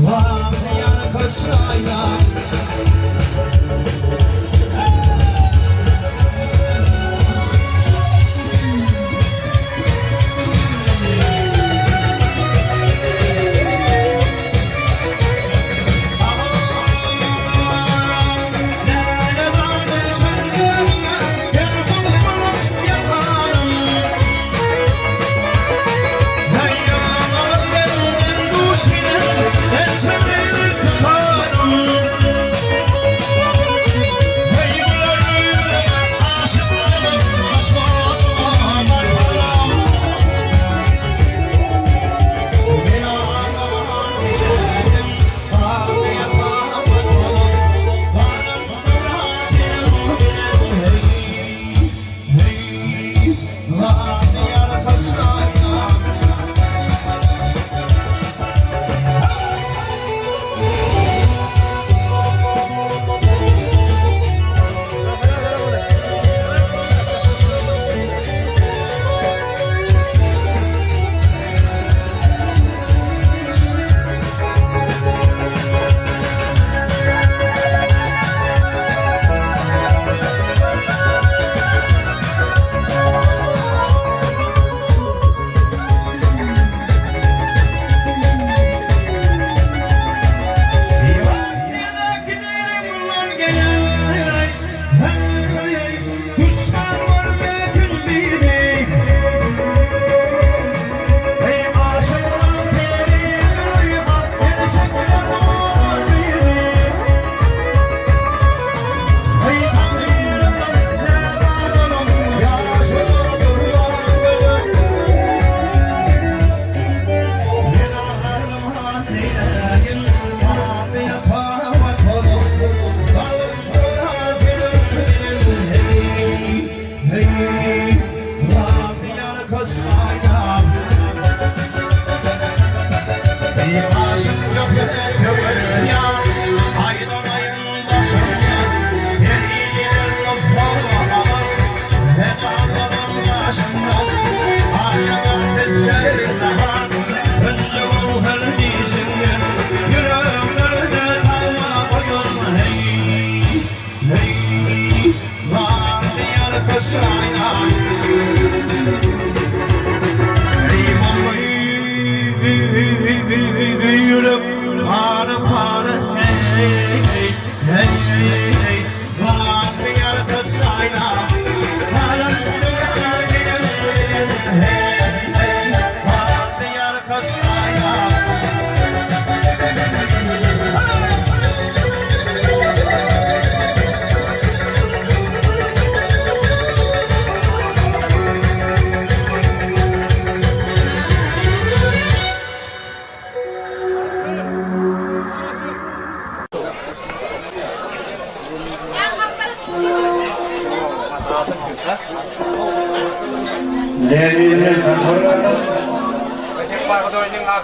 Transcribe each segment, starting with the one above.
Wow.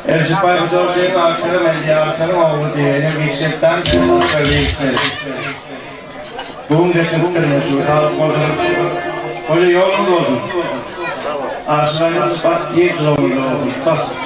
Erşipay Hoca'nın aşırı ve ziyaretçinin oğlu diyelim. Geçecekten söyleyecekleri. Doğum getirmiştir şu sağlık bozulur. Öyle yolunuz olsun. Aşırı bak geç yolunuz olsun. Bas.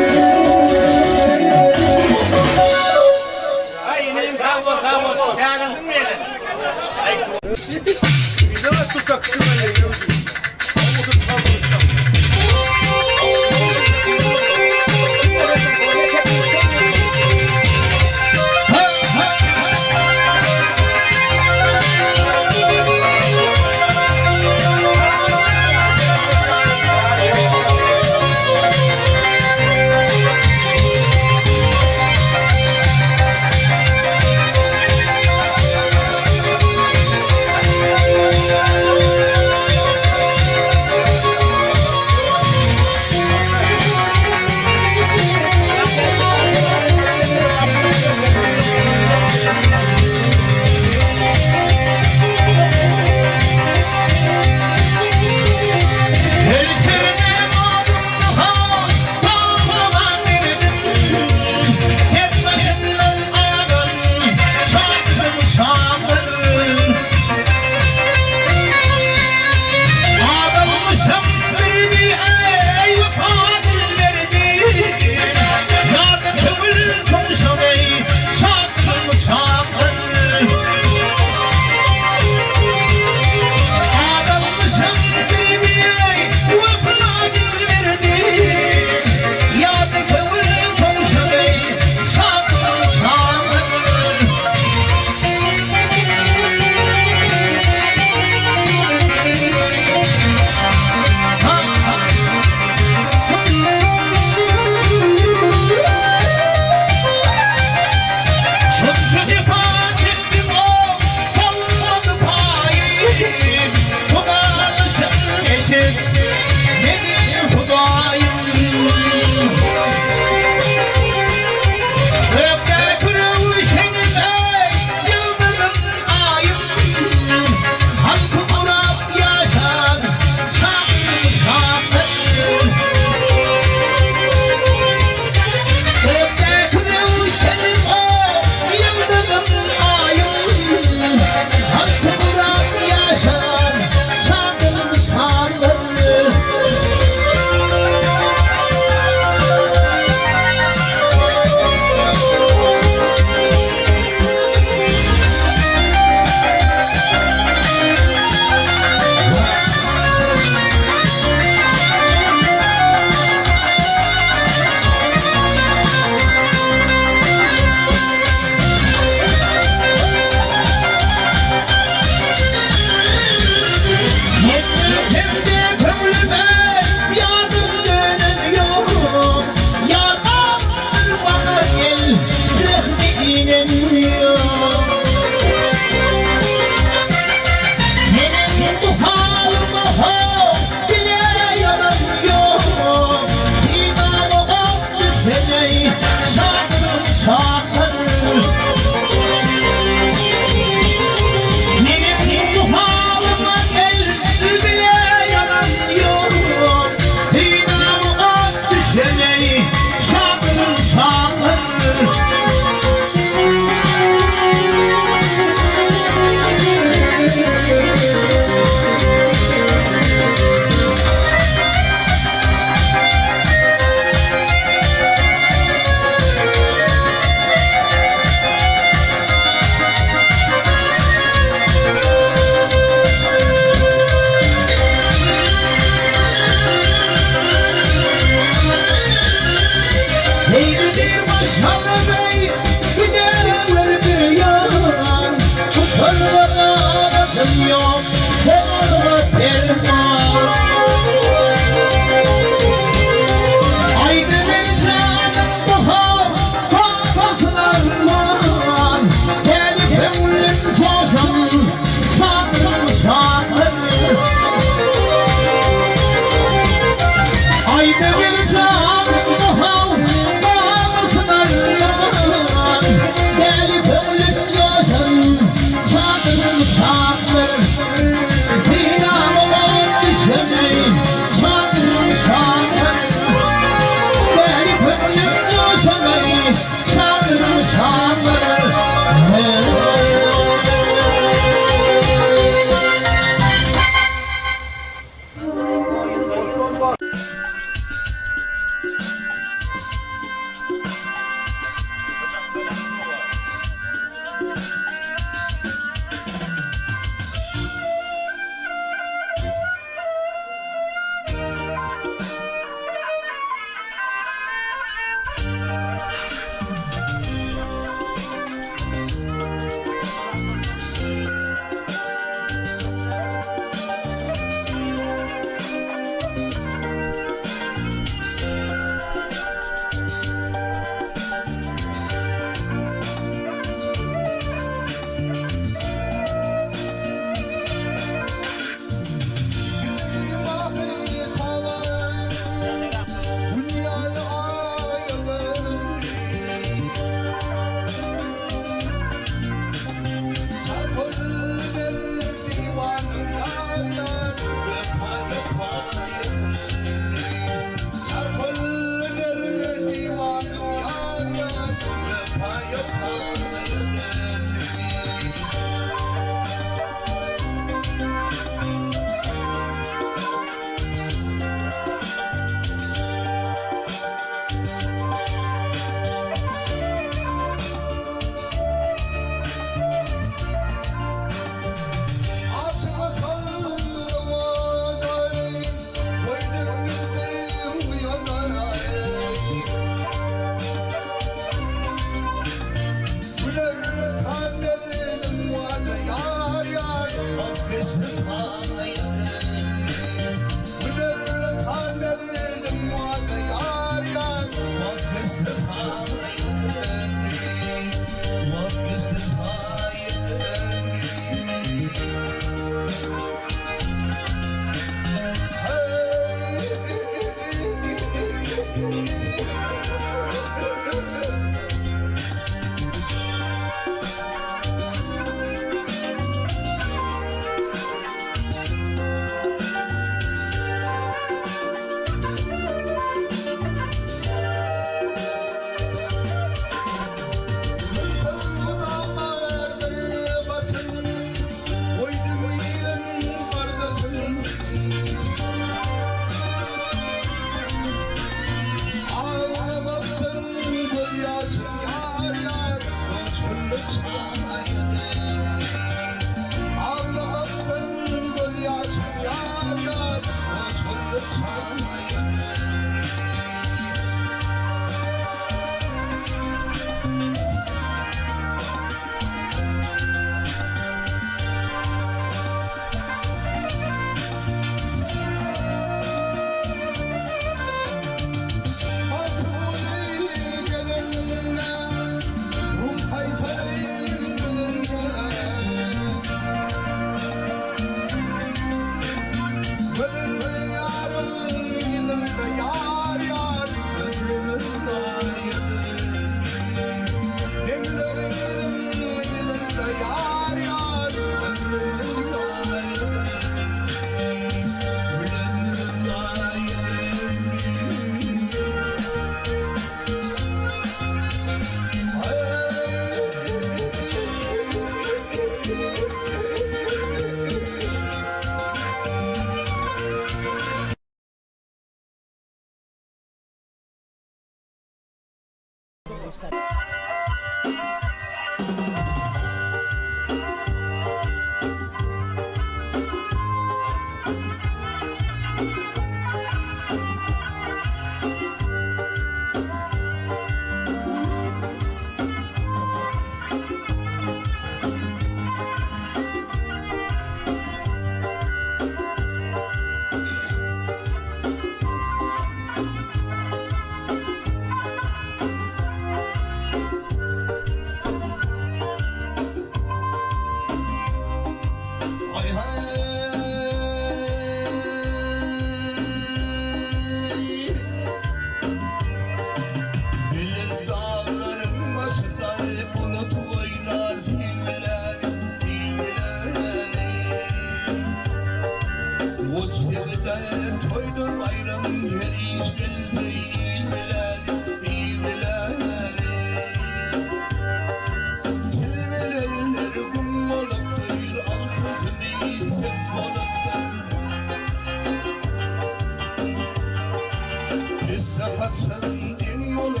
kaçandım olup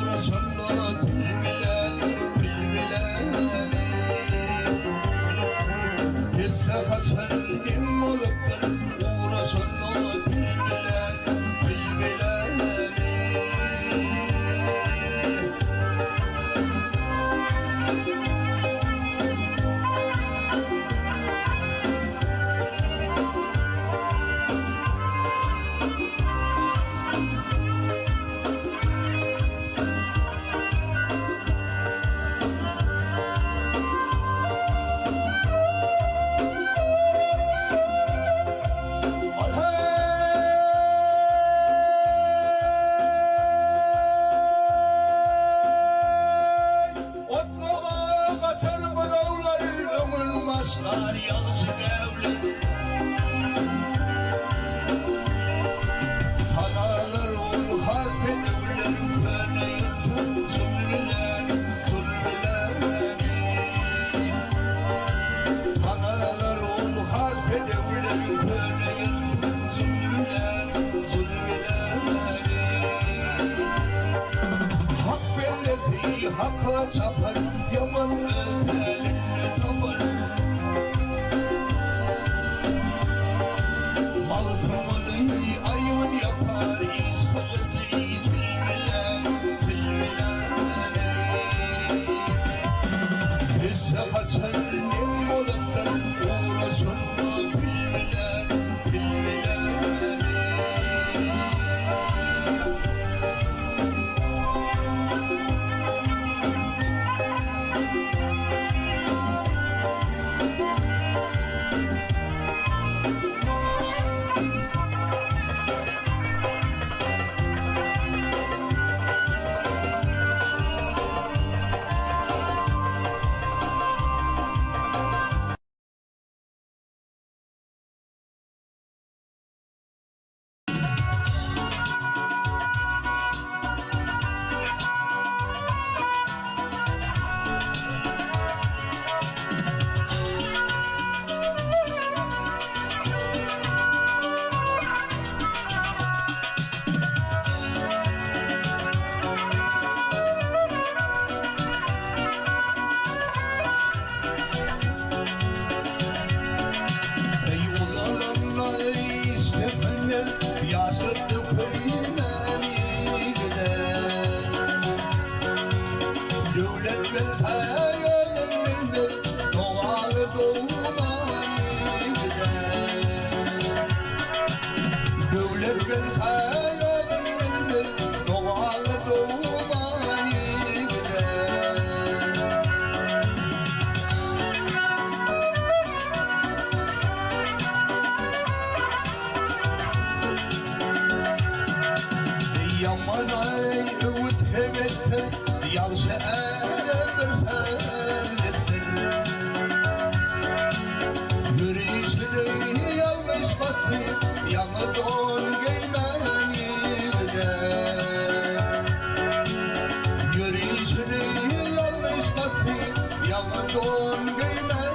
uğraşanlar bilbilen Kesse kaçandım olup uğraşanlar bilbilen Başlar yalıcı evli Tanalır ol harfin evlerim böyle yırtın zümrüler Tanalır ol harfin evlerim böyle yırtın zümrüler Hak belli hakla çapar yaman elimle tapar Ayımın yapar iz kılıcı Esse kaçanım olanlar uğraşanlar bilbilen Devlet ve hayalimde doğar doğmanide Devlet ve hayalimde doğar doğmanide Yaman ay övüt hevettir Yalşı eredir fellettir Yürüyüşleri yanlış batı Yanı don giymenide Yürüyüşleri yanlış batı Yanı don giymenide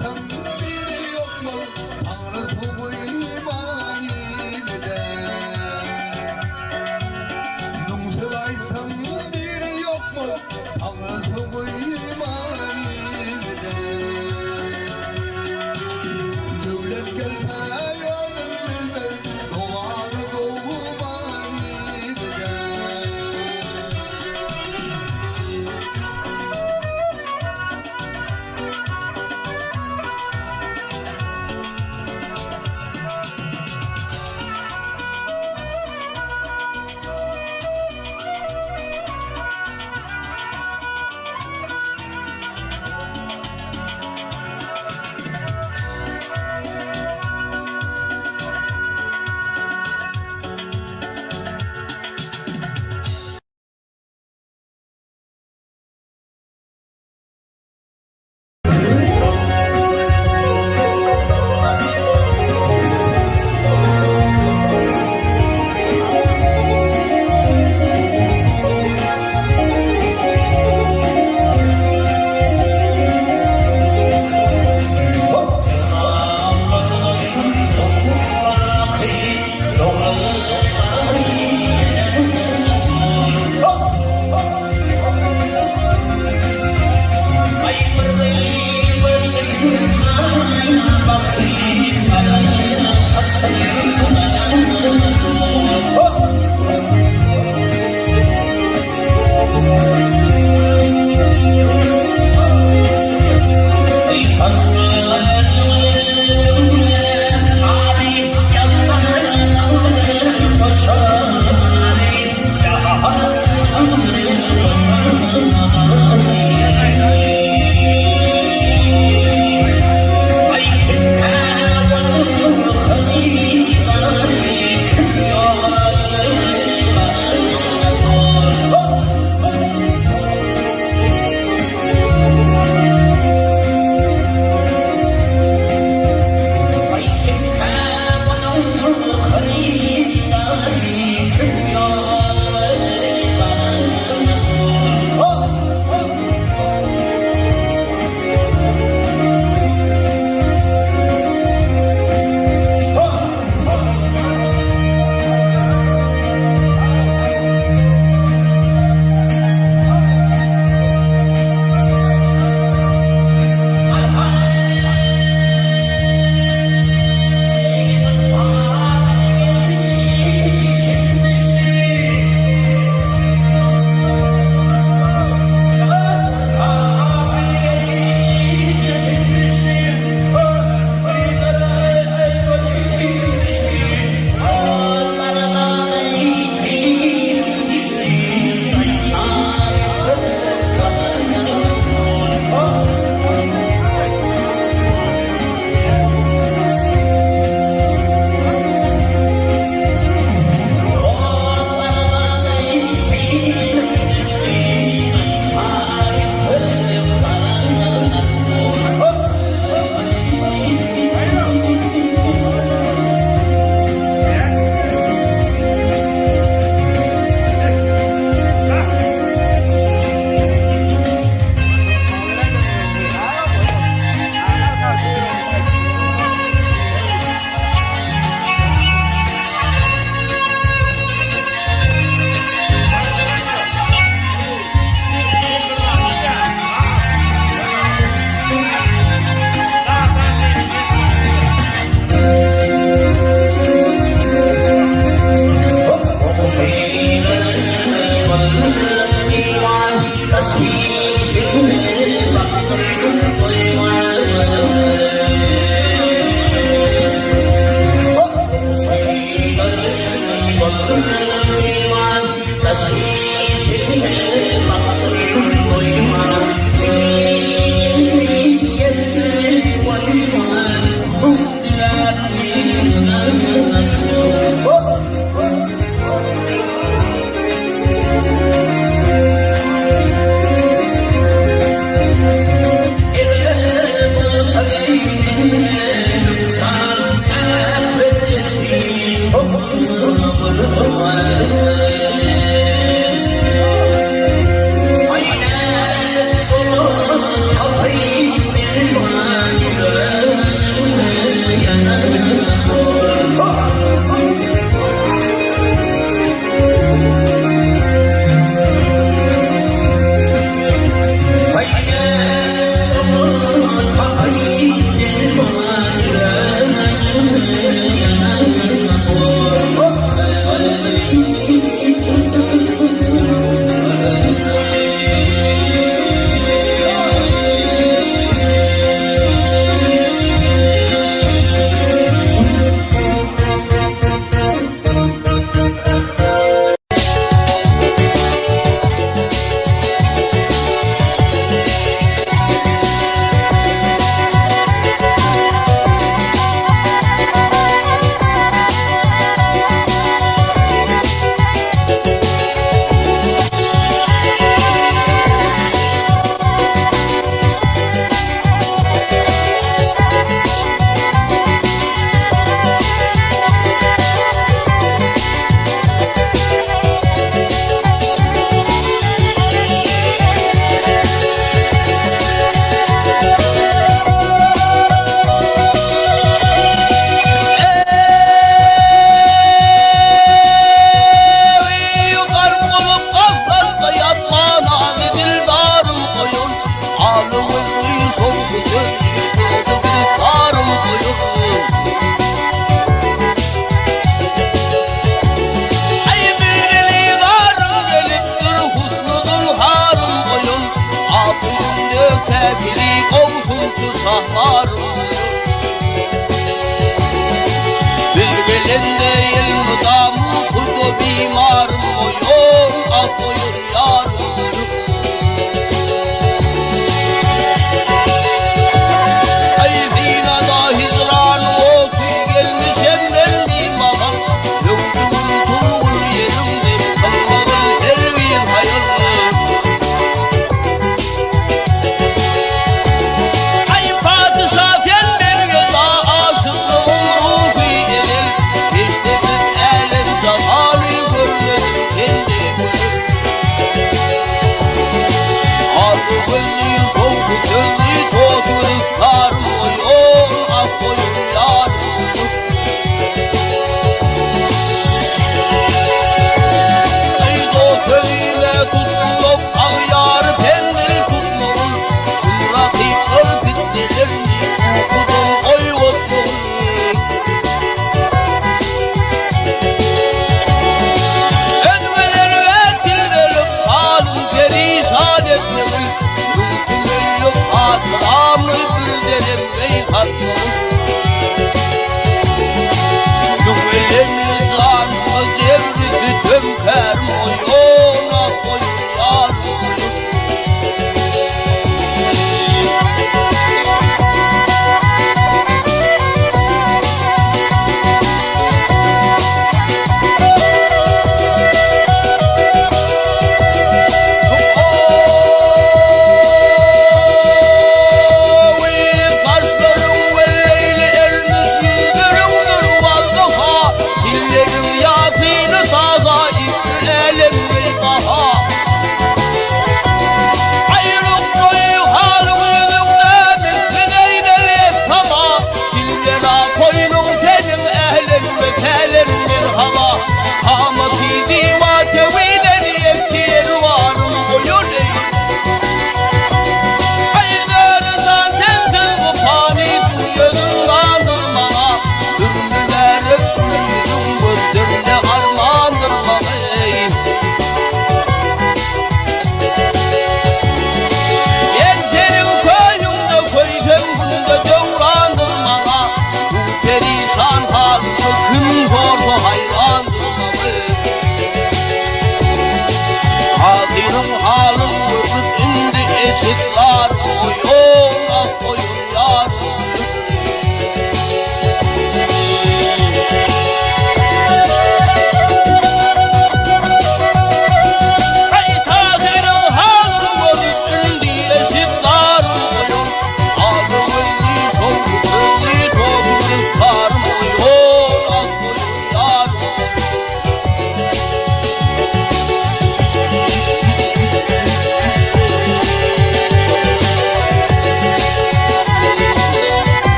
aytan bir yok mu? Tanrı bu imanide. Nungul aytan bir yok mu? Tanrı bu imanide. Devlet gelme yanım bilme, doğanı doğumanide.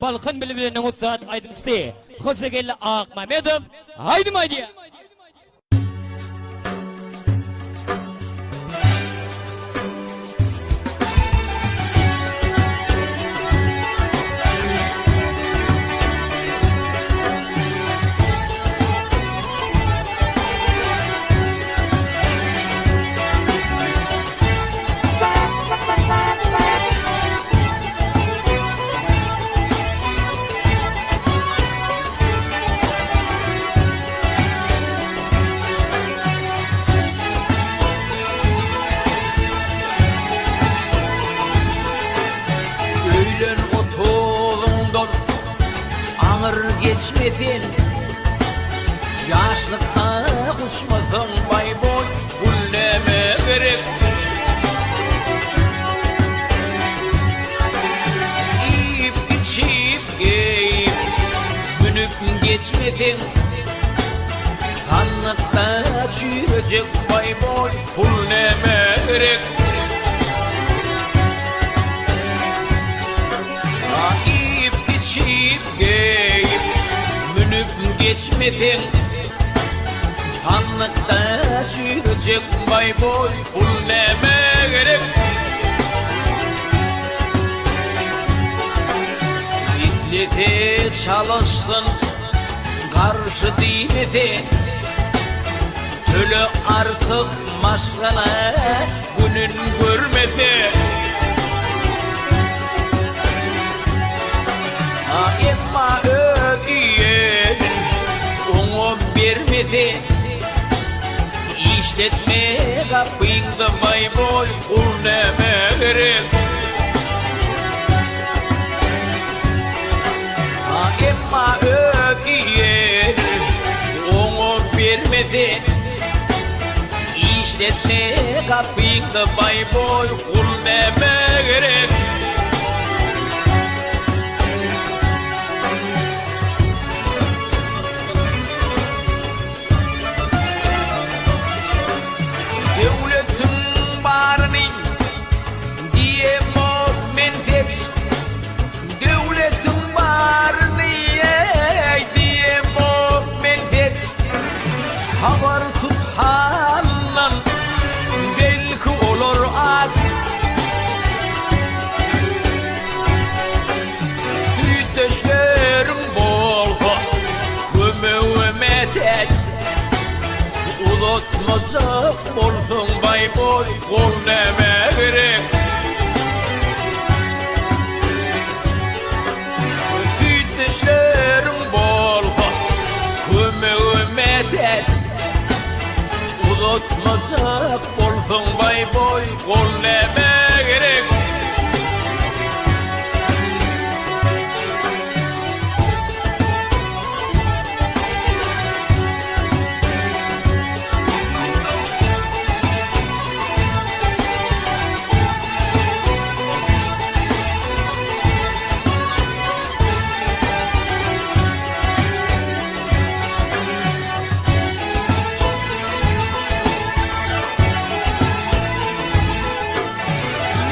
Balkın bilbilenin utsat aydım iste. Hosegeli Akmamedov. Haydi maydiya. Öğlen otolundan ağır geçmesin, yaşlıkta uçmasın bay boy, bulleme gerek. Yiyip içip giyip günüp geçmesin, kanlıkta çürüyecek bay boy, bulleme gerek. Yiyip içip giyip münüp geçmedin, sanlıkta çürüyecek bay boy, pul neme gerek. İtlete çalışsın karşı değmedi, tölü artık maskana günün görmedi. Emma öğüyen onu vermedi, işletme kapıydı bay boy, kul neme gerek. Emma öğüyen onu vermedi, işletme kapıydı bay boy, kul neme gerek. Devletin barını diye menfek, devletin barını diye menfek, haber tuthandan belki olur aç. Süteşlerim bol, kömüğüme tek, uzatmacak olsun bay boy, kol neme gerek. Süteşlerim bol, kömüğüme tek, uzatmacak olsun bay boy, kol neme gerek.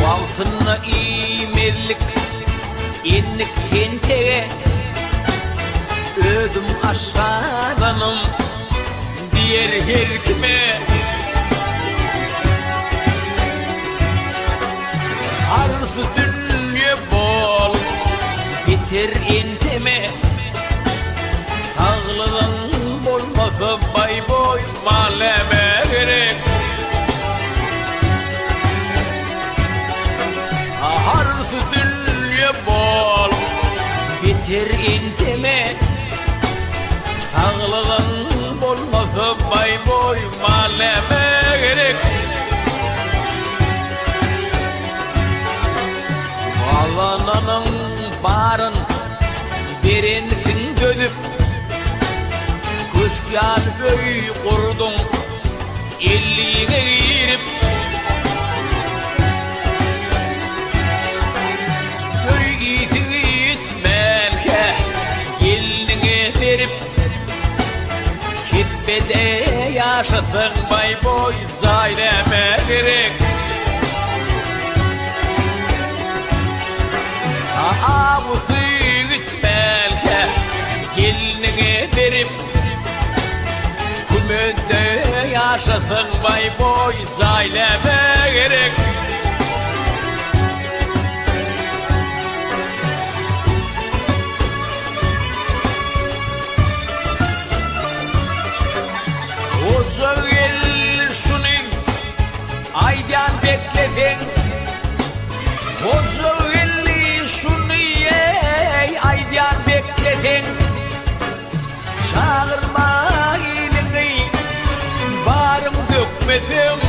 Altınla imerlik inlik tenteye, ödüm aşağıdanım diğer her kime. Arzu dünya bol biter inteme, sağlığın bolmasa bay boy, maleme gerek. Arzu dünya bol biter inteme, sağlığın bolmasa bay boy, maleme gerek. Alananın barın derinsin dönüp, kuş gelip öy kurdun elliğine girip. Kitbede yaşasın bay boy, zayleme gerek. Avusu yaşasın bay boy zayleme gerek. Uzun el şunu aydan bekledin. Uzun el şunu aydan bekledin. Çağırma elini barım dökmedim.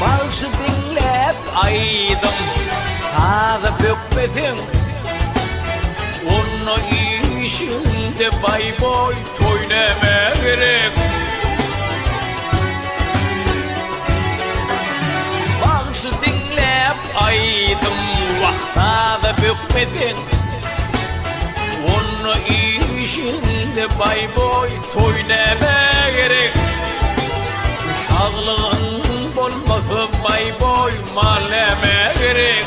Balşı dinlep aydım tadı dökmedim. Onu işinde bay boy toyneme gerek. Balşı dinlep aydım vaktada dökmedim. Onu işinde bay boy toyneme gerek. Sağlığın bolmasın bay boy maleme gerek.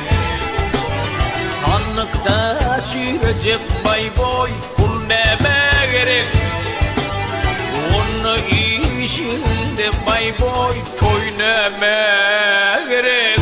Sanlıkta çirecek bay boy kul neme gerek. Onu işinde bay boy toyneme gerek.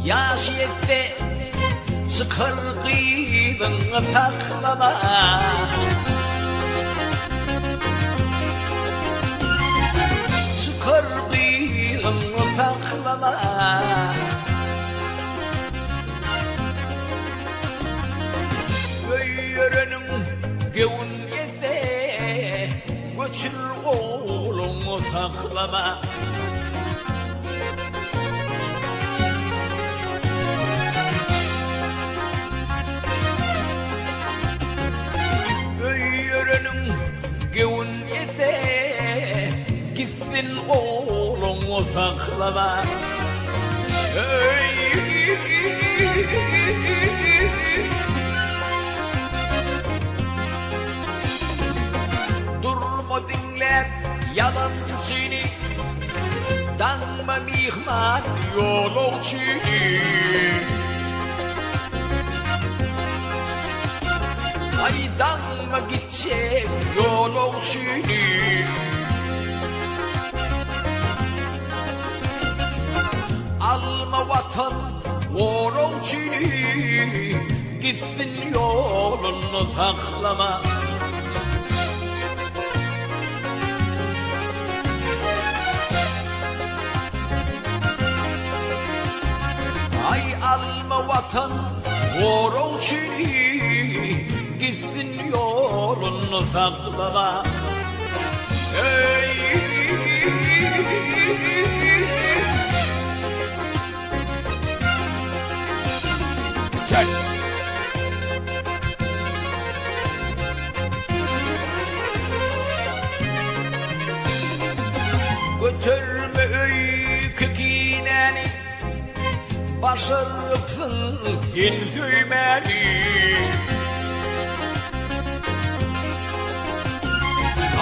Yaşiyette sıkır kıydın paklama. Sıkır kıydın paklama. Öğrenin gevun ete göçür oğlunu saklama. Gevun ete gitsin oğlunu saklama. Durma dinle yalancını, danma mihman yolcunu. Aydanma gidecek yolcunu. Alma vatan yolcunu, gitsin yolunu saklama. Ay alma vatan yolcunu, gitsin yolunu saklama. Çek. Götürme köküneni, başarıpsın sen söymeni.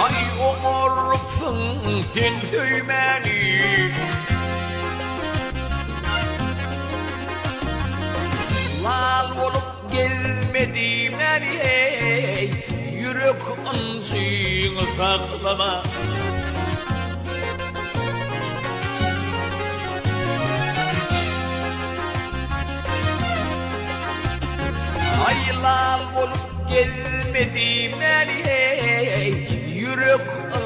Ay omurupsun sen söymeni. Lal olup gelmedim ey, yürek ancığını saklama. Ay lal olup gelmedim ey, yürek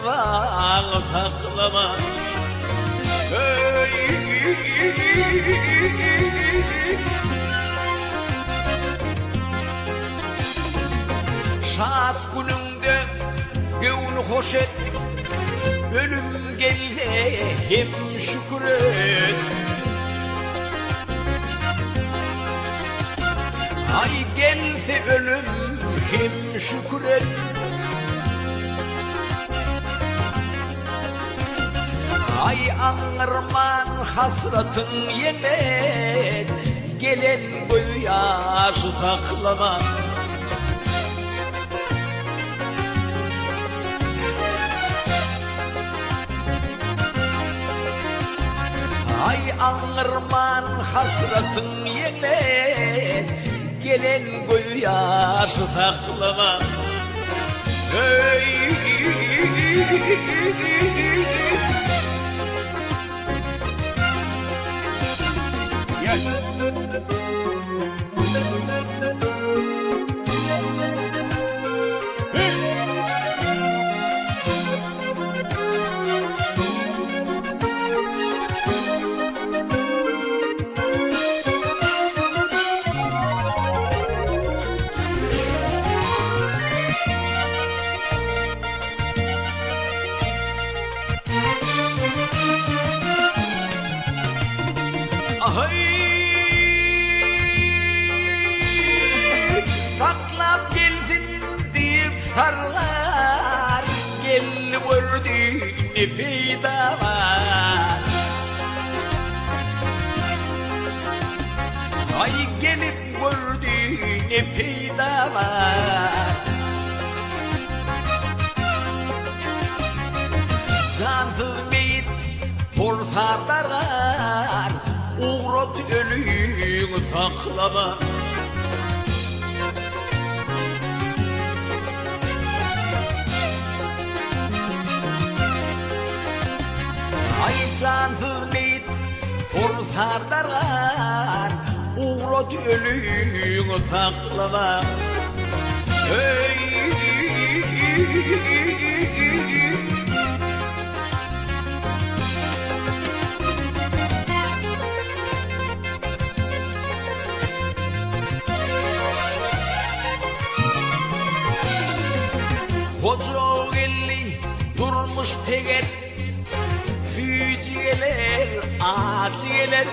ağal saklama. Şad gününde gönlü hoş et, ölüm gelle hem şükret. Ay gelse ölüm hem şükret. Ay ağırman hasratın yener, gelen gözyaşı saklama. Ay ağırman hasratın yener, gelen gözyaşı saklama. Hey, Gel. saklap geldin deyip sarlar, gel gördü ne peyda var. Ay gelip gördü ne peyda var. Cansız meyit forsarlar, uğrat ölüyü saklama. Ay cansız meyit forsarlar, uğrat ölüyü saklama. Hey, Hoca gelli durmuş teger, füciyeler, aciyeler.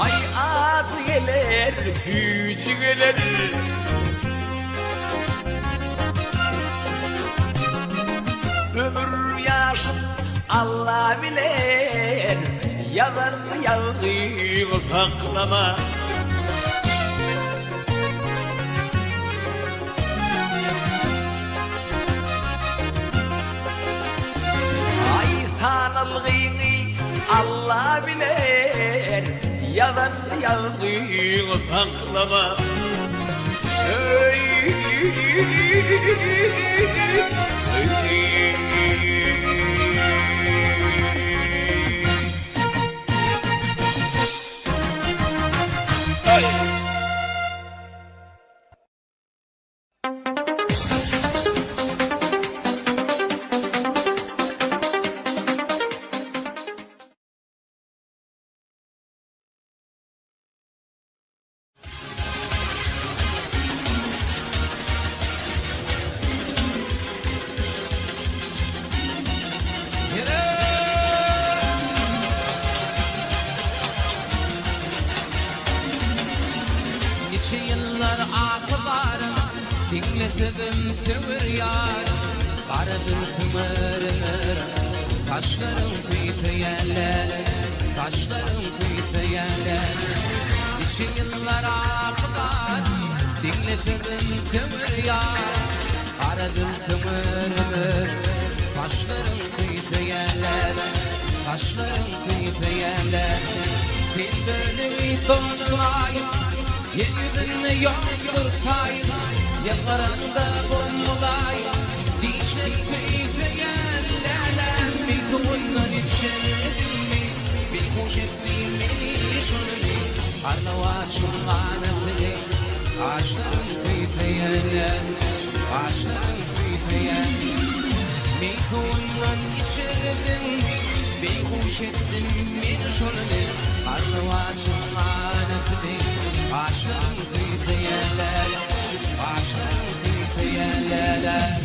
Ay aciyeler, füciyeler. Ömür yaşım Allah bilir, yalan yalgın saklama. Tanrı'yı Allah bilir, yalan yalgın saklama. Hey, Nice yıllar akıbar, dinletedim tümür yar. Karadır kımır, taşlarım kıyıtı yerler, taşlarım kıyıtı yerler. Nice yıllar akıbar, dinletedim tümür yar. Karadır kımır, taşlarım kıyıtı yerler, taşlarım kıyıtı yerler. Bir bölümü donlayıp yeniden yoktur tayın, yakaranda boynulay, dişleri kıyıtı yerlerler. Bir koyunlar içerim mi, bir hoş etmeyeli şunu Arnavaçım anasını Ağaçların büyüteyenler Ağaçların büyüteyen Mikundan içerdim Bir hoş ettim bir şunu Arnavaçım anasını Ağaçların büyüteyenler Ağaçların büyüteyenler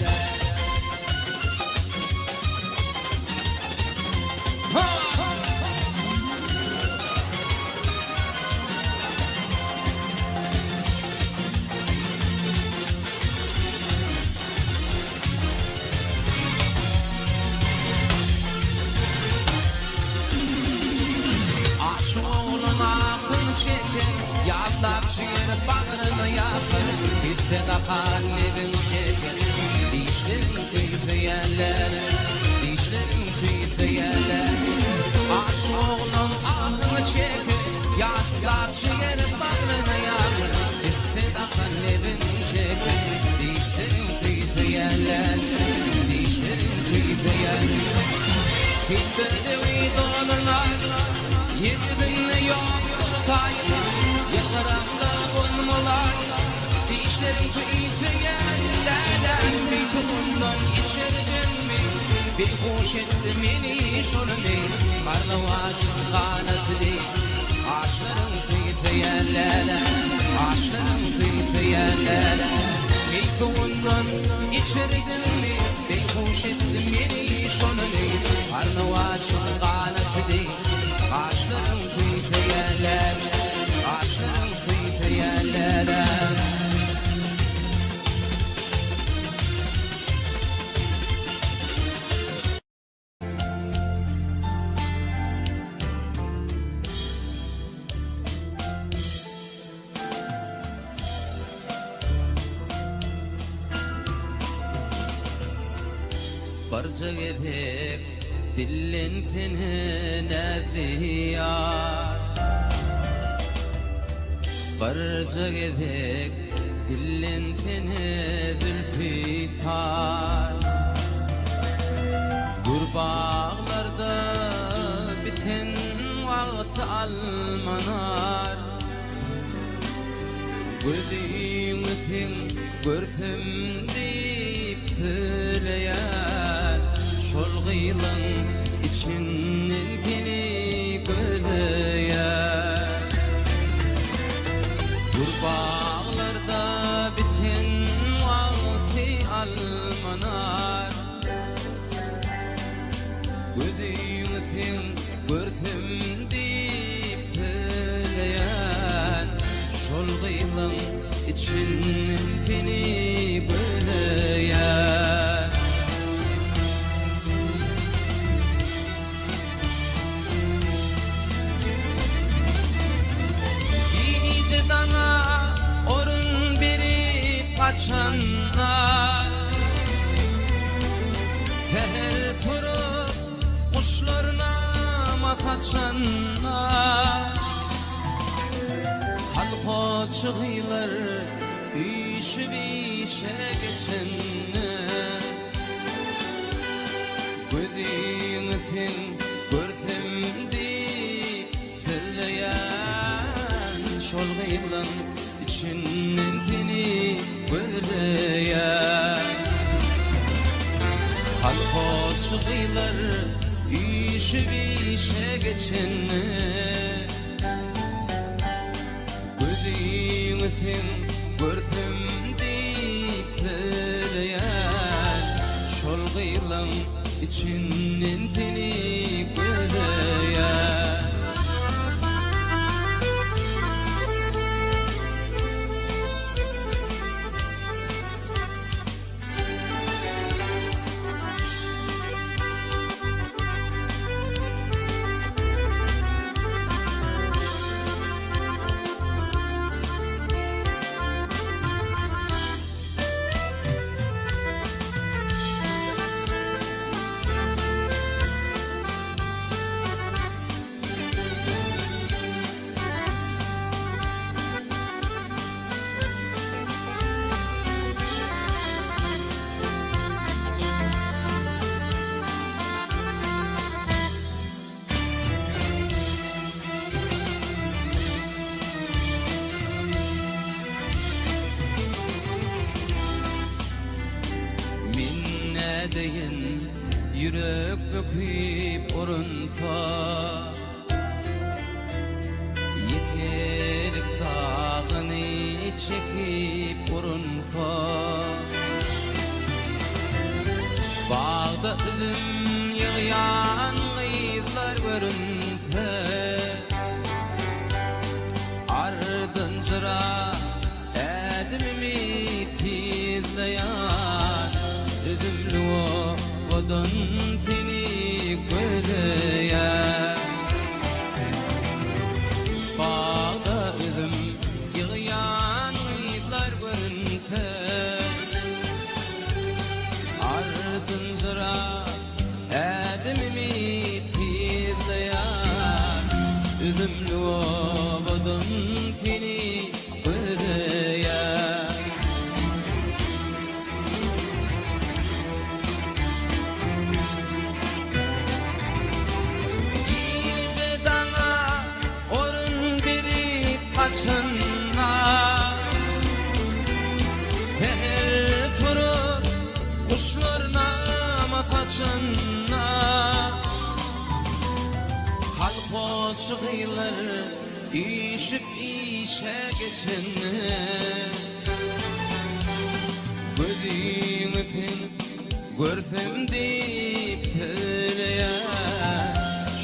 Yazlap şiir bağrına yakın Bitse de kalbim şeker Dişlerin tüyfeyenler Dişlerin tüyfeyenler Aşk oğlum ahını çeker Yazlap şiir bağrına yakın Bitse de kalbim şeker Dişlerin tüyfeyenler Dişlerin tüyfeyenler Hisleri uydurlar Yedin yağmur taylar Yıkıramda bulmalar Dişlerim tüyteyenlerden Bir tuğundan içerdin mi Bir hoş ettim beni şunu Karnavaçın kanatı değil Ağaçların tüyteyenlerden Ağaçların tüyteyenlerden Bir tuğundan içerdin mi Bir hoş ettim beni şunu Karnavaçın kanatı değil Ağaçların tüyteyenler Ağaçların tüyteyenler Barca gedek Dillin finine diyar Barca gedek Dillin finine zülfitar Gurbağlarda biten vakti almanar Gözümüzün görsüm deyip söyleyen Şol gıylın içinin beni göleyen Gurbağlarda biten vakti almanar Gözümüzün görsüm deyip söyleyen Şol gıylın içinin beni göleyen Dana orun berip kaçanlar Seher turup kuşlarına mataçanlar Halko çıgıylar Üşü bişe geçenler Gözünüzün görsem deyip söyleyen Şol gıylın içinin seni göleyen Halko çıgıylar Üşü bişe geçenler Gözünüzün görsem deyip söyleyen Şol gıylın içinin seni göleyen deyin yürek döküp orunfa yekelik dağını çekip orunfa bağda üzüm yığyan gıyızlar görünse ardın cıra edimimi tizleyen üzümlü odun seni göreyen bağda üzüm yığyan gıyızlar görünse ardın cıra edimimi tizleyen üzümlü odun seni göreyen iyice dana orun verip kaçınma seher turup kuşlarına mafaçınma Kalpoçuklar işip işe geçinme Gözümün görsem deyip söyleyen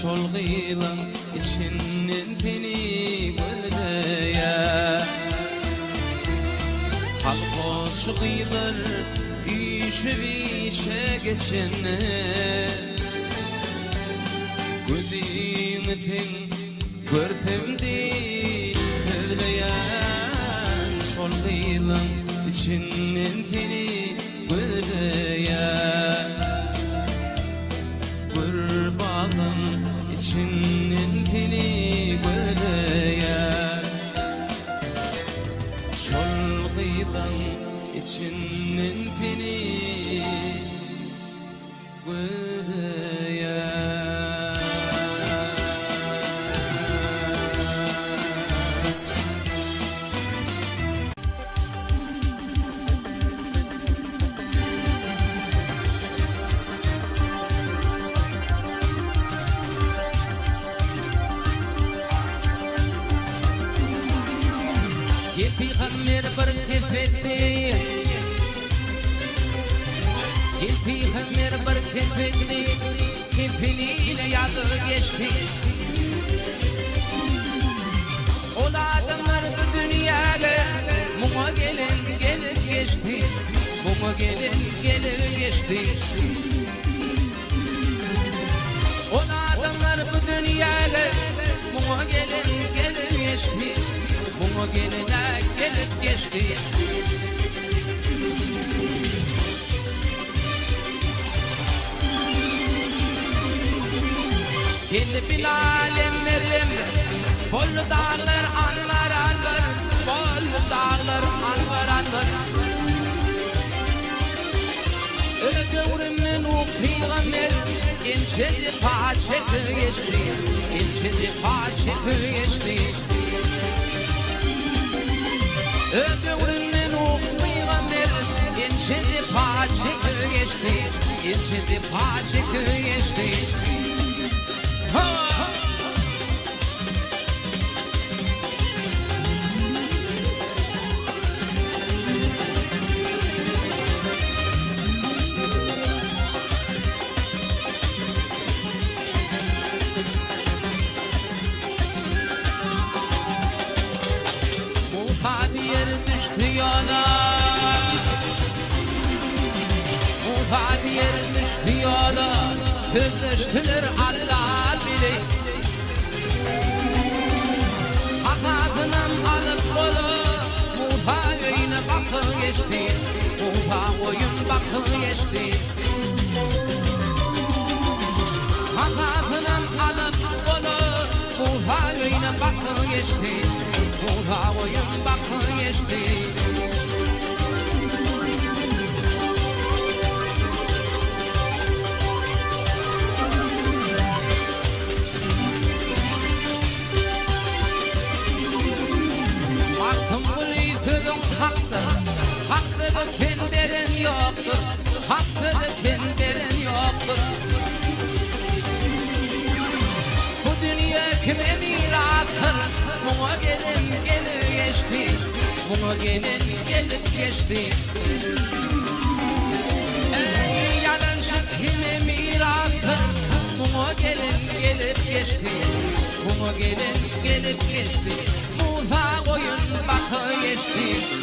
Şolgıylan içinden seni göreyen Kalpoçuklar işip işe geçinme Gözümün görsem deyip söyleyen Şolgıylan içinden seni göreyen Gurbağın içinden seni göreyen Şolgıylan içinden seni göreyen Peygamber bir kefetti Peygamber bir kefetti Kefeniyle yadı geçti O adamlar bu dünyada Muma gelin gelip geçti Muma gelin gelip geçti O adamlar bu dünyada Muma gelin gelip geçti Muma geline gelip geçti Gelip bir alemlerim Bollu dağlar anvar anvar Bollu dağlar anvar anvar Öldüğümün o peygamber İnçedi paçeti geçti İnçedi paçeti geçti Öldüğümün o peygamber İnçedi paçeti geçti İnçedi paçeti geçti Musa diyer düştü yola Musa diyer düştü yola Sözleştiler Allah bilir Hakatınam alıp kolu Musa yine bakı geçti Musa oyun bakı geçti Hakatınam alıp kolu Musa yine bakı geçti Musa oyun bakı geçti Hakkı da sen veren yoktur Hakkı da sen veren geçti. Buna gelin gelip geçti. Ey yalancık yine miratı. Buna gelin gelip geçti. Buna gelin gelip geçti. Burada oyun bakı geçti.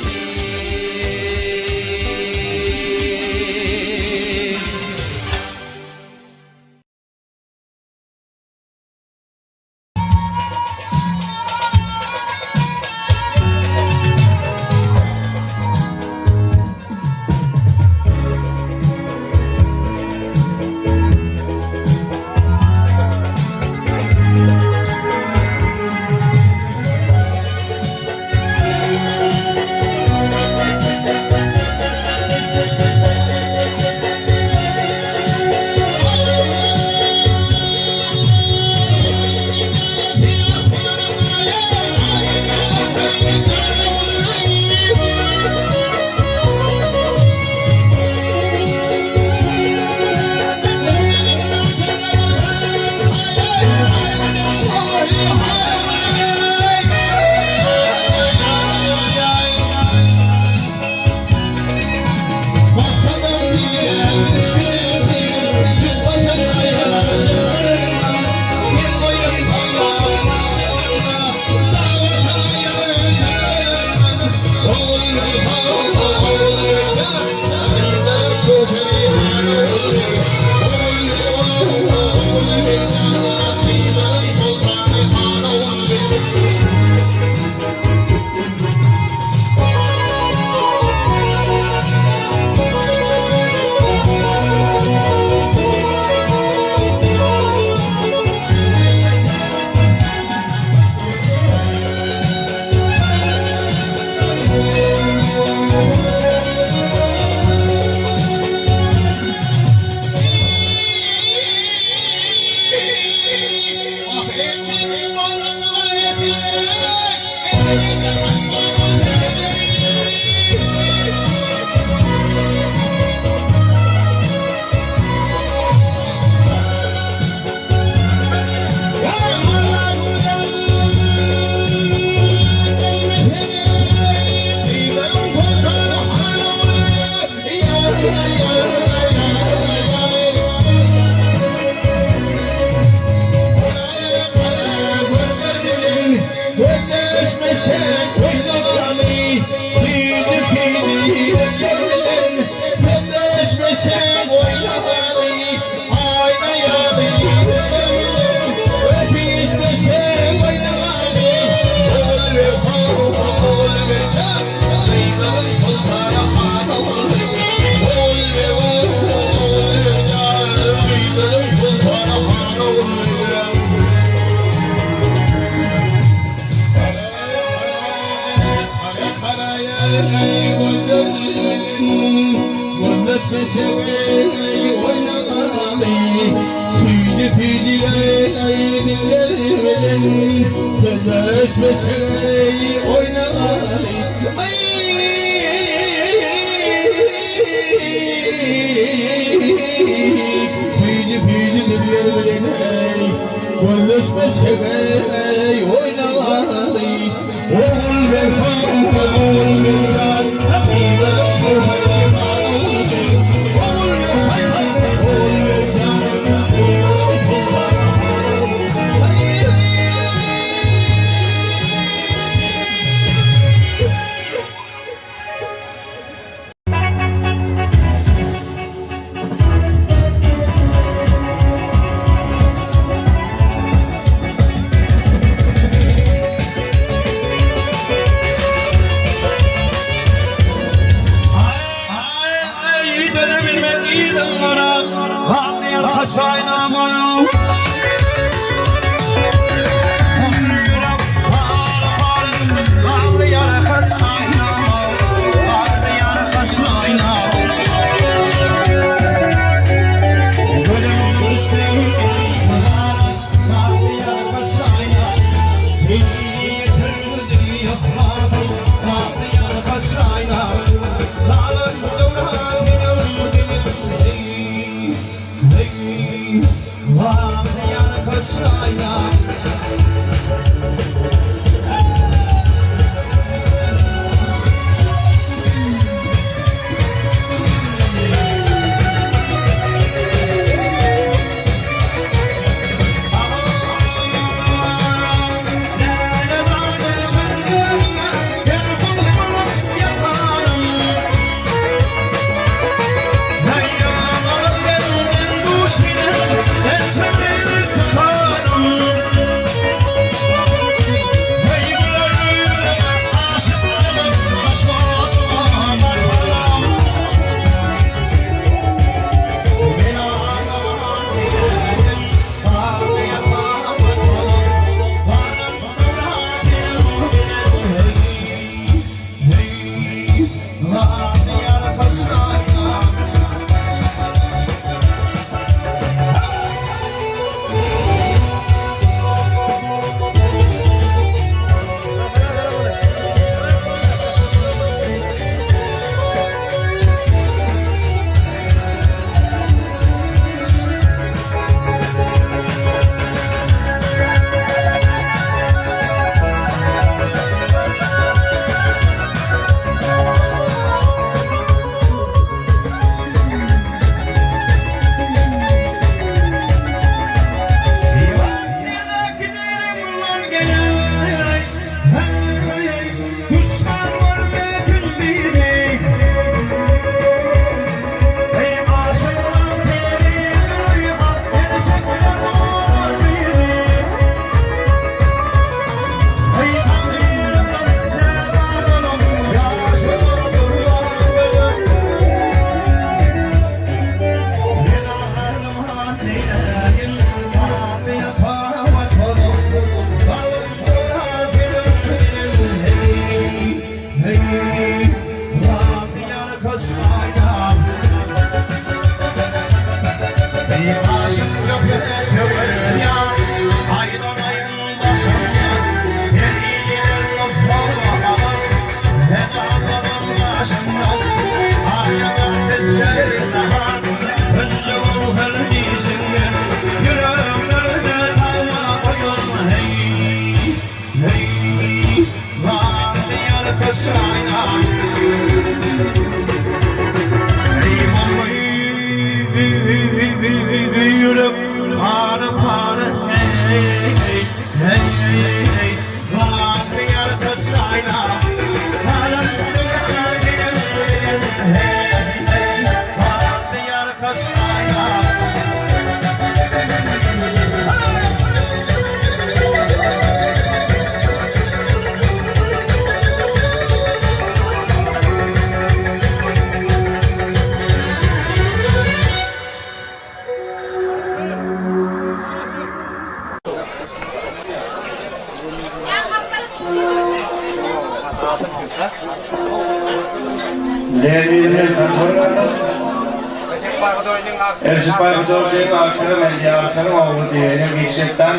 Erşit Baykutoğlu'nun Avşarı Meziyarı'nın oğlu diyelim geçecekten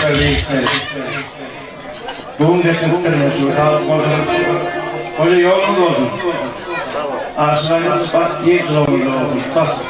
söyleyikleri. Doğum getirttirmiş şu sağlık bozulur. Öyle yolunuz olsun. Aşılarınız bak geç yolunuz olsun. Bas.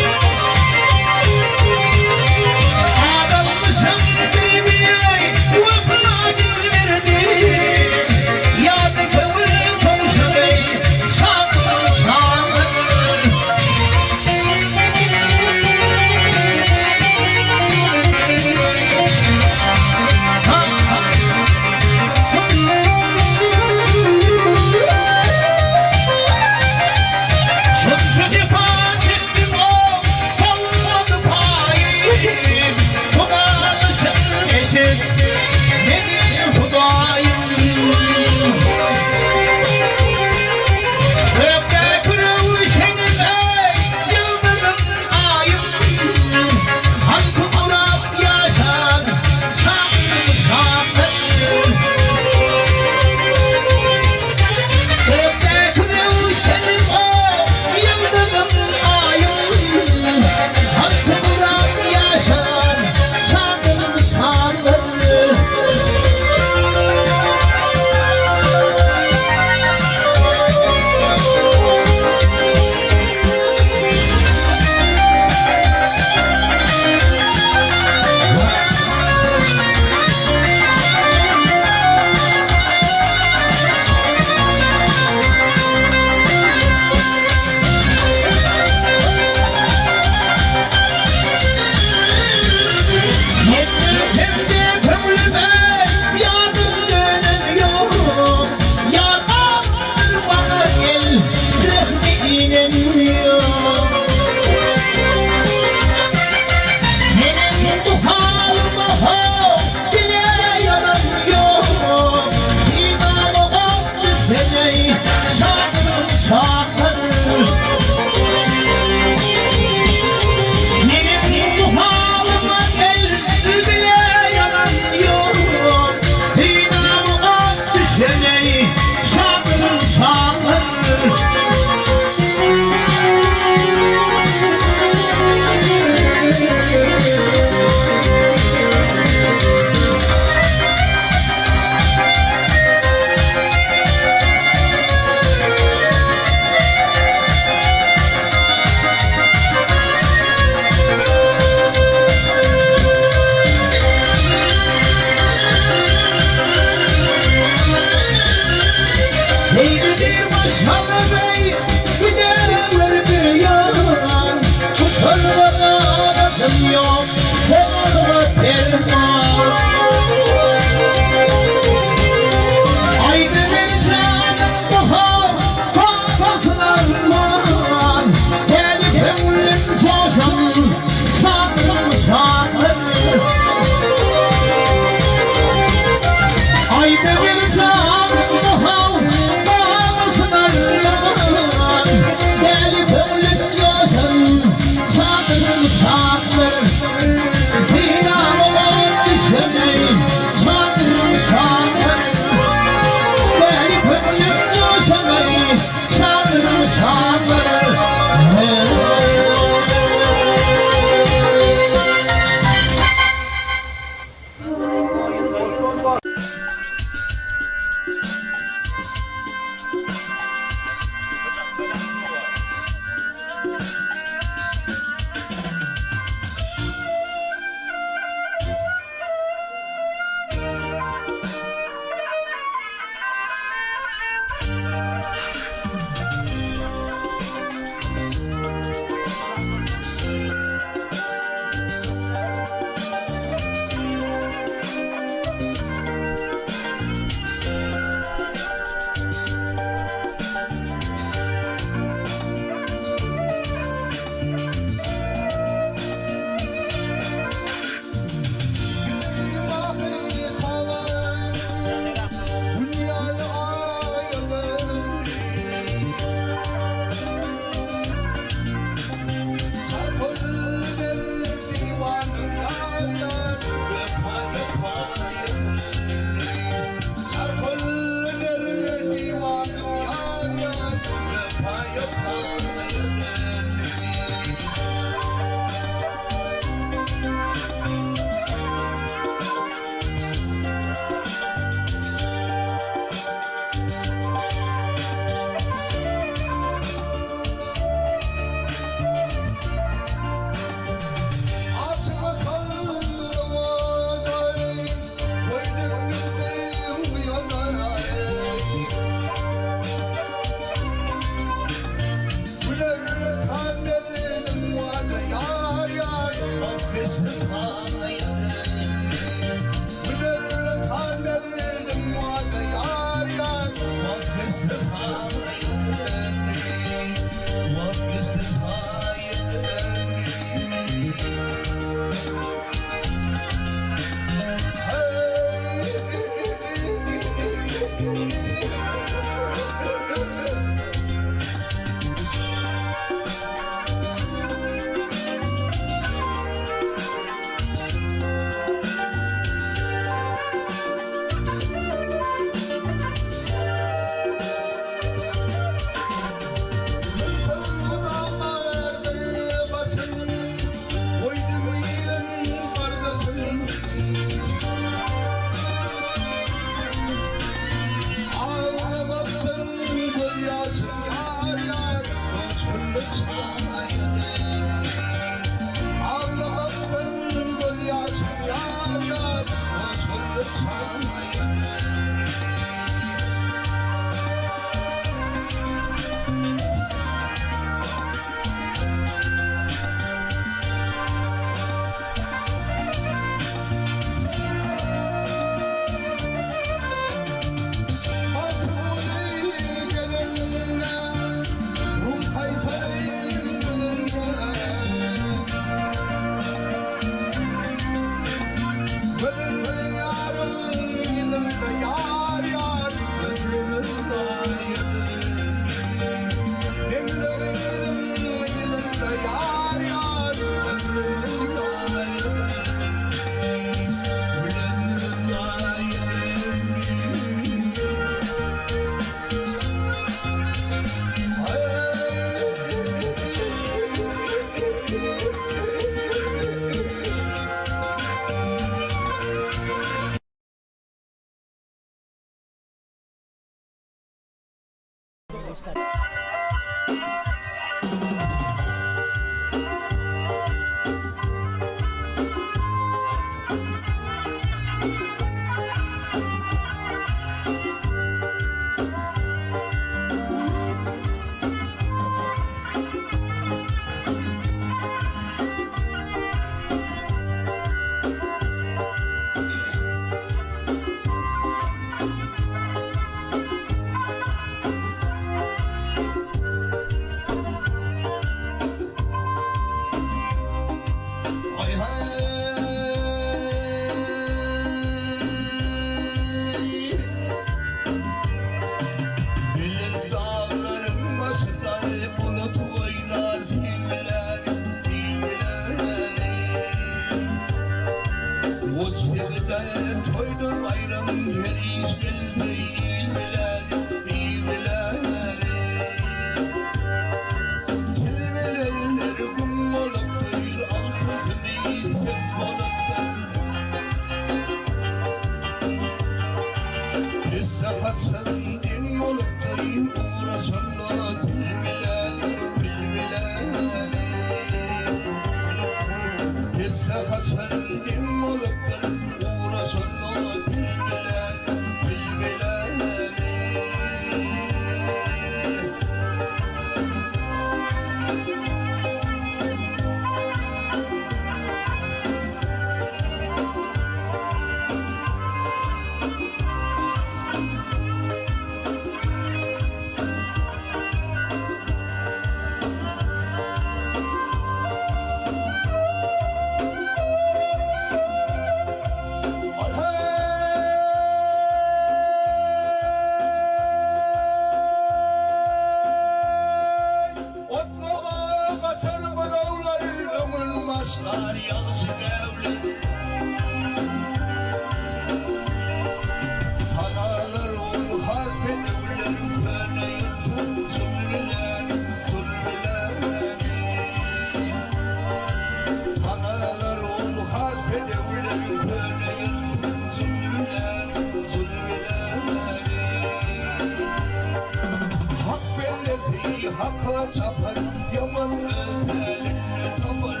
Hakka çapar, yaman öpeline tapar.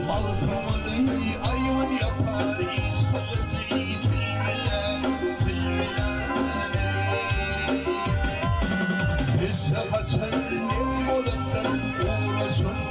Baltamalı ayvan yapar, iskalıcı tilmeler, tilmeler. Esse Hasan ne olanlar uğraşın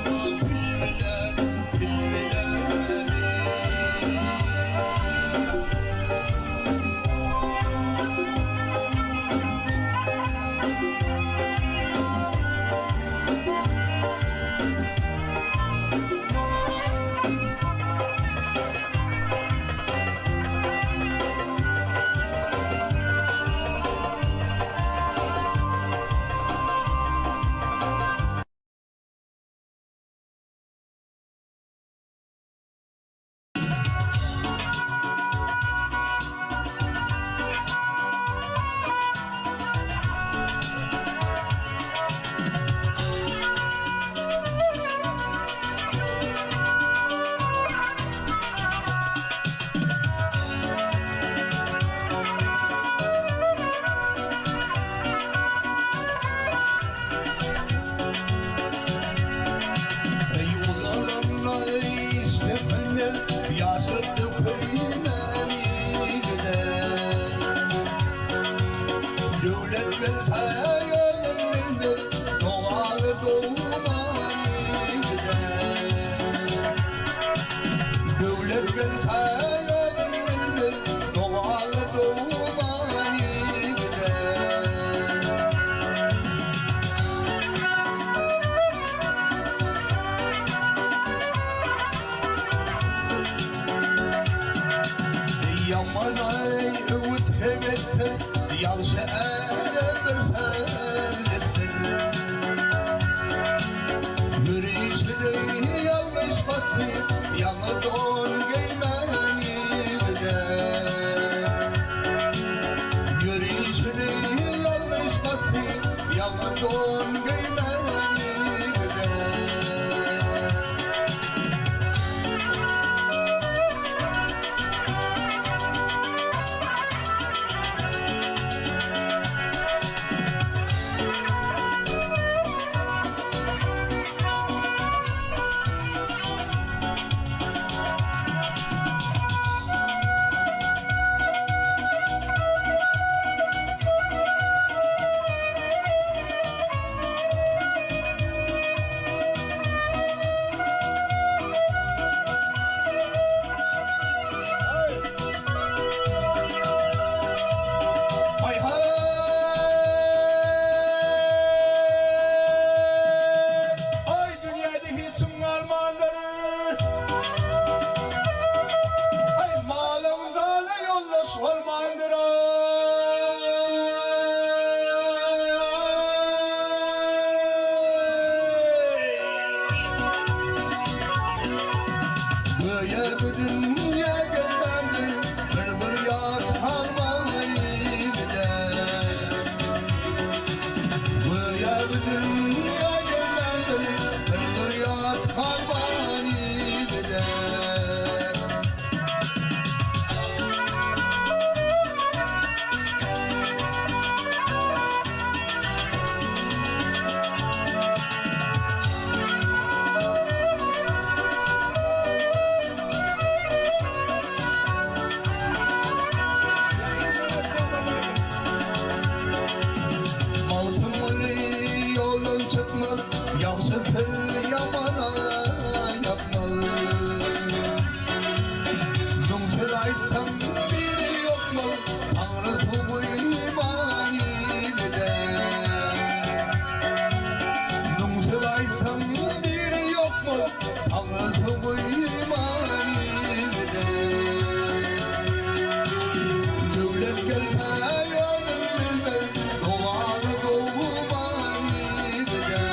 olmandır. Ay malımıza ne yoldaş olmandır. Böyle bir dünya gelmendir. Bir yar kalmalı elimde. Böyle bir dünya gelmendir. Bir yar kalmalı elimde. Altın oli yolun çıkmaz, yaxşı pil yamana yapmaz. Zumsel aytsam biri yok mu, Tanrı tuğu iman ile. Zumsel aytsam biri yok mu, Tanrı tuğu iman ile. Dövlep gelme yolun bilmez, doğalı doğuman ile.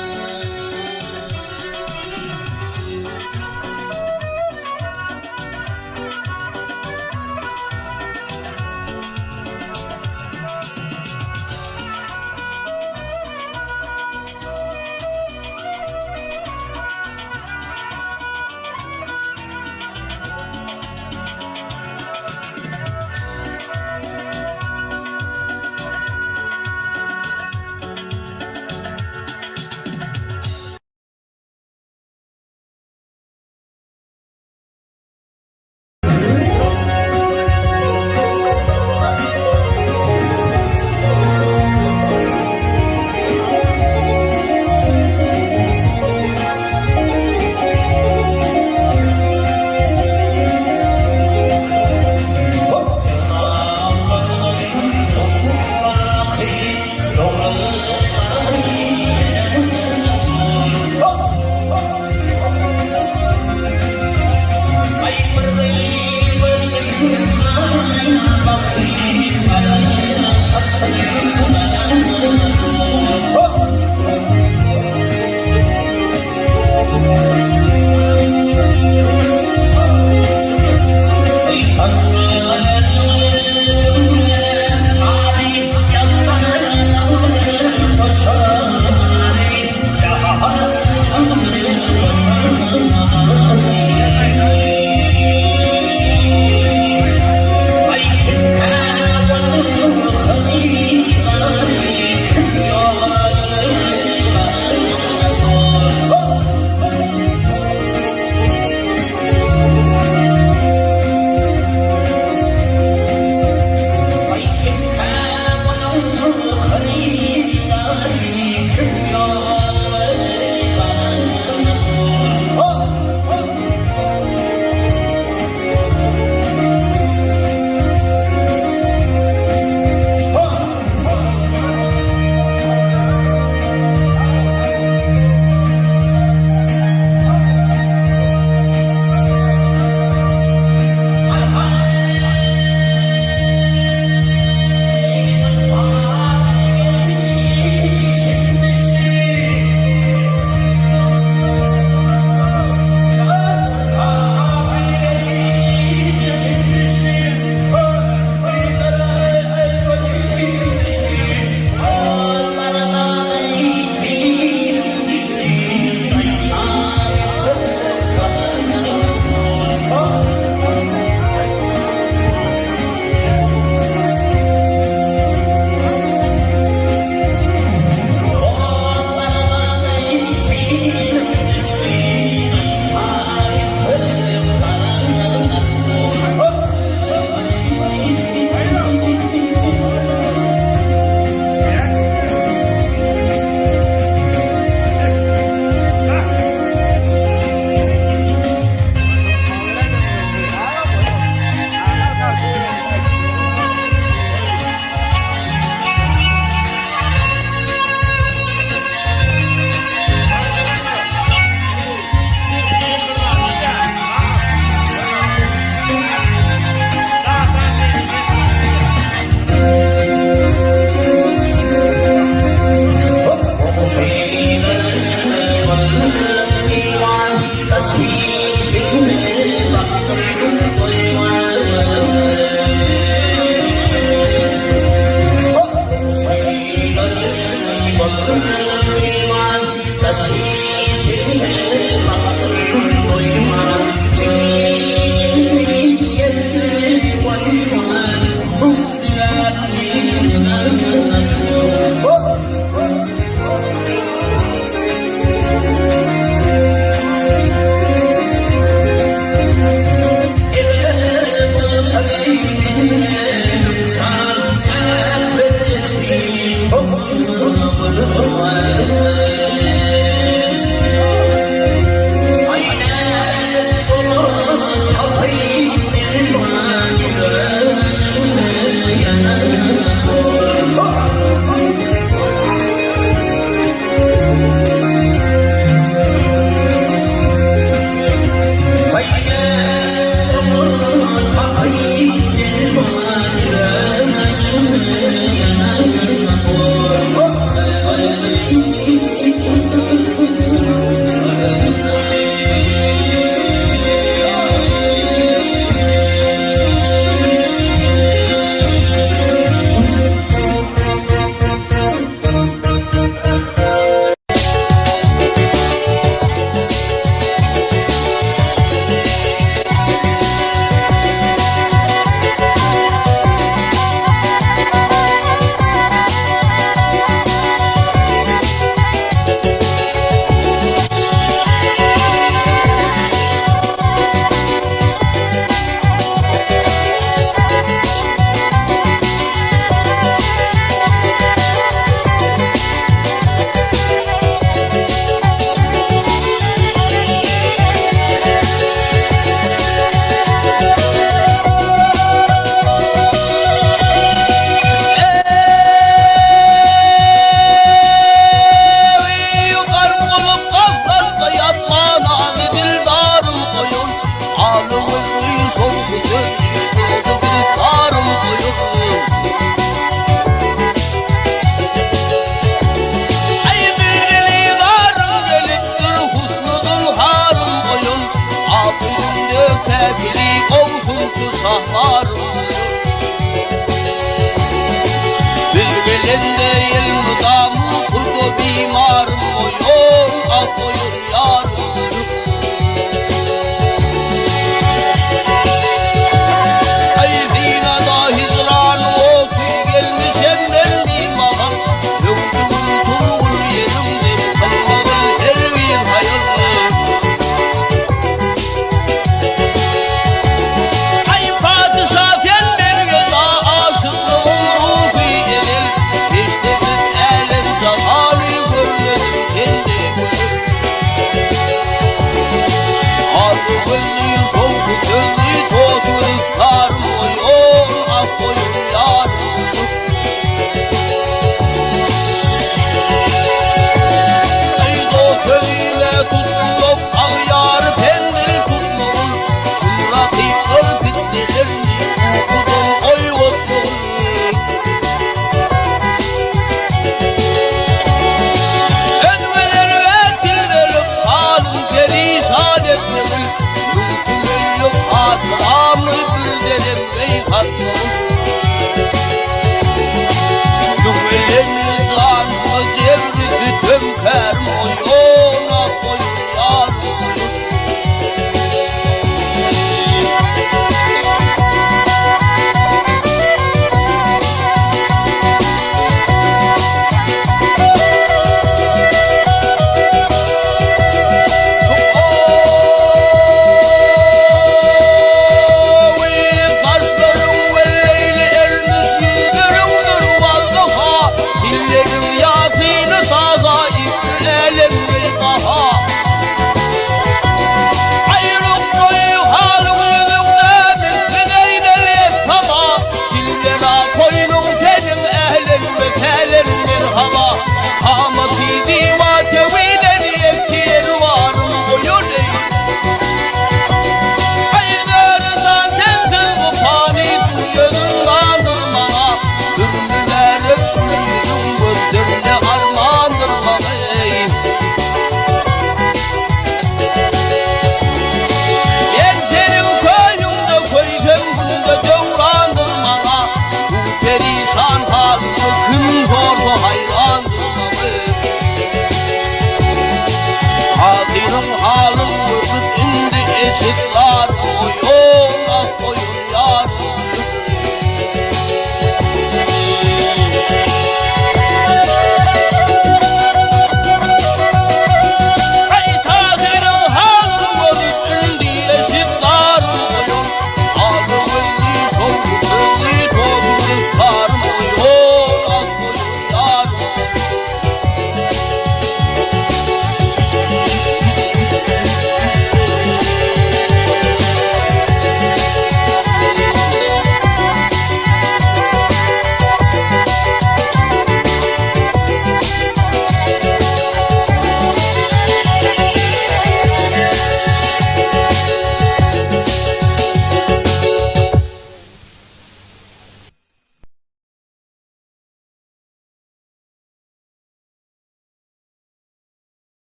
Ay padişah gel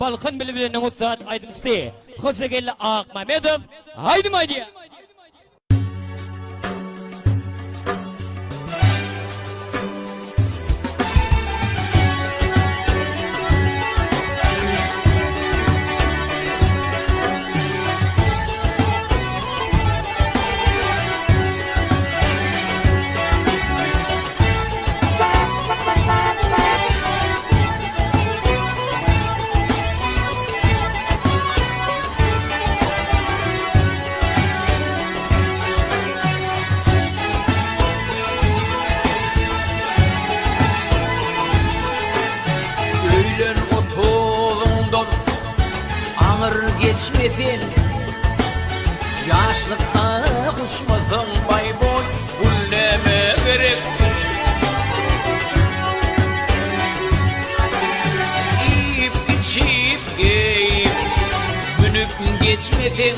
Balkın bilbilenin Uzzat Aydın Ste. Hosegelle Akmamedov. Haydi haydi. Öğlen otağından ağır geçmesin, yaşlıkta uçmasın bay boy, gülleme gerek. Yiyip içip giyip günüp geçmesin,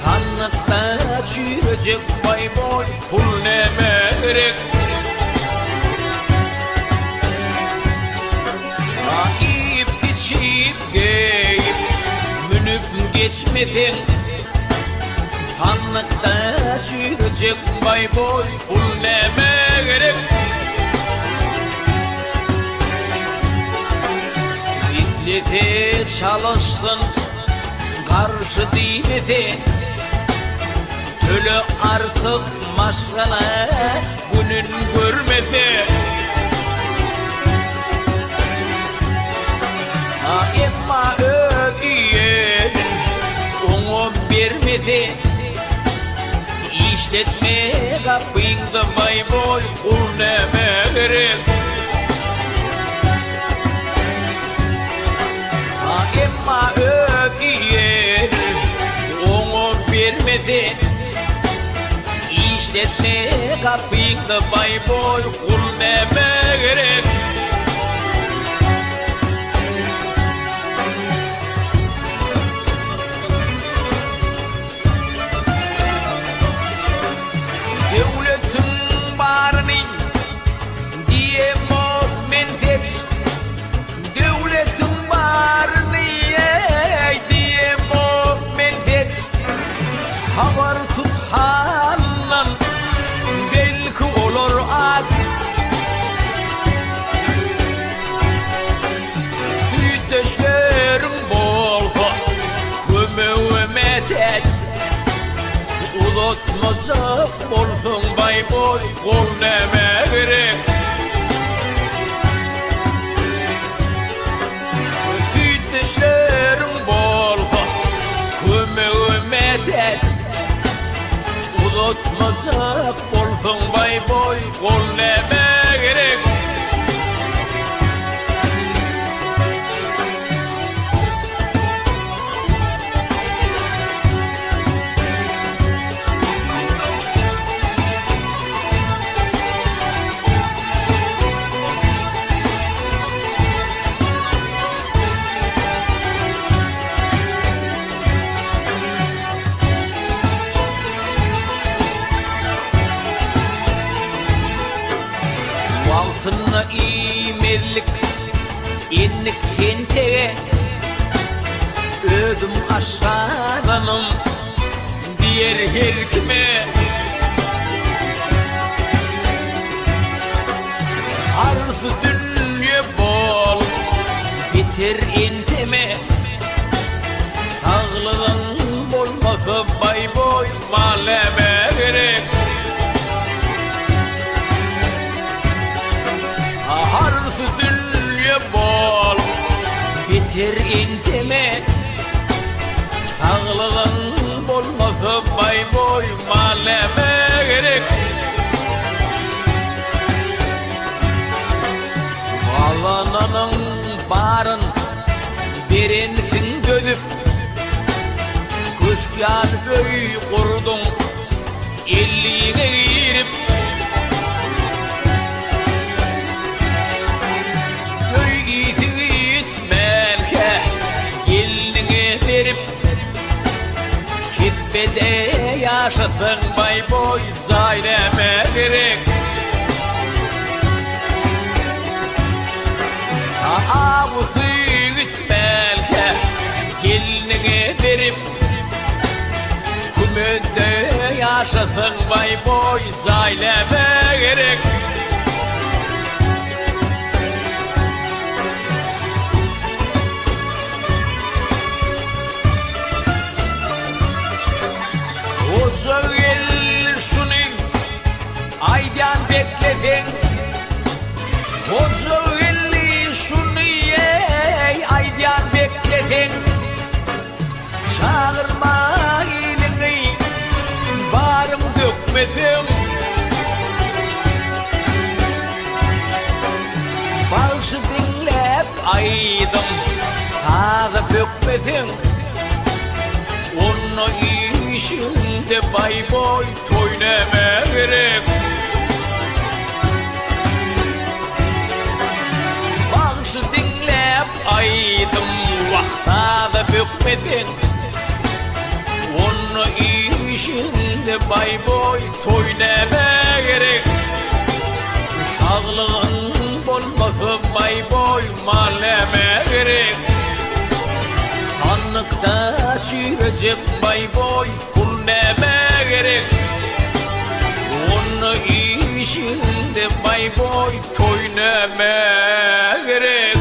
kanlıkta çürüyecek bay boy, gülleme gerek. Yiyip içip giyip münüp geçmedin, sanlıkta çürüyecek bay boy, pul neme gerek. İklete çalışsın, karşı değildi, tölü artık maşgala günün görmedi. Emma öğüyen onu vermedi, işletme kapıyında bay boy, kul neme gerek. Emma öğüyen onu vermedi, işletme kapıyında bay boy, kul neme gerek. Devletin barını diye menfek, devletin barını diye menfek, havar tuthandan belki olur aç. Sütdeşlerim bolsa kömüğüme tek, uzatmacak olsun bay boy, kul neme gerek. Sütdeşlerim bolsa kömüğüme tek, uzatmacak olsun bay boy, kul neme gerek. Altına imerlik inlik tenteye, ödüm aşağıdanım diğer her kime. Arzu dünya bol biter intime, sağlığın bolmasa bay boy, maleme gerek. Arzu dünya bol biter intime, sağlığın bolmasa bay boy, maleme gerek. Alananın barın derinsin dönüp, kuşkar köy kurdun elliğine girip. Gitmelke geline verip, kibbede yaşasın bay boy, zayleme gerek. Avusu gelinine verip kümede yaşasın bay boy zayleme gerek. Ozu el şunu aydan bekledin. Ozu el şunu aydan bekledin. Çağırma elini barım dökmedim. Bağışı dinlep aydım tağı dökmedim. Onu işinde bay boy toyneme gerek. Bağışı dinlep aydım vakta da bükmedin. Onu işinde bay boy toyneme gerek. Sağlığın bolmasın bay boy maleme gerek. Sanlıkta çirecek bay boy kul neme gerek. Onu işinde bay boy toyneme gerek.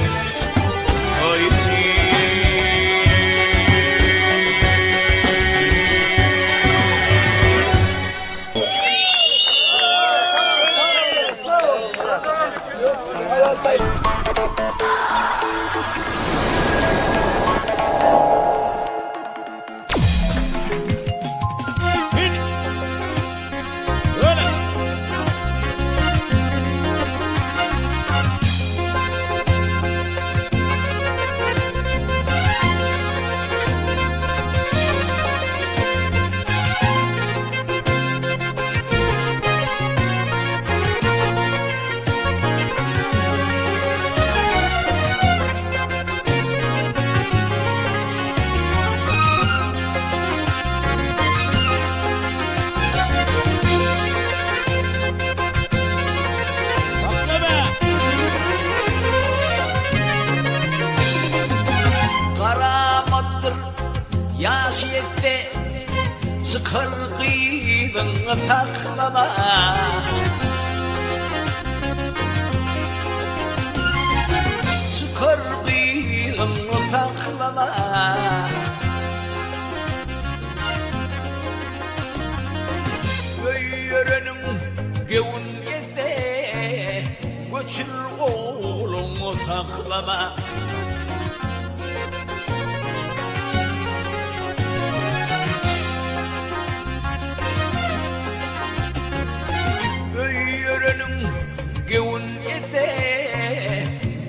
Yaşiyette çıkar kıydın taklama. Çıkar kıydın taklama. Böyürenin gevun yete göçür oğlunu saklama. Gevun yete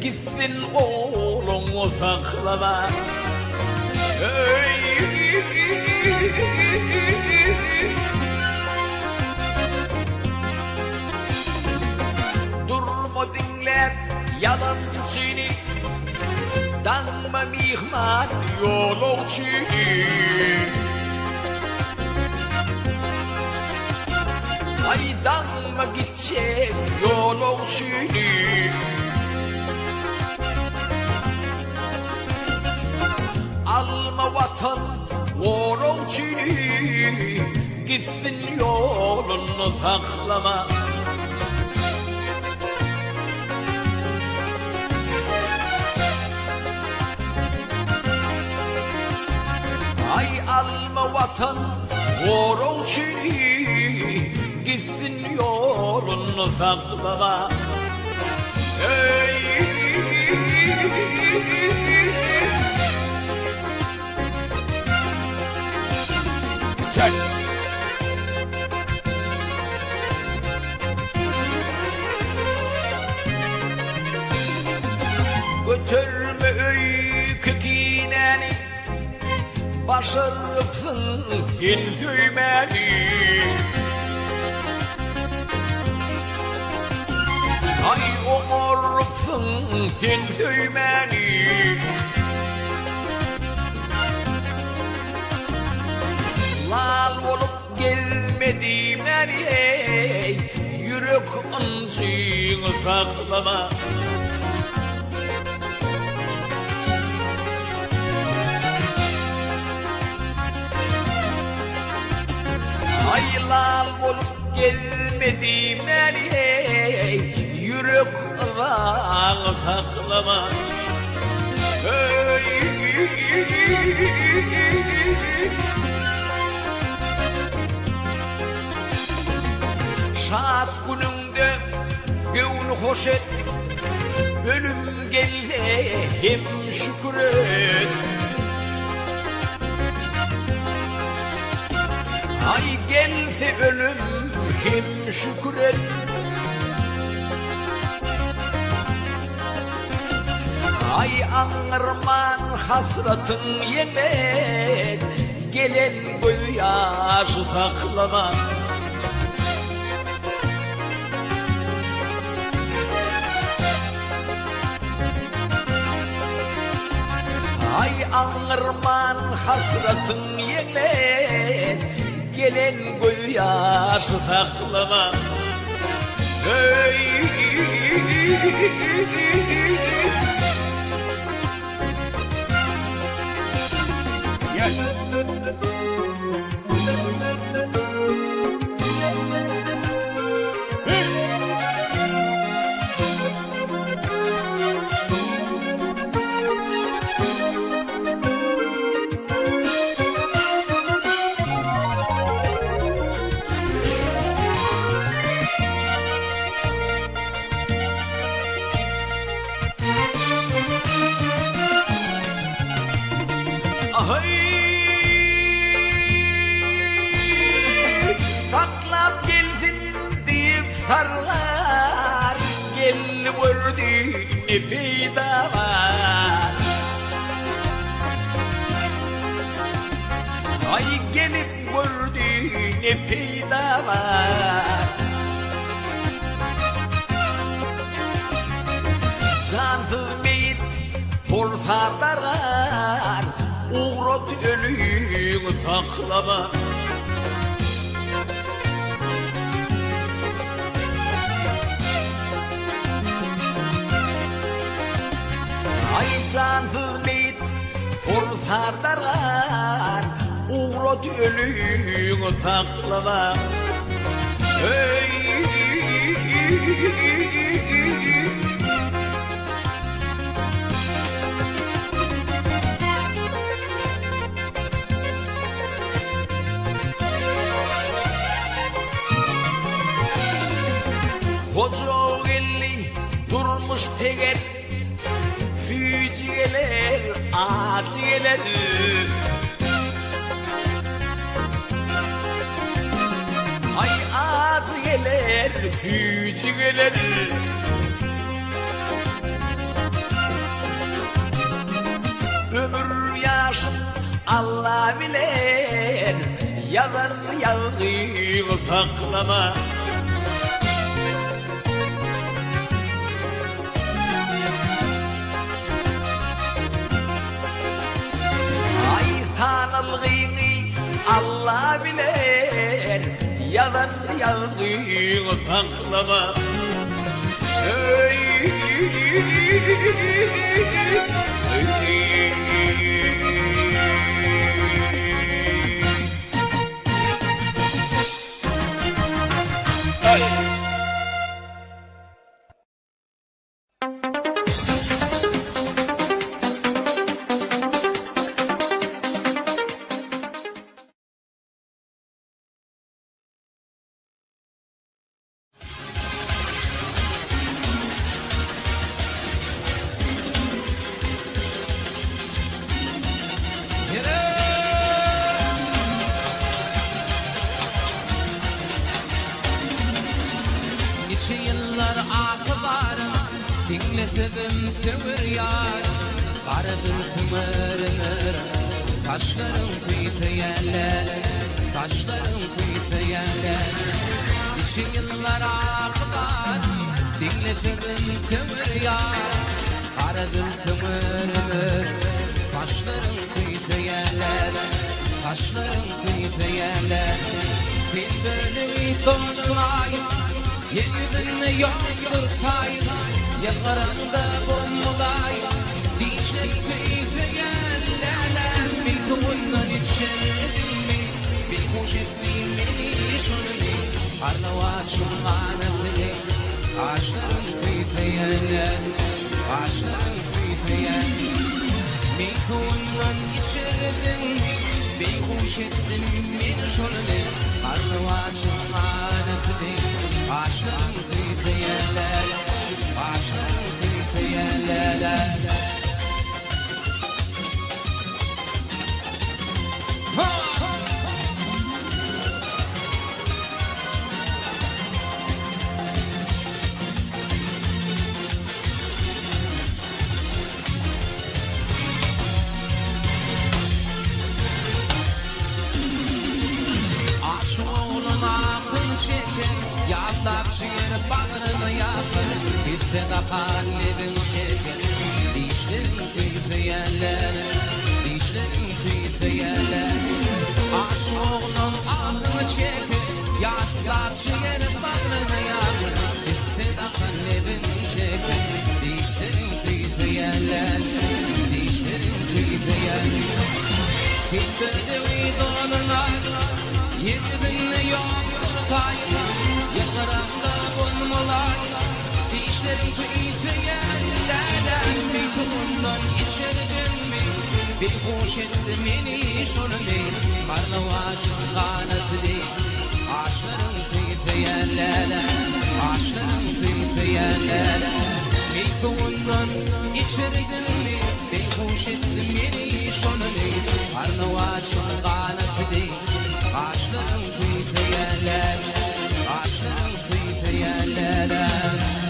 gitsin oğlunu saklama. Durma dinle yalancını, danma mihman yolçunu. Aydanma gidecek yolçunu. Alma vatan yolçunu, gitsin yolunu saklama. Ay alma vatan yolçunu, gitsin yolunu saklama. Çek. Götürme köküneni, başarıpsın sen söymeni. Ay omurupsun sen söymeni. Lal olup gelmedim ey, yürek ıncığını saklama. Aylar olup gelmedim ey, yürek var saklama. Şad gününde gönül hoş et, ölüm gelle hem şükret. Ay gelse ölüm hem şükret. Ay ağırman hasratın yemek, gelen gözyaşı saklama. Ay ağırman hasratın yemek, gelen gözyaşı saklama. Hey. Saklap gelsin deyip sarlar, gel gördü ne fayda var. Ay gelip gördü ne fayda var. Cansız meyit forsarlar, uğrat ölüyü saklama. Ay cansız meyit forsarlar, uğrat ölüyü saklama. Hey. Koca elli durmuş teker, füciyeler, aciyeler. Ay aciyeler, füciyeler. Ömür yaşım Allah bilir, yazar yazıyı saklama. Tanılgını Allah bilir, yalan yazıyı saklama. Hey. Nice yıllar akıbarım, dinletedim tümür yar. Karadır kımırınır, taşlarım kıyıtı yerler, taşlarım kıyıtı yerler. Nice yıllar akıbarım, dinletedim tümür yar. Karadır kımırınır, taşlarım kıyıtı yerler, taşlarım kıyıtı yerler. Bir bölümü dondulayım, yeniden yoktur tayın, yakaranda bombalayım. Dişleri kıyıtı yerler, bir kumundan içerim mi, bir kuş etmeyim beni. Arlavaçım manetli Aşkların kıytlayan Aşkların kıytlayan Meykundan içerdin Beyhuş ettin beni şolunu Arlavaçım manetli Aşkların kıytlayan Aşkların kıytlayan Yazlap şiir bağrını yakın Bitse de kalbim şeker Dişlerin tüyfeyenler Dişlerin tüyfeyenler Aşk oğlum ağrını çeker Yazlap şiir bağrını yakın Bitse de kalbim şeker Dişlerin tüyfeyenler Dişlerin tüyfeyenler Hissettim idollar Yedin yok kayma Yakaramda bulmalar Dişlerim kıytlayanlardan Bir tuğundan içerdin mi Bir hoş etti beni şolunu Arlavaçın kanatlı Aşkların kıytlayanlardan Aşkların kıytlayanlardan Bir tuğundan içerdin mi Bir hoş etti beni şolunu Arlavaçın kanatlı Aşkların kıytlayanlardan Aşkların kıytlayanlardan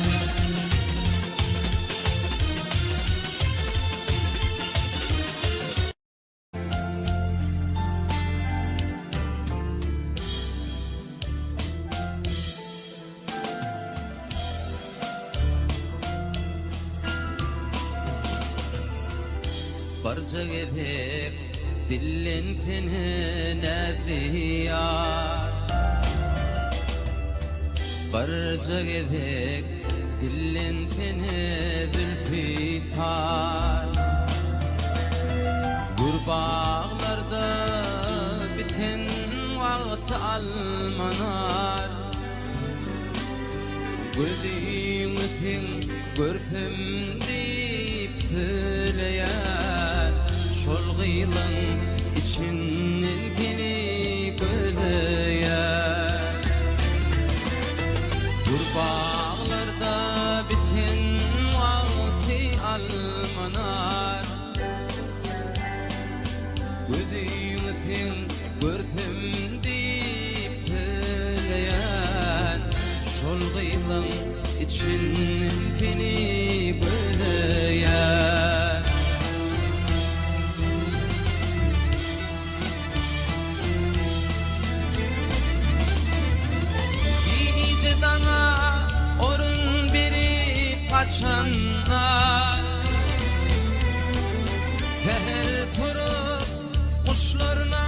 Barca gedek dillin tenine diyar Barca gedek dillin tenine zülfitar Gurbağlarda biten vakti almanar Gözümüzün görsem deyip söyleyen Şol gıylın içinden beni göleyen Gurbağlarda biten vakti almanar Gözümüzün görsem deyip söyleyen Şol gıylın içinden beni göleyen Dana orun berip açanlar Seher turup kuşlarına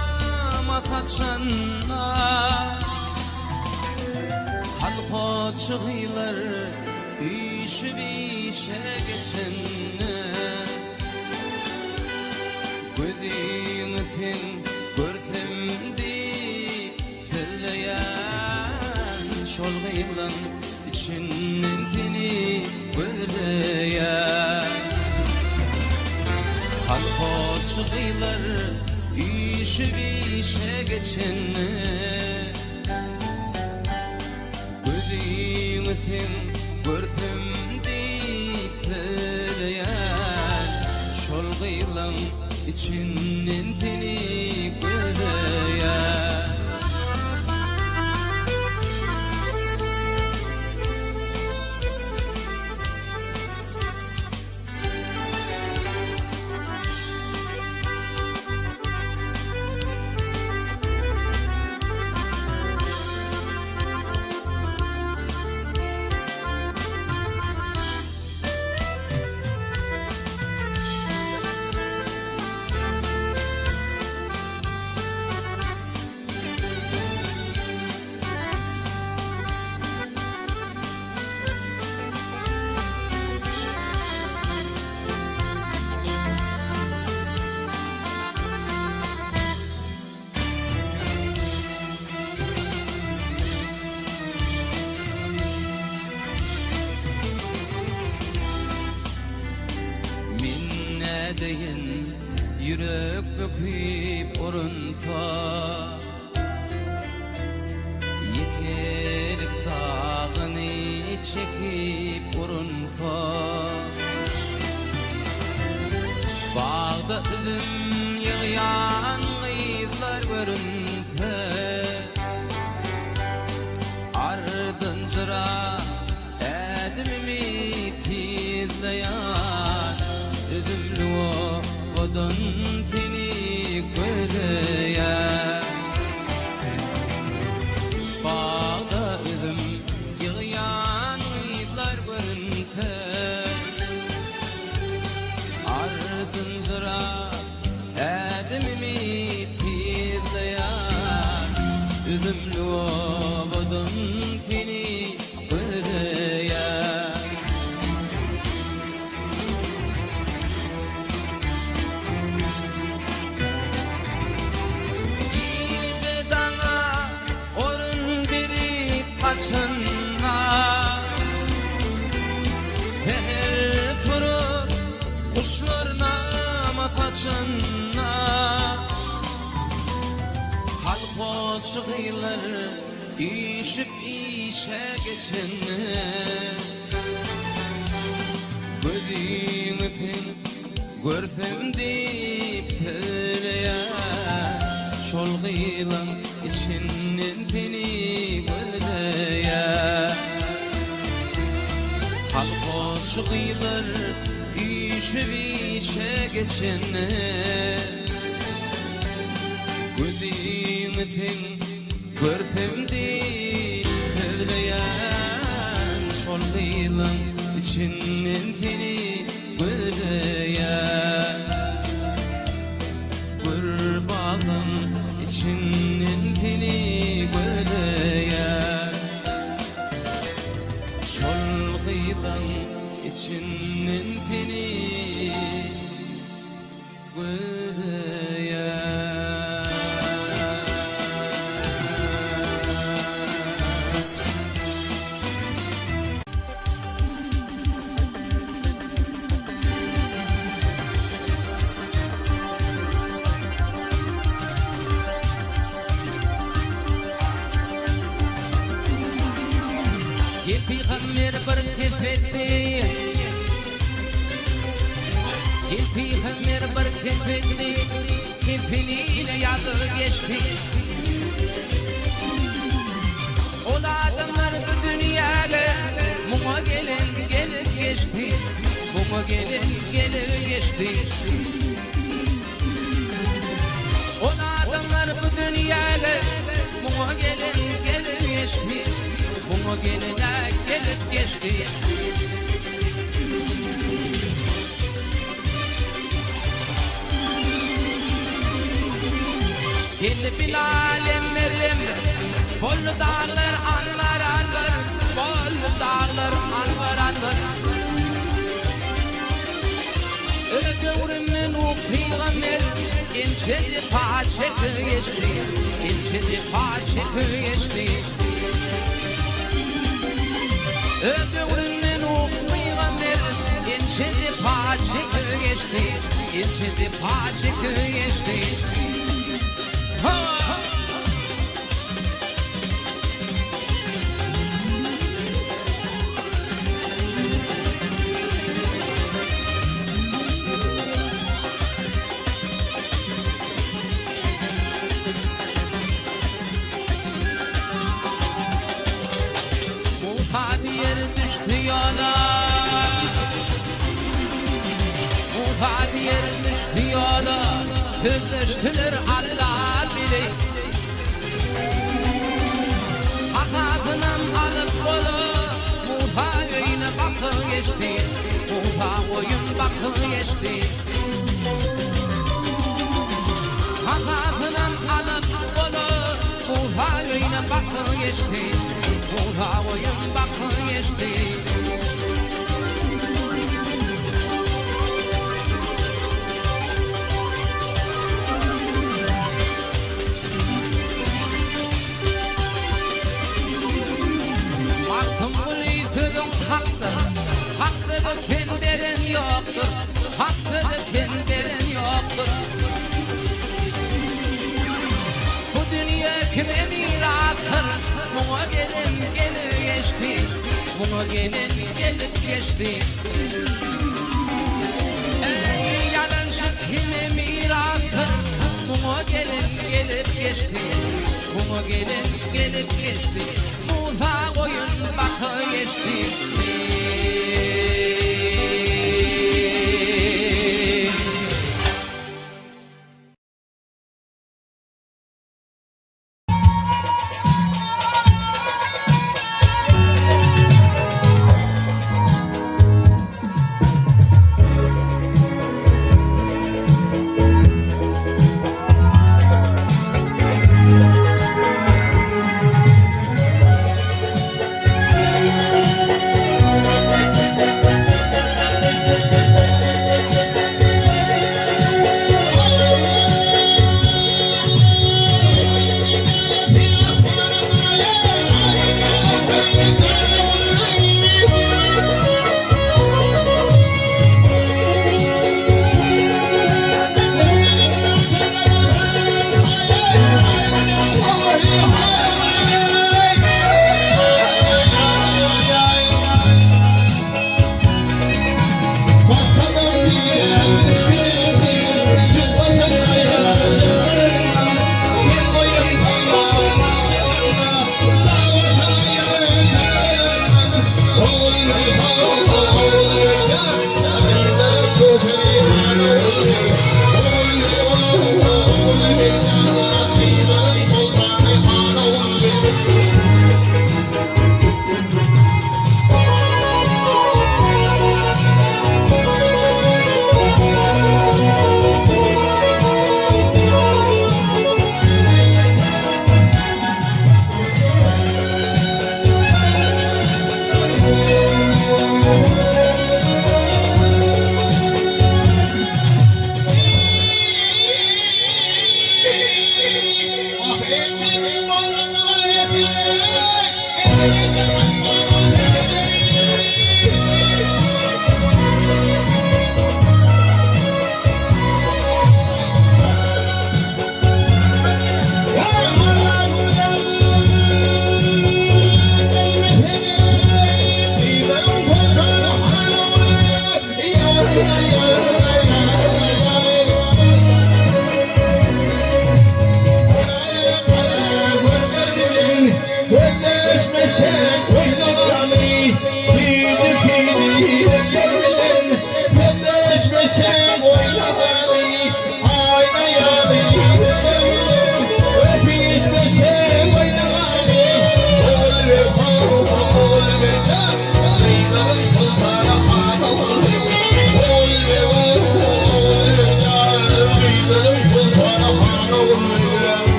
mataçanlar Halko çıgıylar işi bişe geçenler Gözümüzün görsem deyip söyleyen Şol gıylın içinden seni göleyen Halko çıgıylar işi bişe geçenler Gözümüzün görsem deyip söyleyen Şol gıylın içinden seni göleyen döküp urunfa Yekelik dağını çekip urunfa Bağda üzüm yığyan gıyızlar görünse Ardınca edimimi tizleyen Üzümlü odun seni göreyen Bağda üzüm yığyan gıyızlar görünse Ardınca edimimi tizleyen Üzümlü odun seni göreyen Gece dana orun verip kaçınma Seher turup kuşlarına mataçınma Kalpoçuklar işip işe geçinme Gözümün görsem deyip söyleyen Şolgıylan içinden seni göreyen Kalpoçuklar işip işe geçinme Gözümün görsem deyip söyleyen Şolgıylan içinden seni göreyen Gurbağın içinden seni göreyen Şolgıylan içinden seni göreyen Peygamber bir kefetti Peygamber bir kefetti Kefeniyle yazı geçti O adamlar bu dünyaya Muma gelin gelip geçti Muma gelin gelip geçti O adamlar bu dünyaya Muma gelin gelip geçti Muma geline gelip geçti Gelip bir alem merlem Bollu dağlar anvar anvar Bollu dağlar anvar anvar Öldürümün o peygamber İnçedi paçekı geçti İnçedi paçekı geçti Öldürümün o peygamber İnçedi paçekı geçti İnçedi paçekı geçti Düştü yola Bu yer düştü yola Tüzleştiler Allah bilir Hakatınam alıp kolu Musa yine bakı geçti Musa oyun bakı geçti Hakatınam alıp kolu Musa yine bakı geçti Musa oyun bakı geçti Baktım bu sözün haktır Hakkıdır tenderen yoktur Hakkıdır tenderen yoktur geçti. Bunu gelin gelip geçti. Ey yalancık yine miratı. Bunu gelin gelip geçti. Bunu gelin gelip geçti. Muza oyun bakı geçti.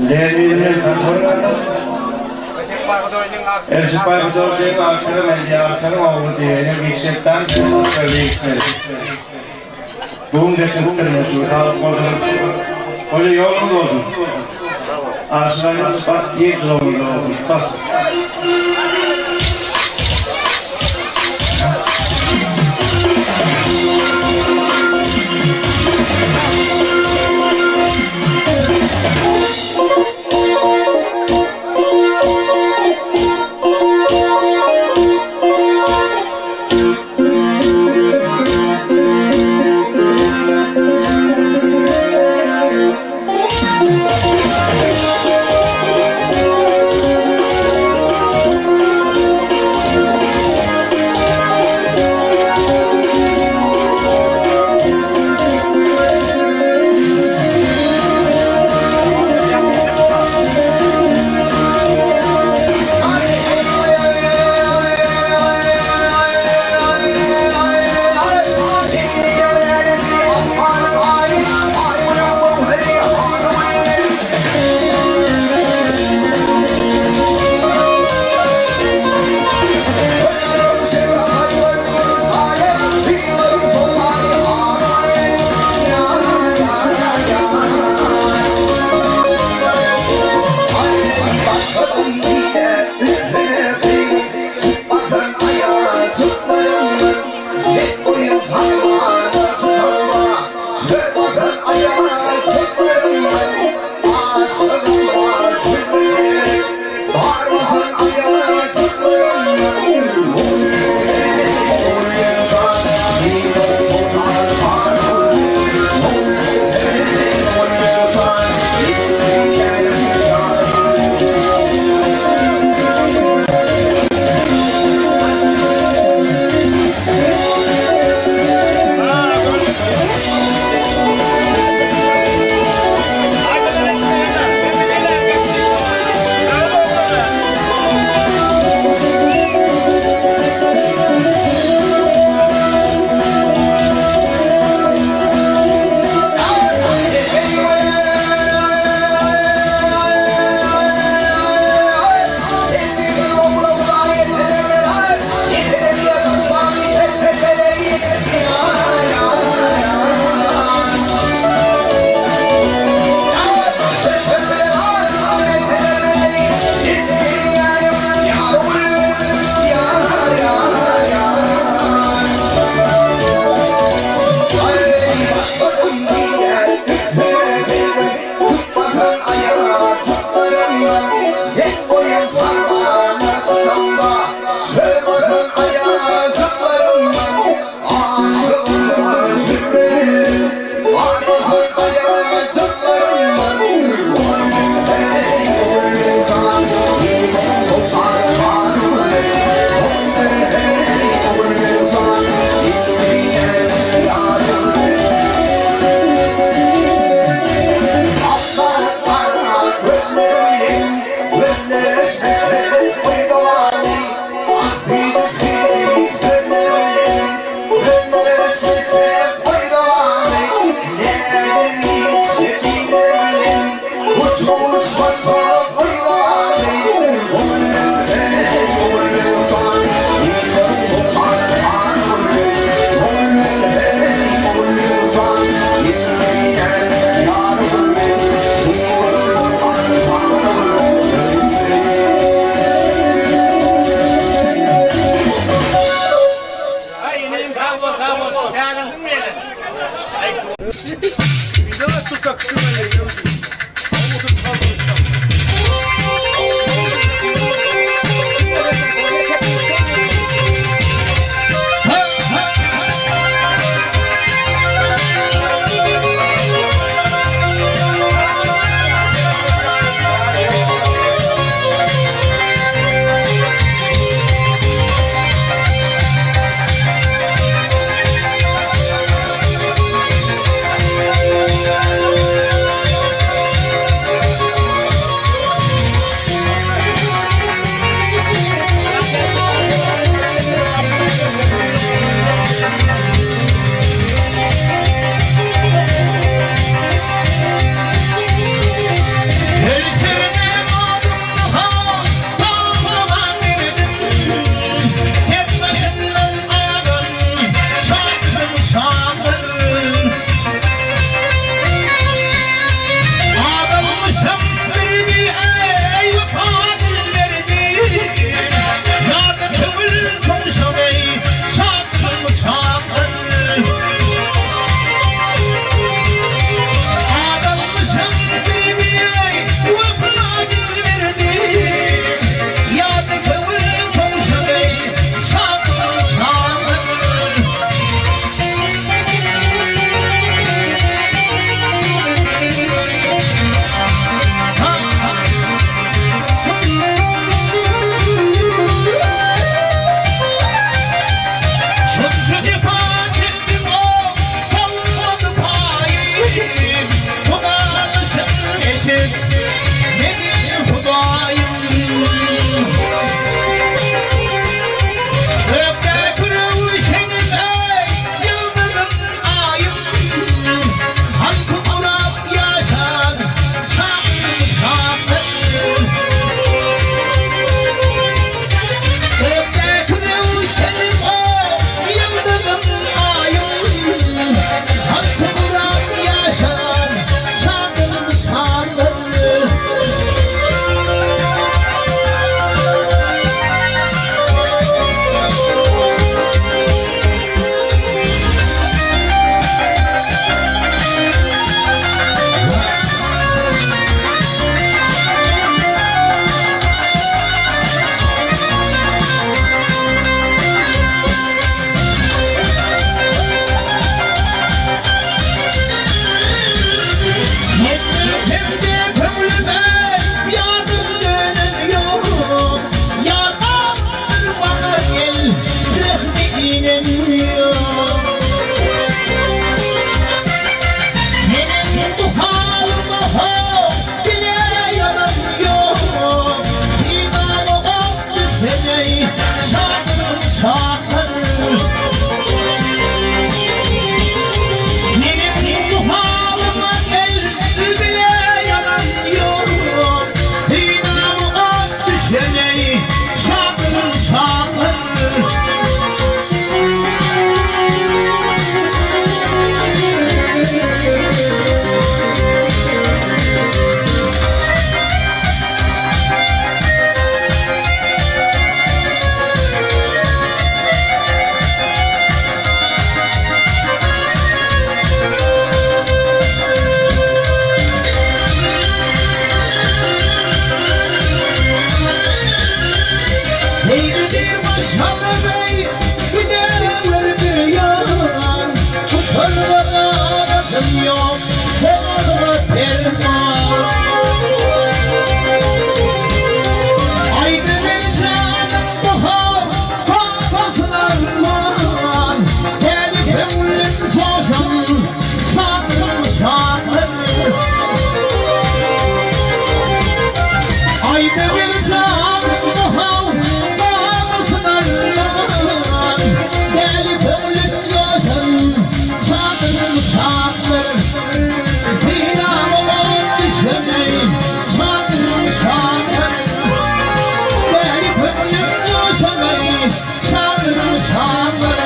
Leyli'nin kantorunda Erşit Baykutorcu'nun avşarı ve ziyaretçinin oğlu diyelim geçecekten söyleyikleri. Doğum getirttirmiş şu sağlık bozulur. Öyle yolunuz olsun. Arşılarınız bak geç zorunda olsun. Bas. dinlemiyor. Benim bu halıma bile yaramıyor. İmanı oldu seni sakın sakın. Benim bu halıma bile yaramıyor. İmanı oldu seni sakın sakın. Neydi bir başhalı bey, bir de verdi yalan. Bu sorulara aratım yok, doğru derman. Haydi bir canım daha, kafaslarman. Gelip ömrüm coşan, sakın sakın. Haydi bir canım daha, gelip ömrüm coşan, sakın sakın. Zinamı düşmeyin, sakın sakın. Gelip ömrüm coşan, sakın sakın.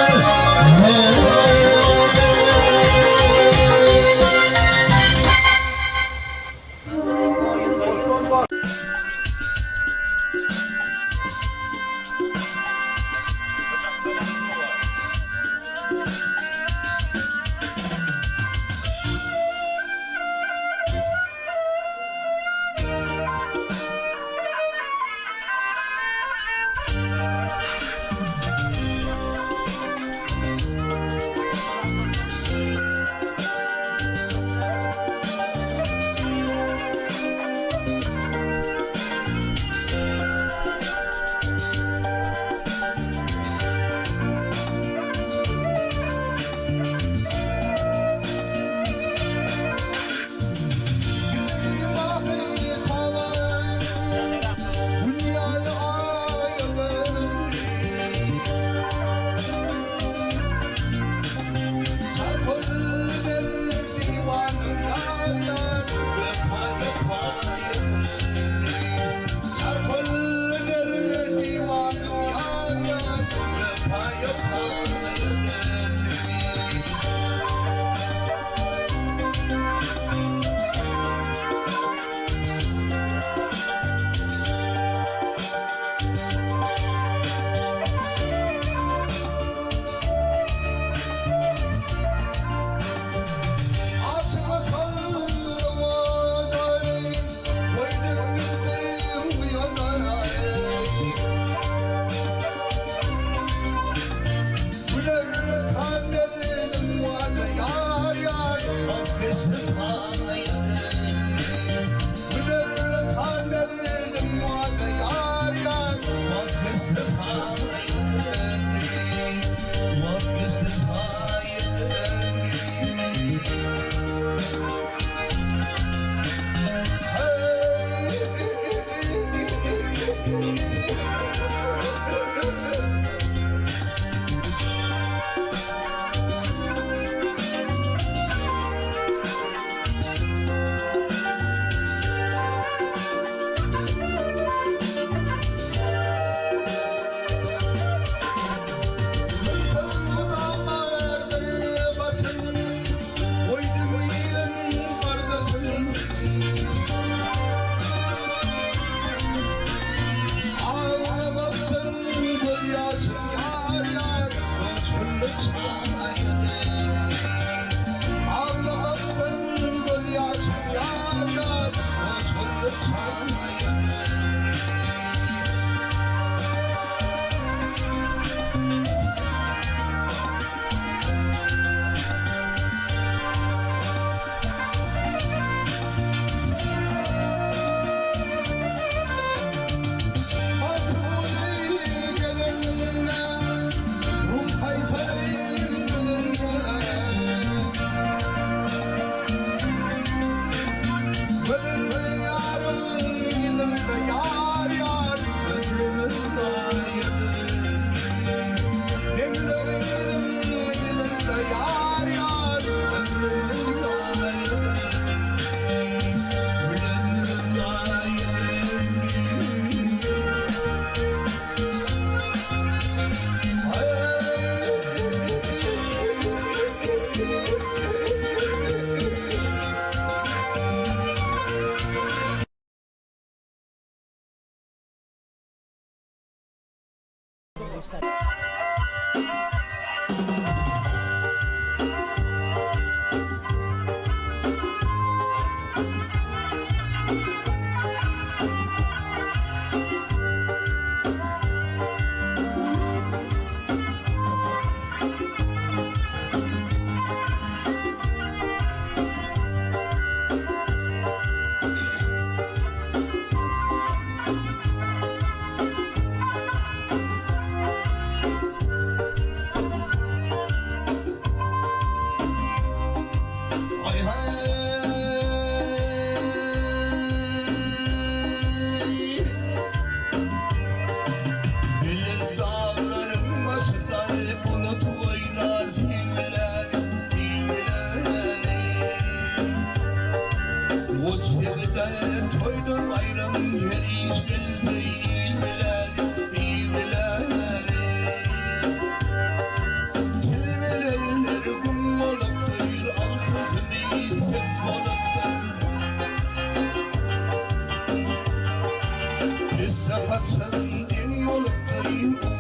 kaçandım olup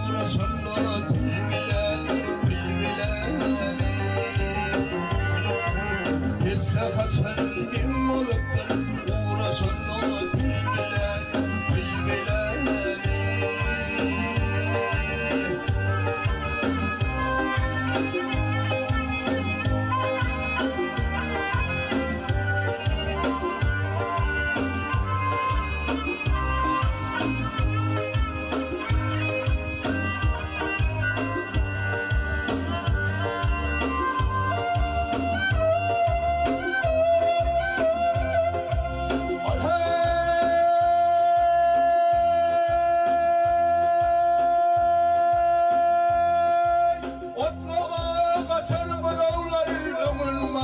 uğraşanlar bilbilen Esse kaçandım olup uğraşanlar bilbilen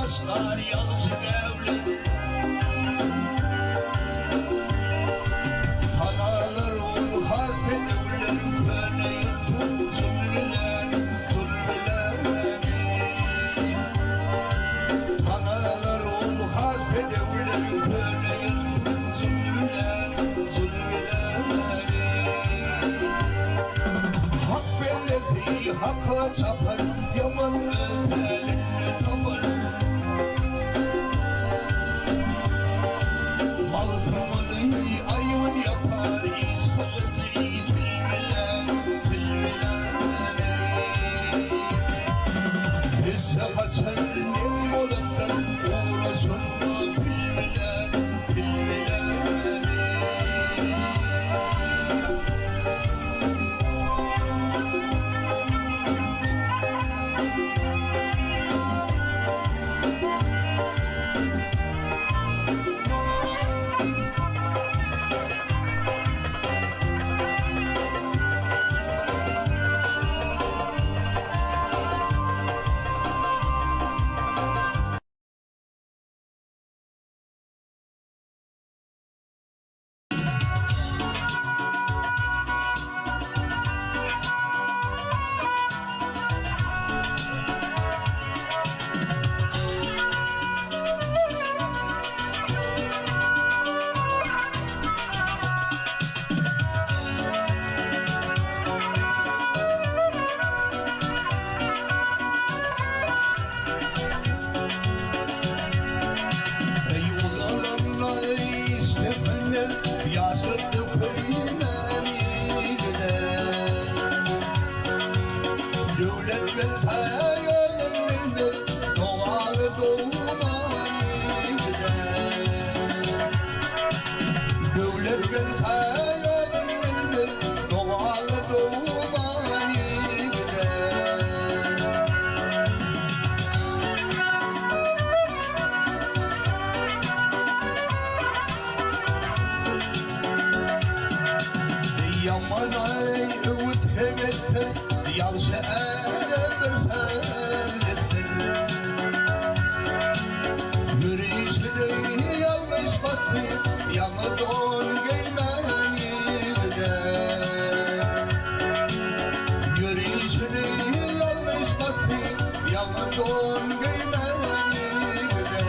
Başlar yalnız evli Tanalar ol harfin evlerin böyle yırtın zulmüler Tanalar ol harfin evlerin böyle yırtın zulmüler Hak belledi hakka çapar yaman öpelim tapar Ayımın yapar iz kılıcı tilbilen Esse kaçandım olup da uğraşanlar bilbilen Yaman ay üthemettir Yalşı eredir fellettir Yürüyüşünü yanlış battı Yanı don giymen yılda Yürüyüşünü yanlış battı Yanı don giymen yılda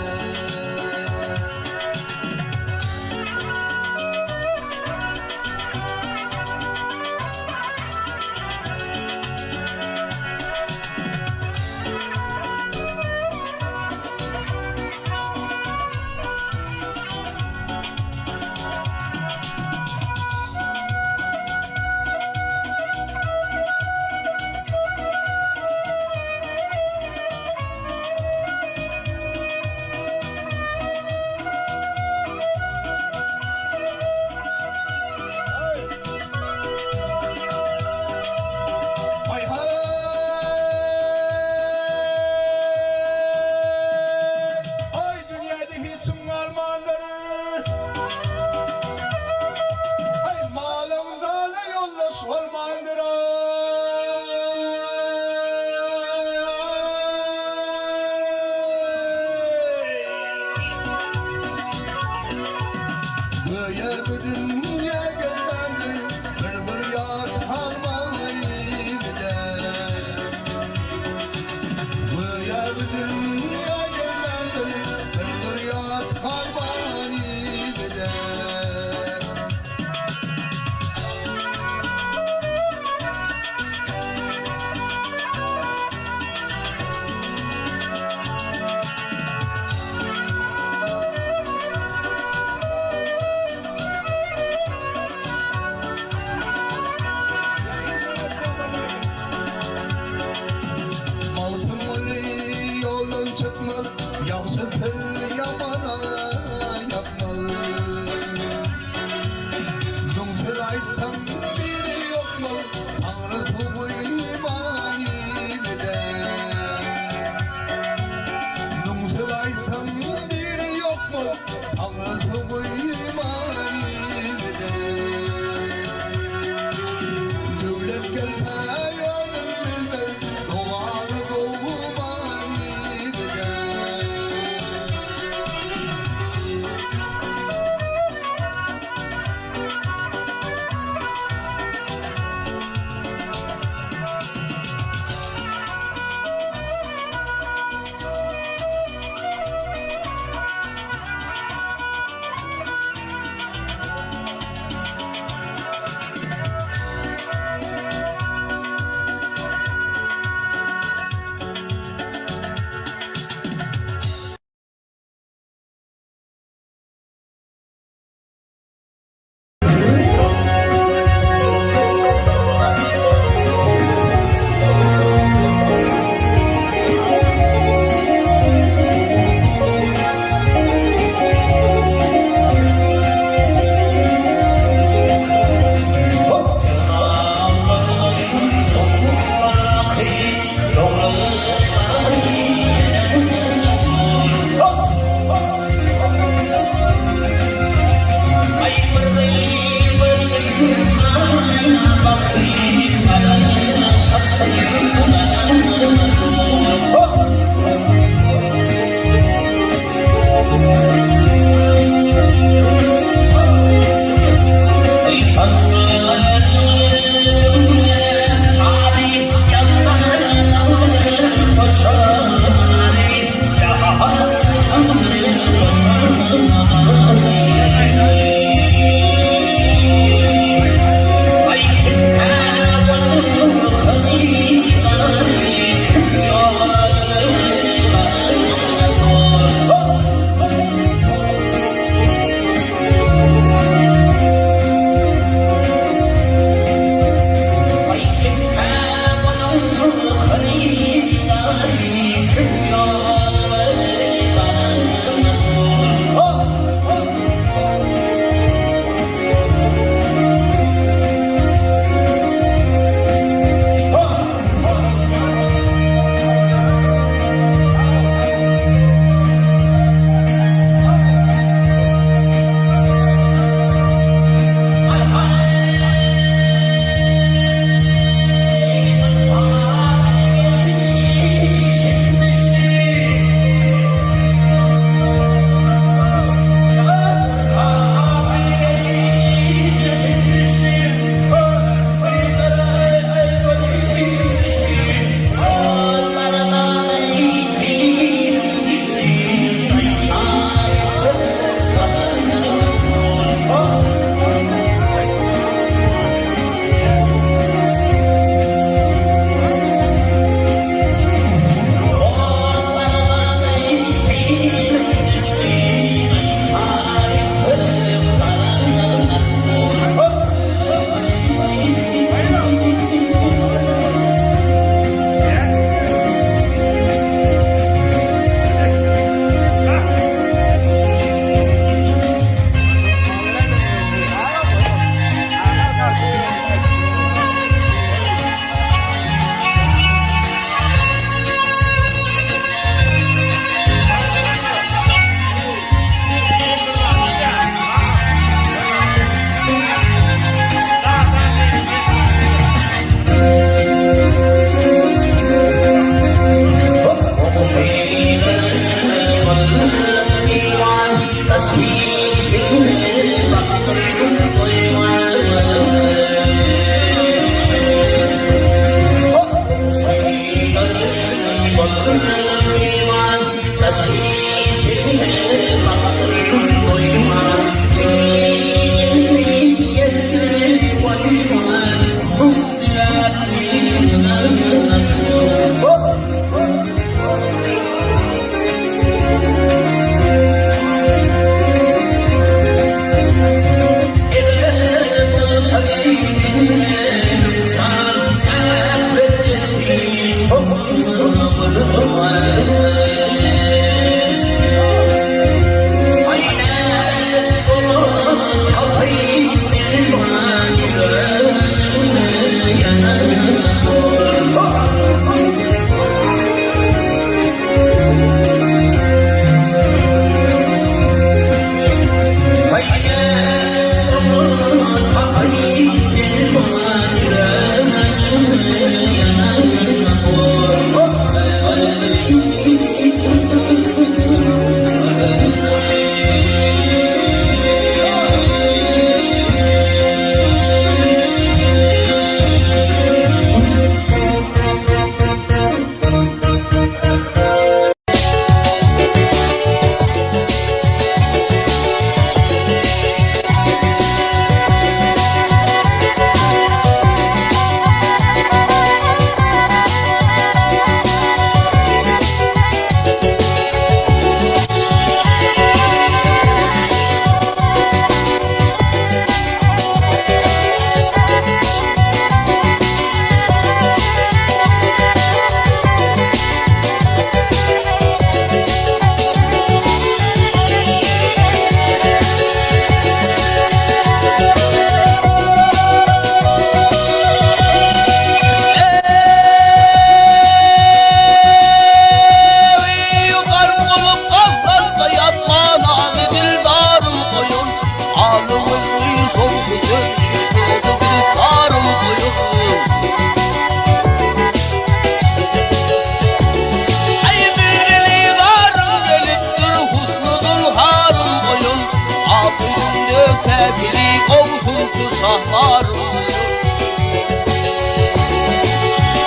şahlarım.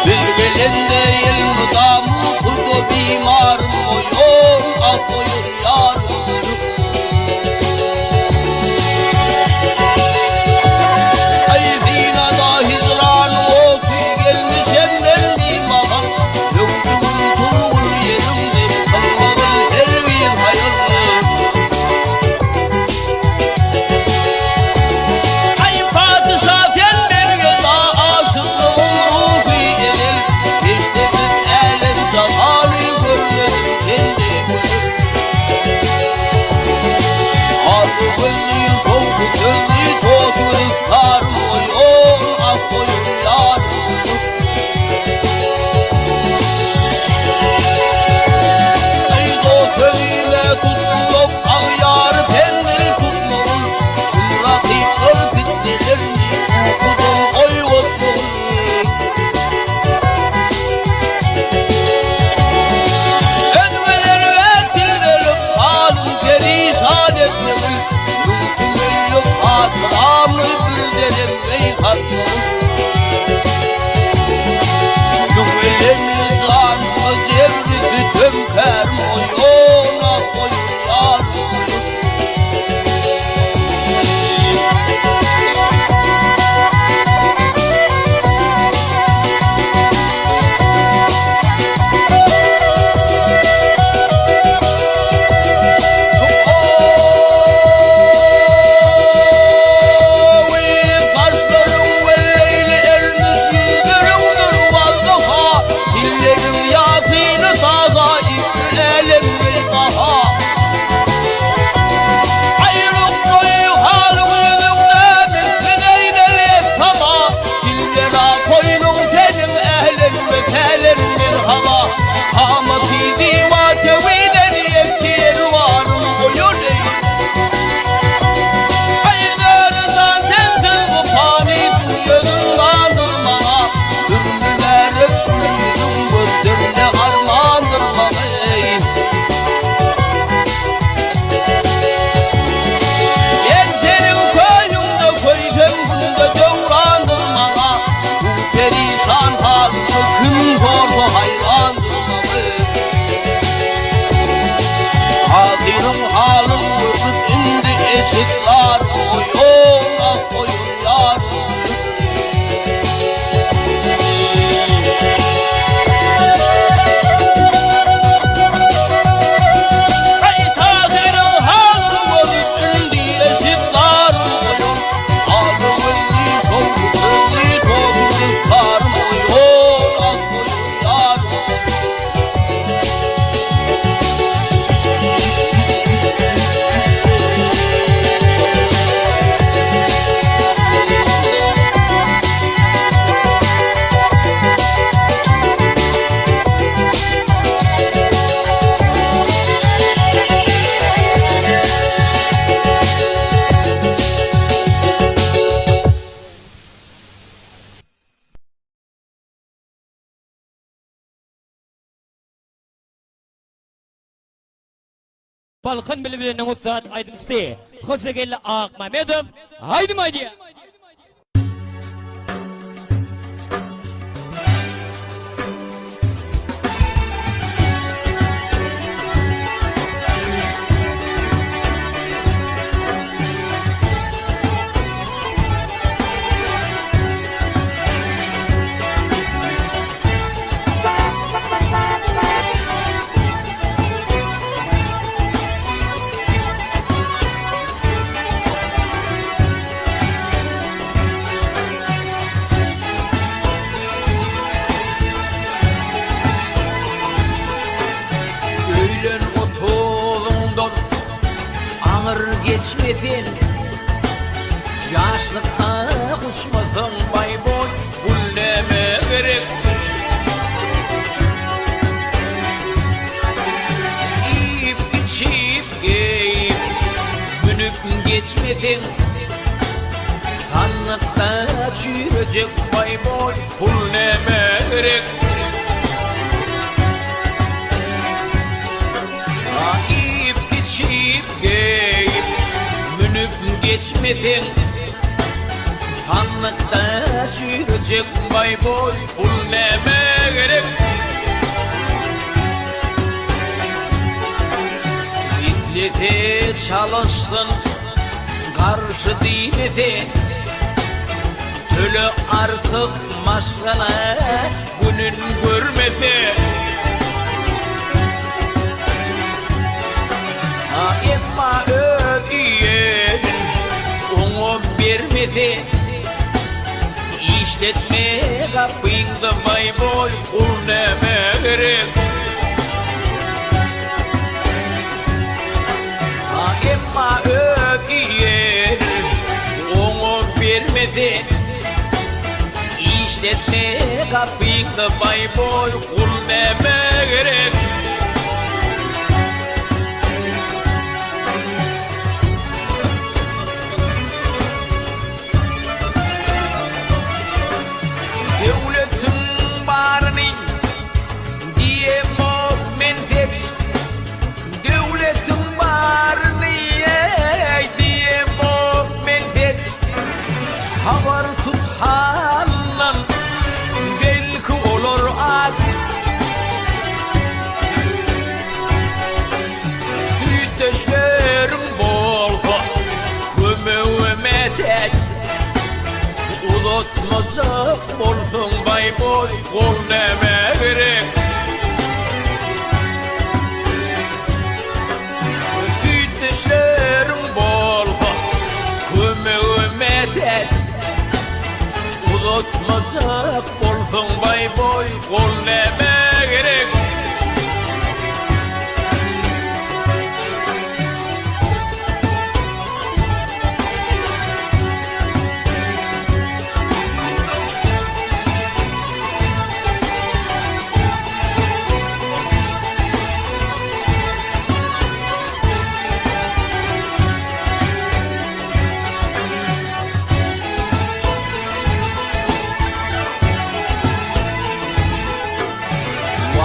Bilgelinde yılmıdamı kudu bimarım oyun afoyun yarım. Ay zinada hizranı oku gelmiş emrendim ağam. Döndüğüm turgul yerimde kalmadın tervim hayırlı. Ay padişah kendin göza aşıklığım ruhu gelir. İşte biz elin zamanı görmedim kendi görür. Ağzı gözlü şovku gözlü totur iftarım oyun afoyun yarım. Ay doktoruyla tutuluk ağyarı pendil tutmur. Şumrakip örfitlerini okudum oy otmur. Önmeleri ve tillerim halim perişan etmem. Mümkünlük hatıramı bildirim ey katmam. Yümeğimi zanımı zevri tütüm kerim oyuna koyun yarım. Kaşlarım velleyle ermiş yüzlerimdir vallaha. Dillerim yakini saza İsrail'im bir daha. Ayrılık koyu halim yüzümde misli eylelip tama. Dillera koyunum senin ehlin ve felin bir hava. Hamati dima tevileri ektir varım oyun ey. Haydarsan sensin bu fani dünyanın kandırmana. Ürünler öpülüydüm gözlerine armağandırmana ey. Ben senin köyünde koyacağım bunda devrandırmana. Bu perişan halımı kım zordu hayrandırmana ey. Hakirim halim görüp indi eşitler oyun afoyun yarım. Ay hakirim halim görüp indi eşitler oyun. Alım elli şovlu gözlü tozu iftarım oyun afoyun yarım. Balkın bilbiline mutsat aydım iste. Hosegelle Ak Mamedov. Haydi maydiye. Öğlen otolundan ağır geçmedin. Yaşlıkta uçmasın bay boy bulleme gerek. Yiyip içip giyip günüp geçmedin. Kanlıkta çürüyecek bay boy bulleme gerek. Yiyip içip giyip günüp geçmedin. Sandıkta çürücük bay boy pul neme gerek. İlleti çalışsın karşı dineti. Tülü artık maskana günün görmedi. Emma öğüyenin onu vermedi. İşletme kapıydı bay boy kul neme gerek. Emma öğüyenin onu vermedi. İşletme kapıydı bay boy kul neme gerek. Devletin barını diye mentex. Devletin barını diye mentex. Havar tuthandan belki olur aç. Süteşlerim bolsa kömüğüme tek. Uzatmazak olsun bay boy kul neme gerek. Süteşlerim bolsa kömüğüme tek. Uzatmazak olsun bay boy kul neme gerek.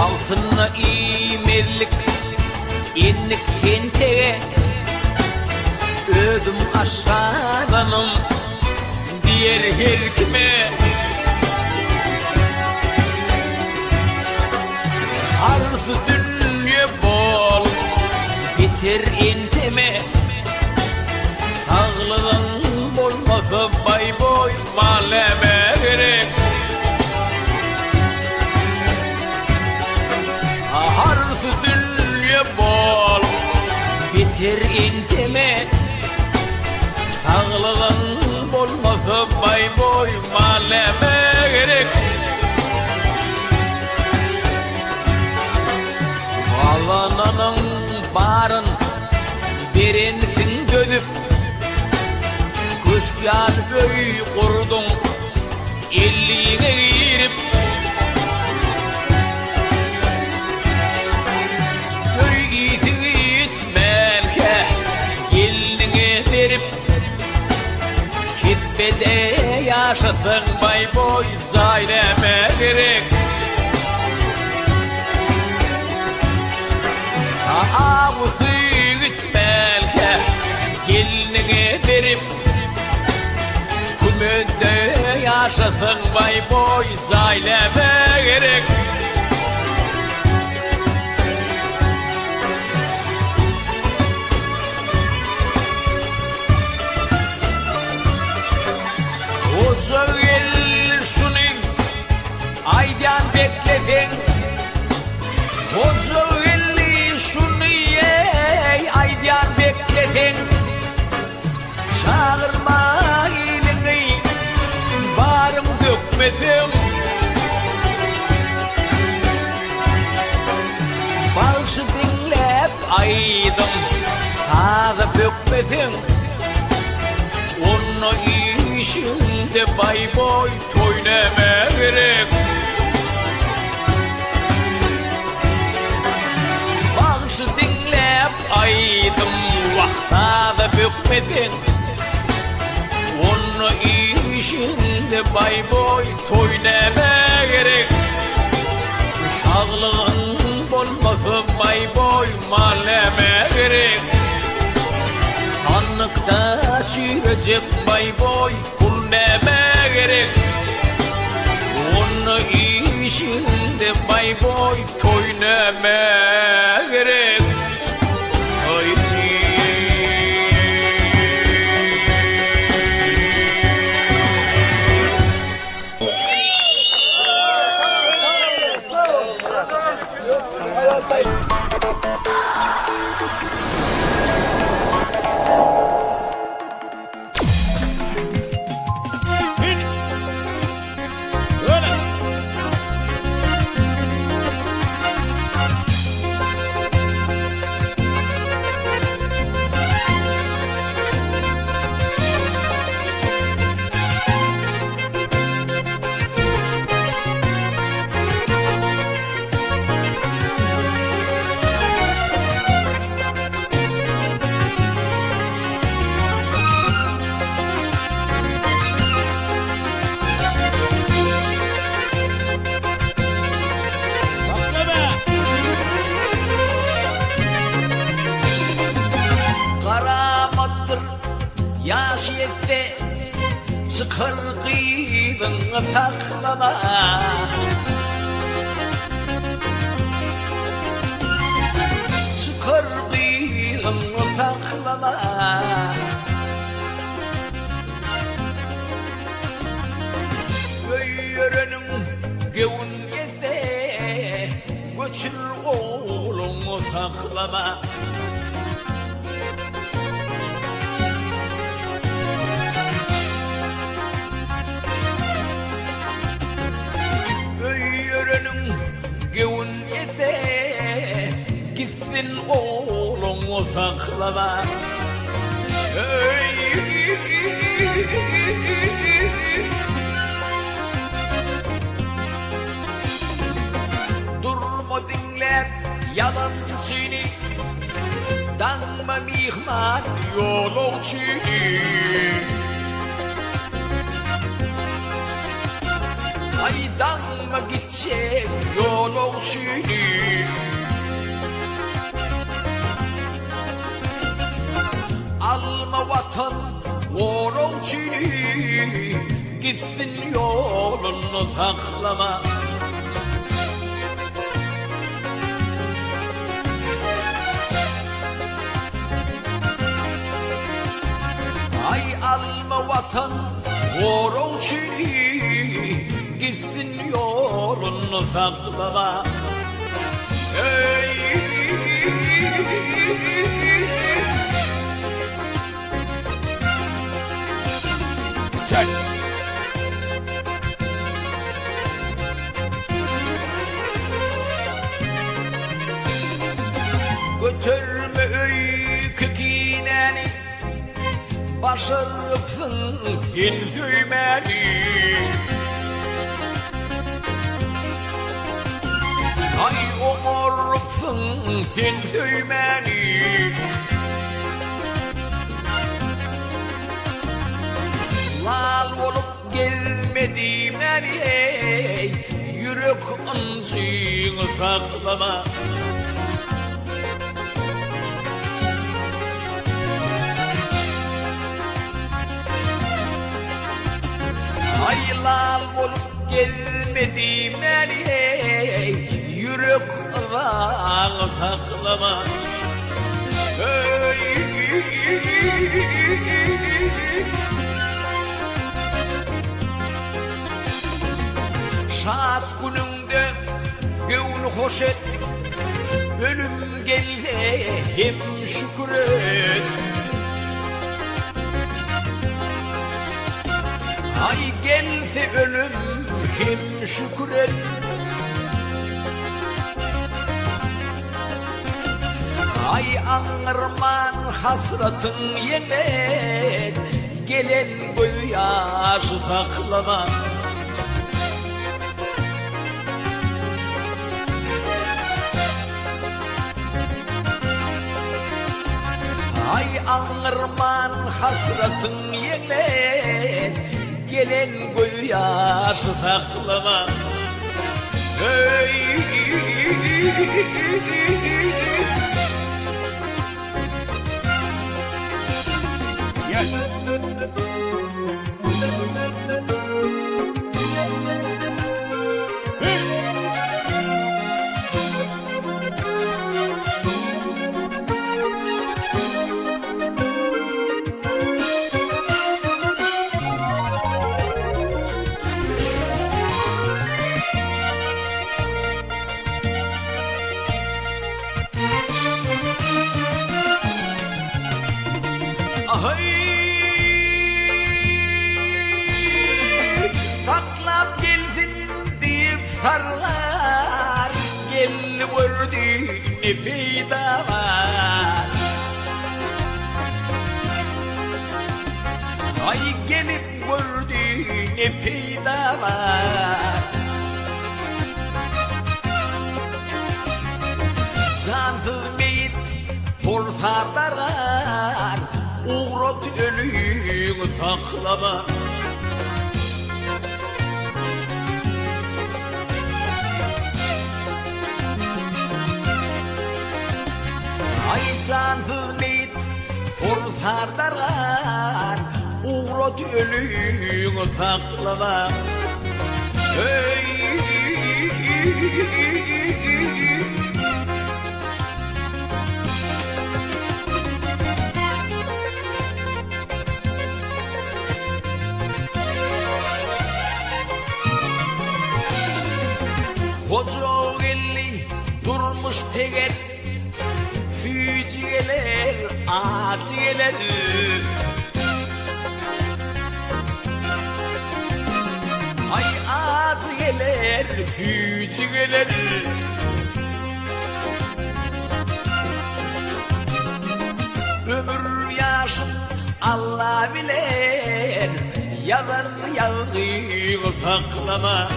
Altına imerlik inlik tentege. Ödüm aşağıdanım diğer her kime. Arzu dünya bol biter intime. Sağlığın bolmasa bay boy maleme gerek. Arzu dünya bol biter intime. Sağlığın bolmasa bay boy maleme gerek. Alananın barın birinsin dönüp. Kuş yaz köy kurdun elliğine girip. Gitmelke eline verip kibbede yaşasın bay boy zayleme gerek. Ağusu gitmelke eline verip kümmede yaşasın bay boy zayleme gerek. Gel şunu aydan bekledin. Bozu gel şunu aydan bekledin. Çağırma elini barım dökmedim. Bağışı dinlep aydım tadı dökmedim. Onu işinde bay boy toyneme gerek. Bağışı dinlep aydım vakta da bükmedin. Onu işinde bay boy toyneme gerek. Sağlığın bolmasın bay boy maleme gerek. Sandıkta çürücek bay boy kul neme gerek? Onun işinde bay boy toy neme gerek? Ay. Yaşiyette çıkar kıydın paklama. Çıkar kıydın paklama. Böyürenin gevun ete göçür oğlumu saklama. Gevun ete gitsin oğlumu saklama. Durma dinle yalancını, danma mihman yolcunu. Aydanma gidecek yol olsunu. Alma vatan uğur olsunu. Gitsin yolunu saklama. Ay alma vatan uğur olsunu. Gitsin yolunu saklama. Hey. Çek. Götürme öykü kineni, başarıpsın sen söymeli. Ay omurupsun sen söymeli. Lal olup gelmedim ey, yürek ancığını saklama. Ay lal olup gelmedim ey, yürek ancığını saklama. Hey. Şahat gününde gönlü hoş et, ölüm gelse hem şükret. Ay gelse ölüm hem şükret. Ay anırman hasratın yenet, gelen gözyaşı saklama. Ay anırman hasratın yenet, gelen gözyaşı saklama. Hey. Yes. Saklap gelsin deyip sarlar, gel gördü ne fayda var. Ay gelip gördü ne fayda var. Cansız beyit forsarlar, uğrat ölüyü saklama. Ay cansız beyit forsarlar, uğrat ölüyü saklama. Hey. Koca elli durmuş teker, füciyeler, aciyeler. Ay aciyeler, füciyeler. Ömür yaşım Allah bilir, yazar yazıyı saklama.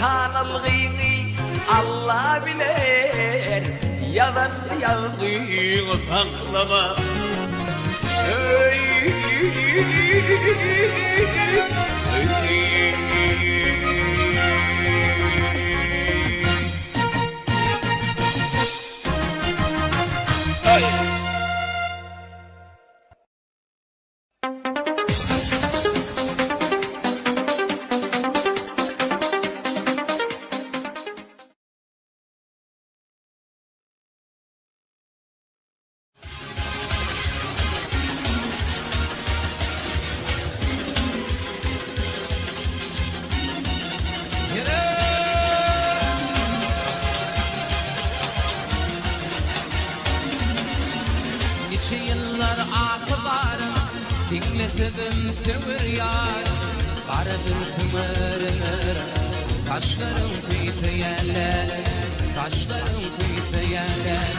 Tanrı'yı Allah bilir, yalan yazıyı saklama. Hey. Nice yıllar akıbarım, dinletedim tümür yar. Karadır kımırınır, taşlarım kıyıtı yerler, taşlarım kıyıtı yerler.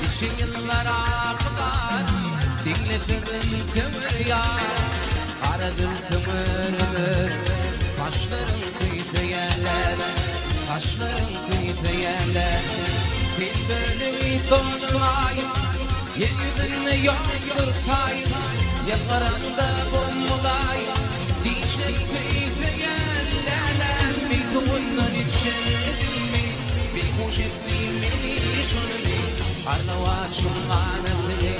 Nice yıllar akıbarım, dinletedim tümür yar. Karadır kımırınır, taşlarım kıyıtı yerler, taşlarım kıyıtı yerler. Bir bölümü dolunayım, yeryüzünde yoktur tayın, yakaranda bombalayın, dişleri kıyıtı yerlerler. Bir kuvundan içerimi, bir kuş etmeyim şunu, parlavaçın manasını,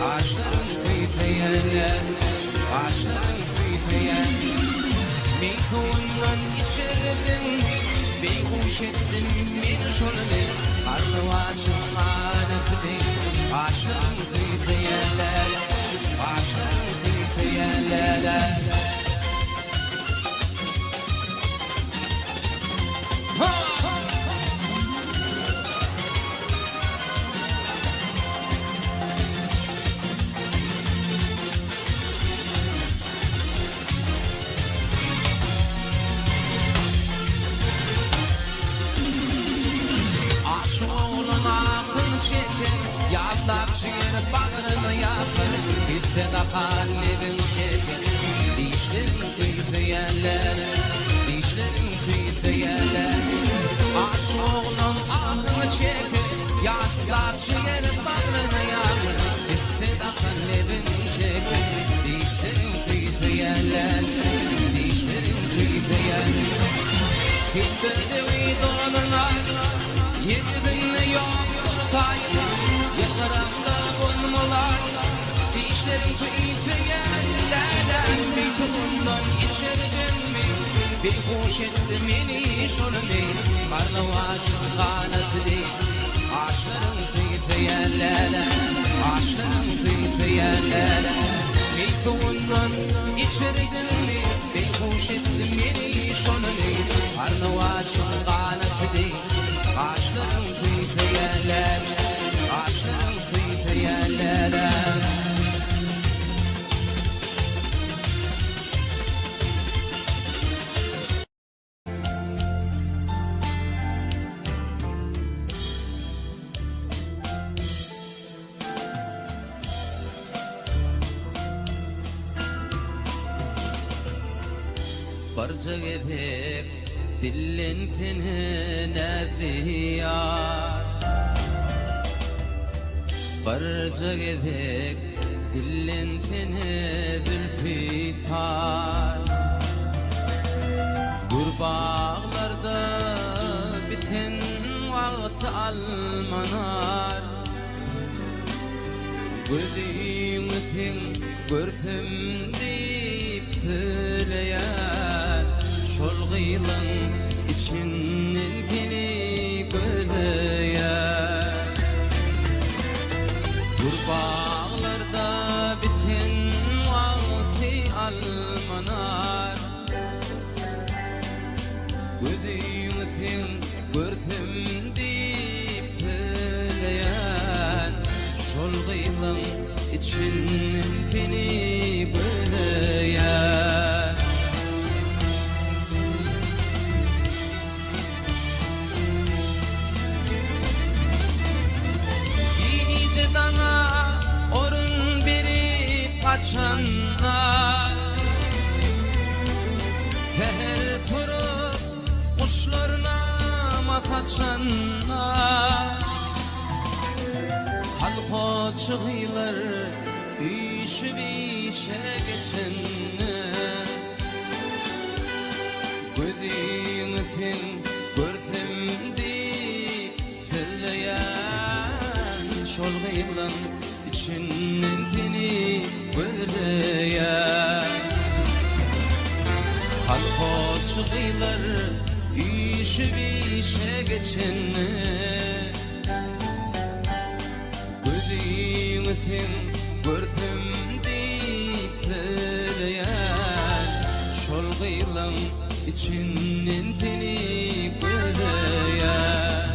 ağaçların kıyıtı yerler, ağaçların kıyıtı yerler. Bir kuvundan içerimi, bir kuş etmeyim şunu, parlavaçın manasını, ağaçların kıyıtı yerler, ağaçların kıyıtı yerler. Aşık olan akıl çeker, yazlar şiir bağrını yakar. Gitse de kalbim şeker, dişlerin kıyıtı yerler, dişlerin kıyıtı yerler. Aşık olan akıl çeker, yazlar şiir bağrını yakar. Gitse de kalbim şeker, dişlerin kıyıtı yerler, dişlerin kıyıtı yerler. Gitse de vidonlar, yeryüzünde yoktur tayın, yakaramda bulmalar, dişlerin kıyıtı yerlerden. Bir tutundan içerdim mi, bir kuş ettim beni şunu değil, parlavaçın kanatı değil. Ağaçların kıyıtı yerlerden, ağaçların kıyıtı yerlerden. Bir tutundan içerdim mi, bir kuş ettim beni şunu değil, şılgana şidi Kaşların kıytı yerler Kaşların kıytı yerler Barca gedek dillin seni nediyar Barca gedek dillin seni zülfitar Gurbağlarda biten vakti almanar Gözüğümüzün görsüm deyip söyleyen Şol gıylın içinin beni göleyen Gurbağlarda biten vakti almanar Gözüğümüzün görsüm deyip söyleyen Şol gıylın içinin beni göleyen İyice dana orun berip kaçanlar Seher turup kuşlarına mataçanlar Halkoçu gıylar işi bişe geçenler Gözüğünüzün görsem deyip söyleyen Şol gıylan içinden seni göleyen Halkoçu gıylar işi bişe geçenler Gözüğünüzün görsem deyip söyleyen Şol gıylan içinden seni göleyen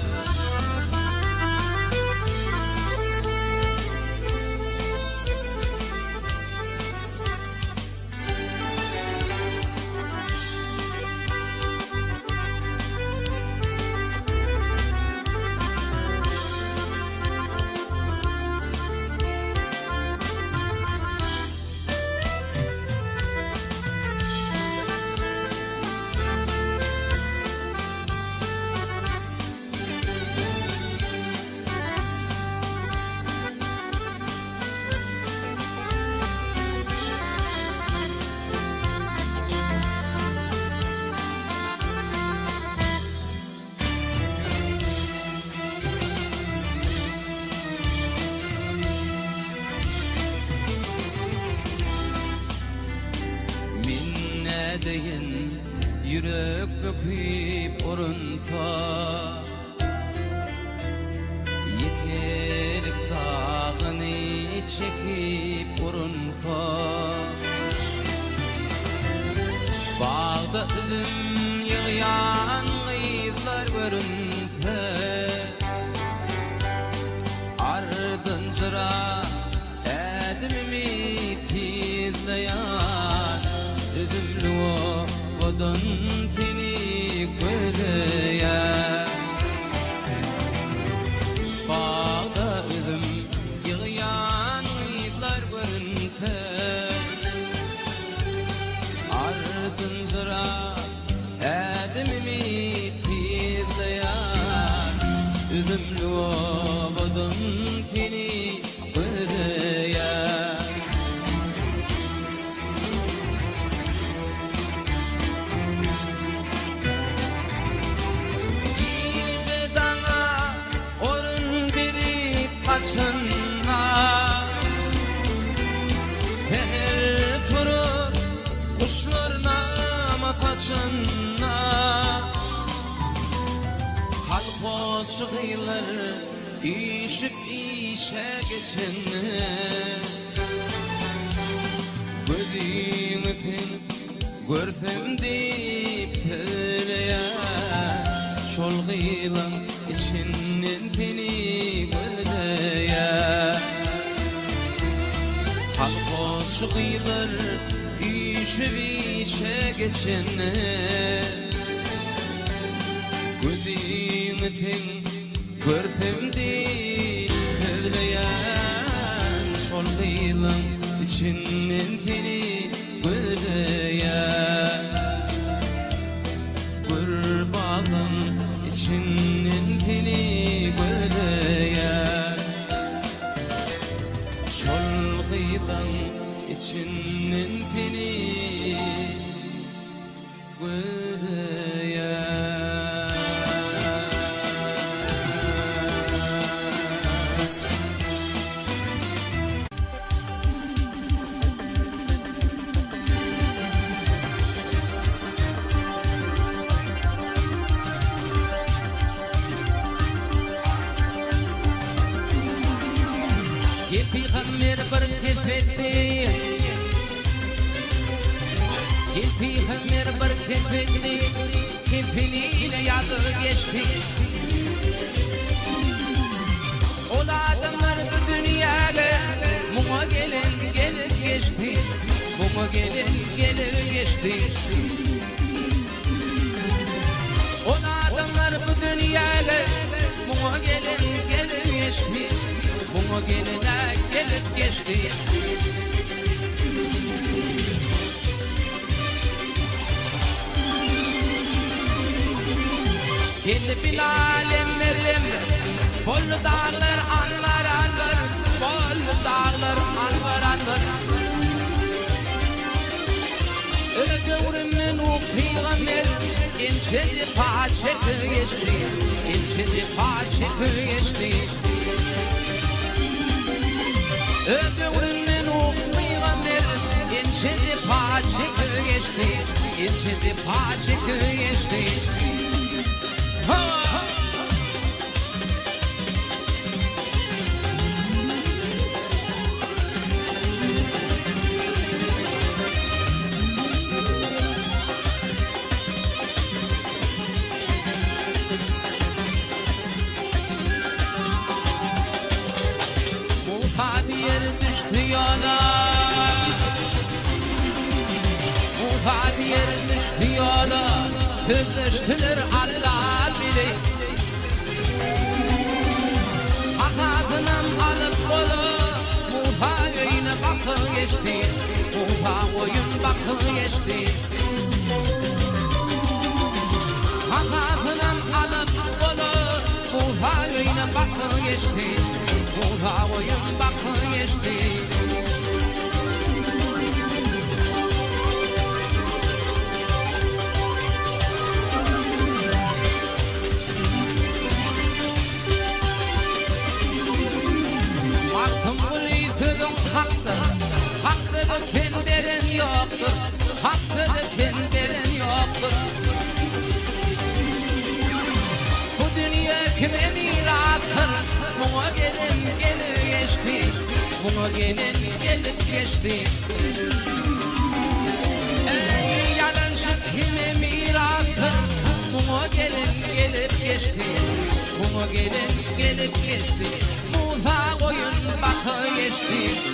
Deyin yürek döküp orunsa Yekelik dağını çekip orunsa Bağda üzüm yığyan gıyızlar görünse Ardın cıra edimimi tizleyen Üzümlü o odun seni göleyen Bağda üzüm yığyan izler görünse Ardın zıra edimimi tizleyen Üzümlü o odun seni göleyen Kaçınlar Seher turup kuşlarına mataçınlar Halkoçu gıylar işip işe geçenler Gözüğünüzün görsem deyip söyleyen şol gıylan içinden seni göreya Halkosu gıylar işe geçene Gözümün görsem değil söyleyen Şol gıylan içinden seni göreya Gurbağım içinden seni göreya Şol gıylan içinden seni göreya Peygamber bir kefetti Peygamber bir kefetti Kefeniyle yadı geçti O adamlar bu dünyaya Muma gelin gelip geçti Muma gelin gelip geçti O adamlar bu dünyaya Muma gelin gelip geçti Muma geline gelip geçti Geldi Bilal emmerlim Bollu dağlar anvar anvar Bollu dağlar anvar anvar Öyle dövrümün o peygamber İnçedi paçekü geçti İnçedi paçekü geçti Ödüğünün o peygamber İnçedi paçekü geçti İnçedi paçekü geçti Musa diyer düştü yola Musa diyer düştü yola Sözleştiler Allah bilir Hakatınım alıp kolu Musa köyüne bakı geçti Musa koyun bakı geçti Hakatınım alıp kolu Musa köyüne bakı geçti Musa koyun bakı geçti Baktım bu lütfün haktır Hakkını tenberen yoktur Hakkını tenberen yoktur Bu dünya kime mirattır Buna gelin gelip geçti Buna gelin gelip geçti Ey yalancı kime mirattır Buna gelin gelip geçti Buna gelin gelip geçti Musa koyun bakı geçti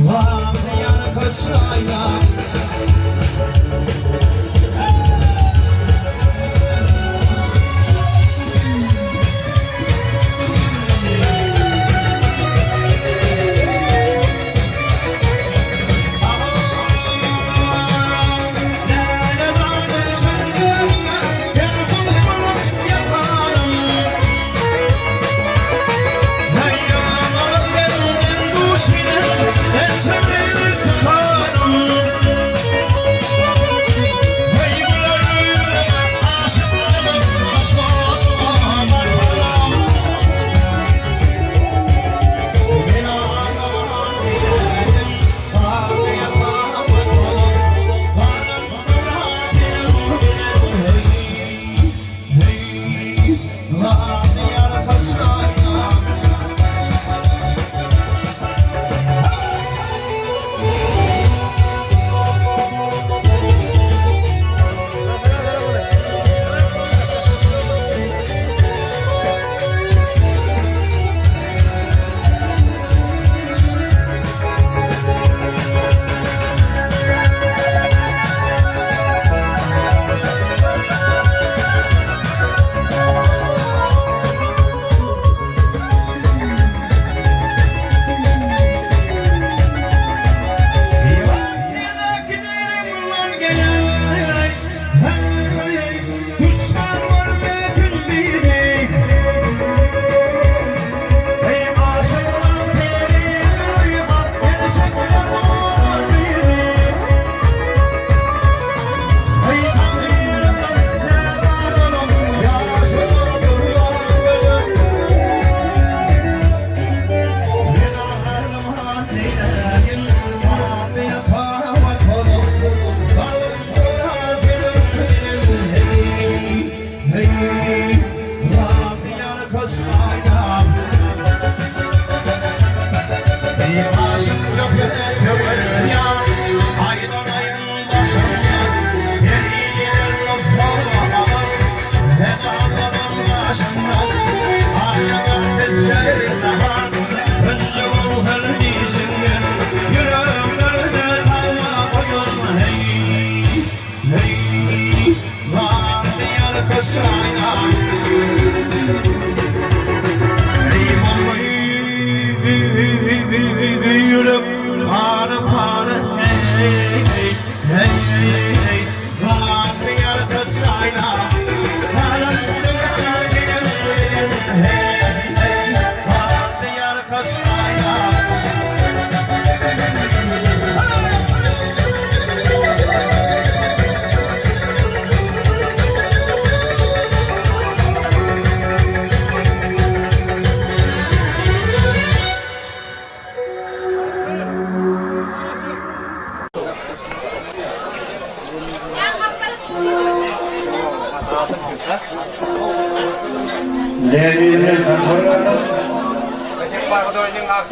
Wow.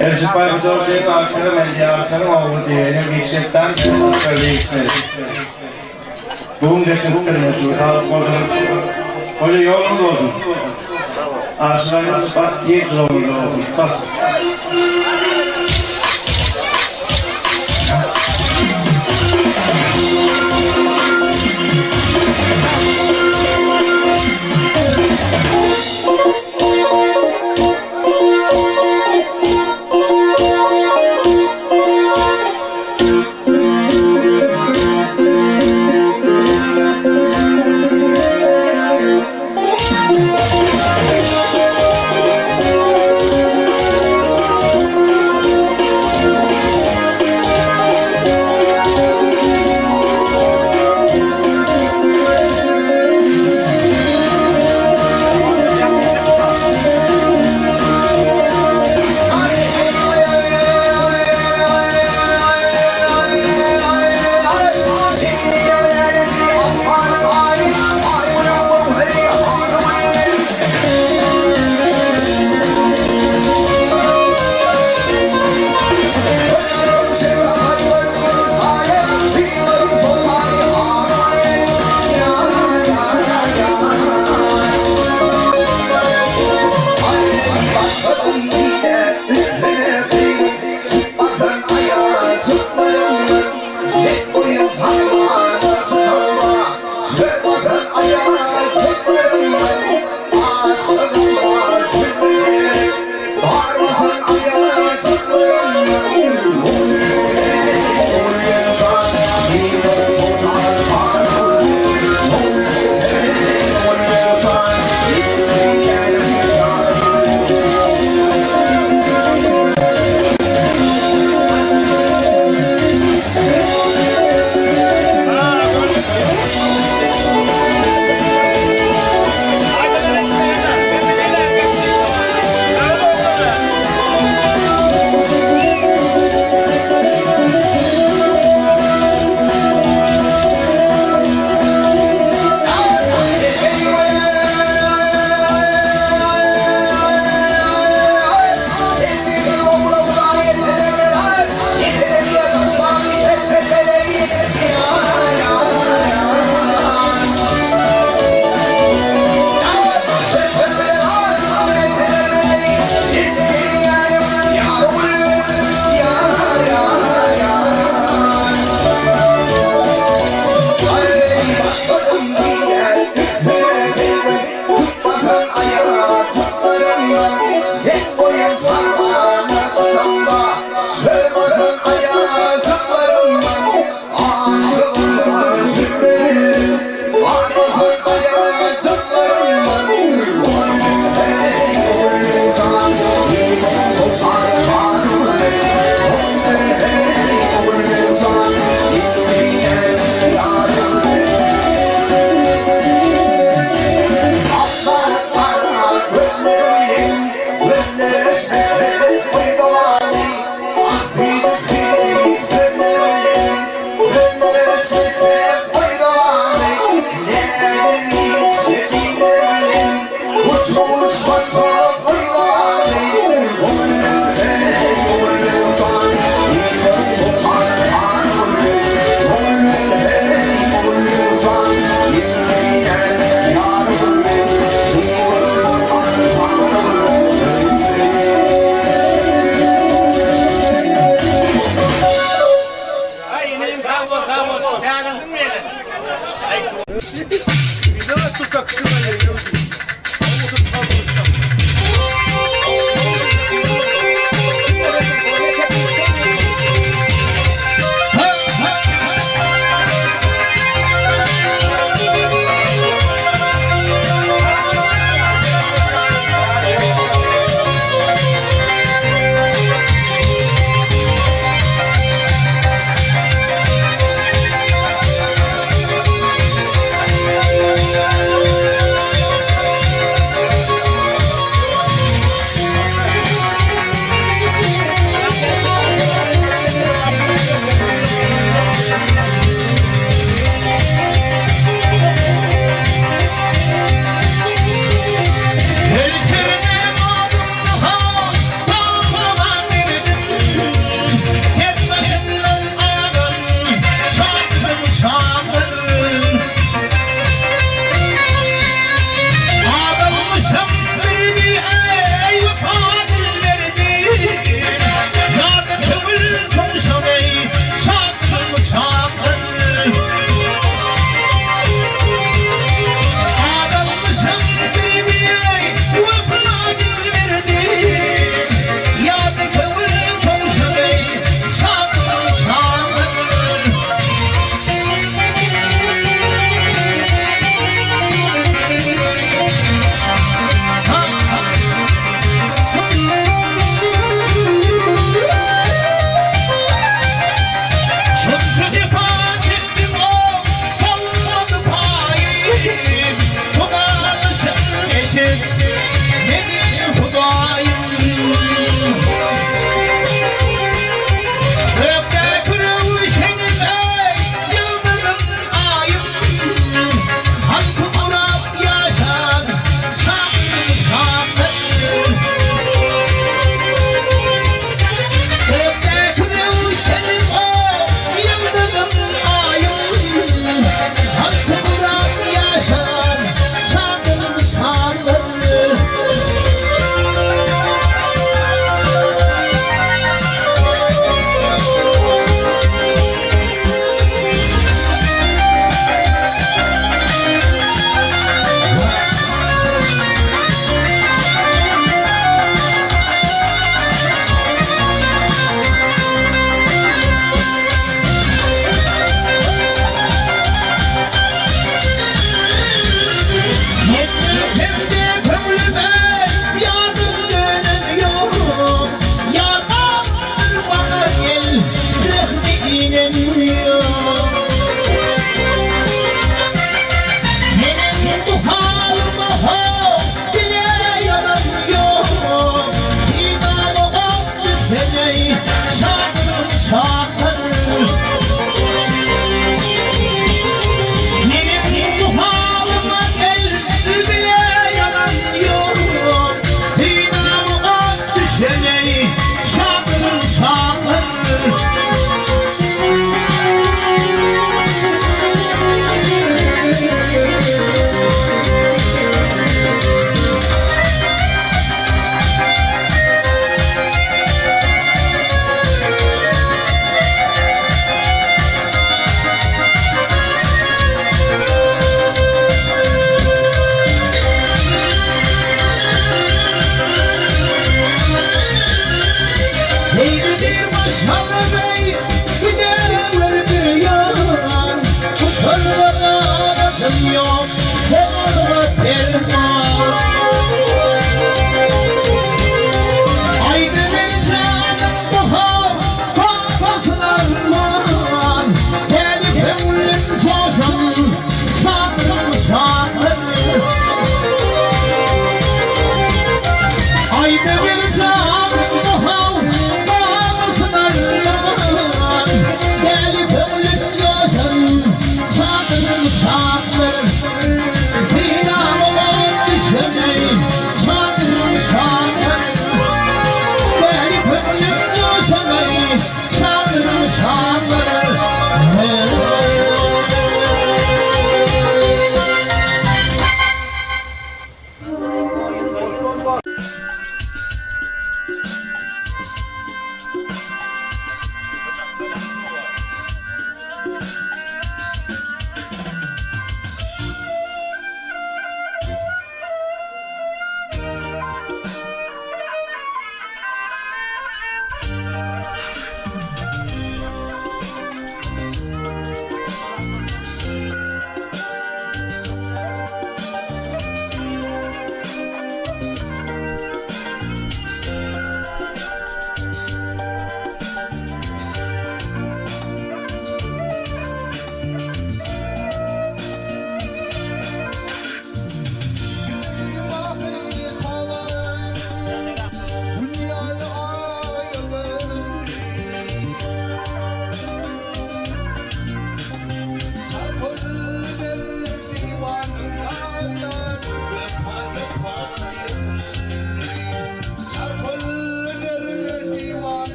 Erşit Baykıdoğlu'nun akşarı menziyaretinin oğlu diyelim geçişten söyleyikleri. Doğum getirttirmiş şu halk bozulur. Öyle yolunuz olsun. Aşırayınız bak geç yolunuz olsun. Bas.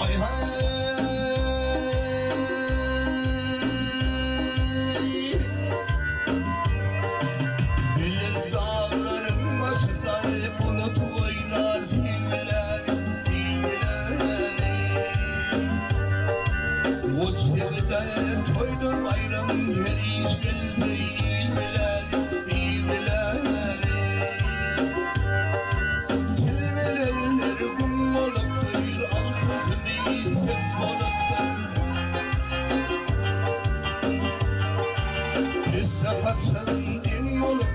Ay hay. Bilir dağların başında bulut oynar filmler, filmler. O çeveden toydur bayram yeriz geldi ilmiler, ilmiler. Tilmeler kum olup altın istek olup Saçın din olup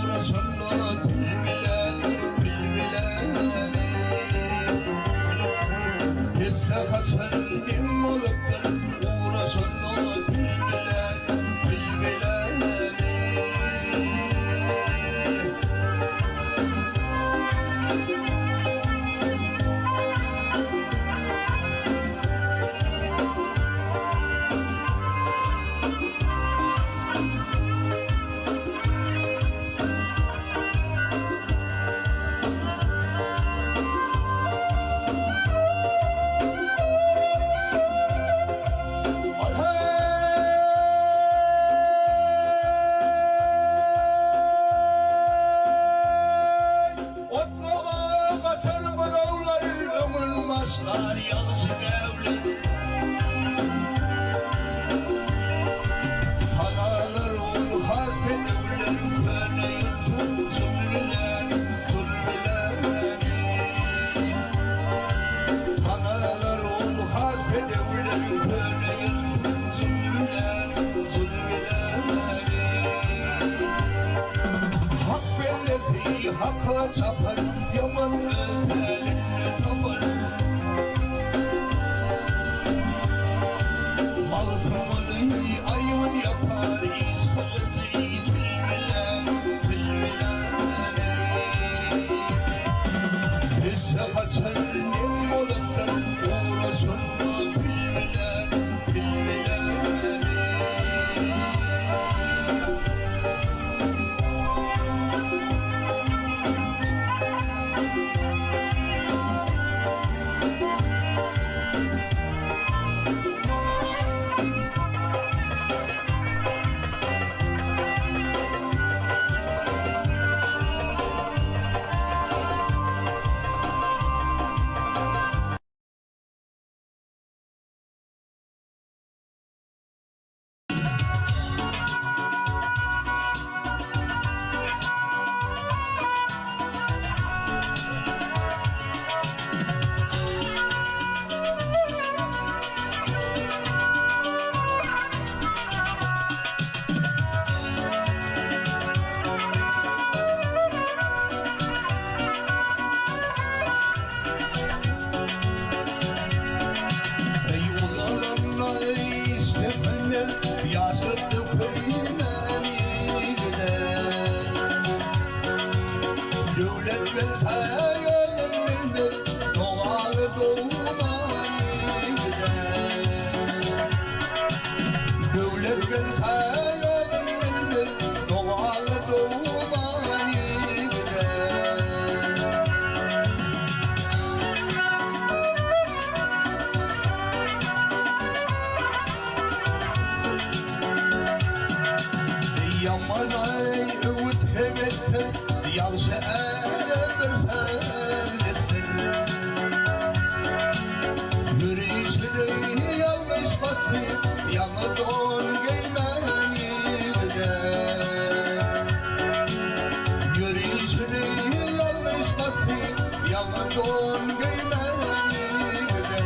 uğraşan da bilgiler, bilgiler. Saçın din olup uğraşan da bilgiler, bilgiler. Otlama kaçar bulavlar, ömülmezler yalnız evler. Tanarlar ol harpen evler, böyle yırtın zulmüler, zulmüler. Tanarlar ol harpen evler, böyle yırtın zulmüler, zulmüler. Hak belledi, hakla çapar, yaman eline tapar. Maltımını ayımın yapar, işkılıcı tilmiler, tilmiler. Esse kaçanım olup da uğraşın da bilmiler, bilmiler. Yamanay üthemettim, yalşı eredir fellettim. Yürüyüşünü yanlış baktı, yanı don giymeni de. Yürüyüşünü yanlış baktı, yanı don giymeni de.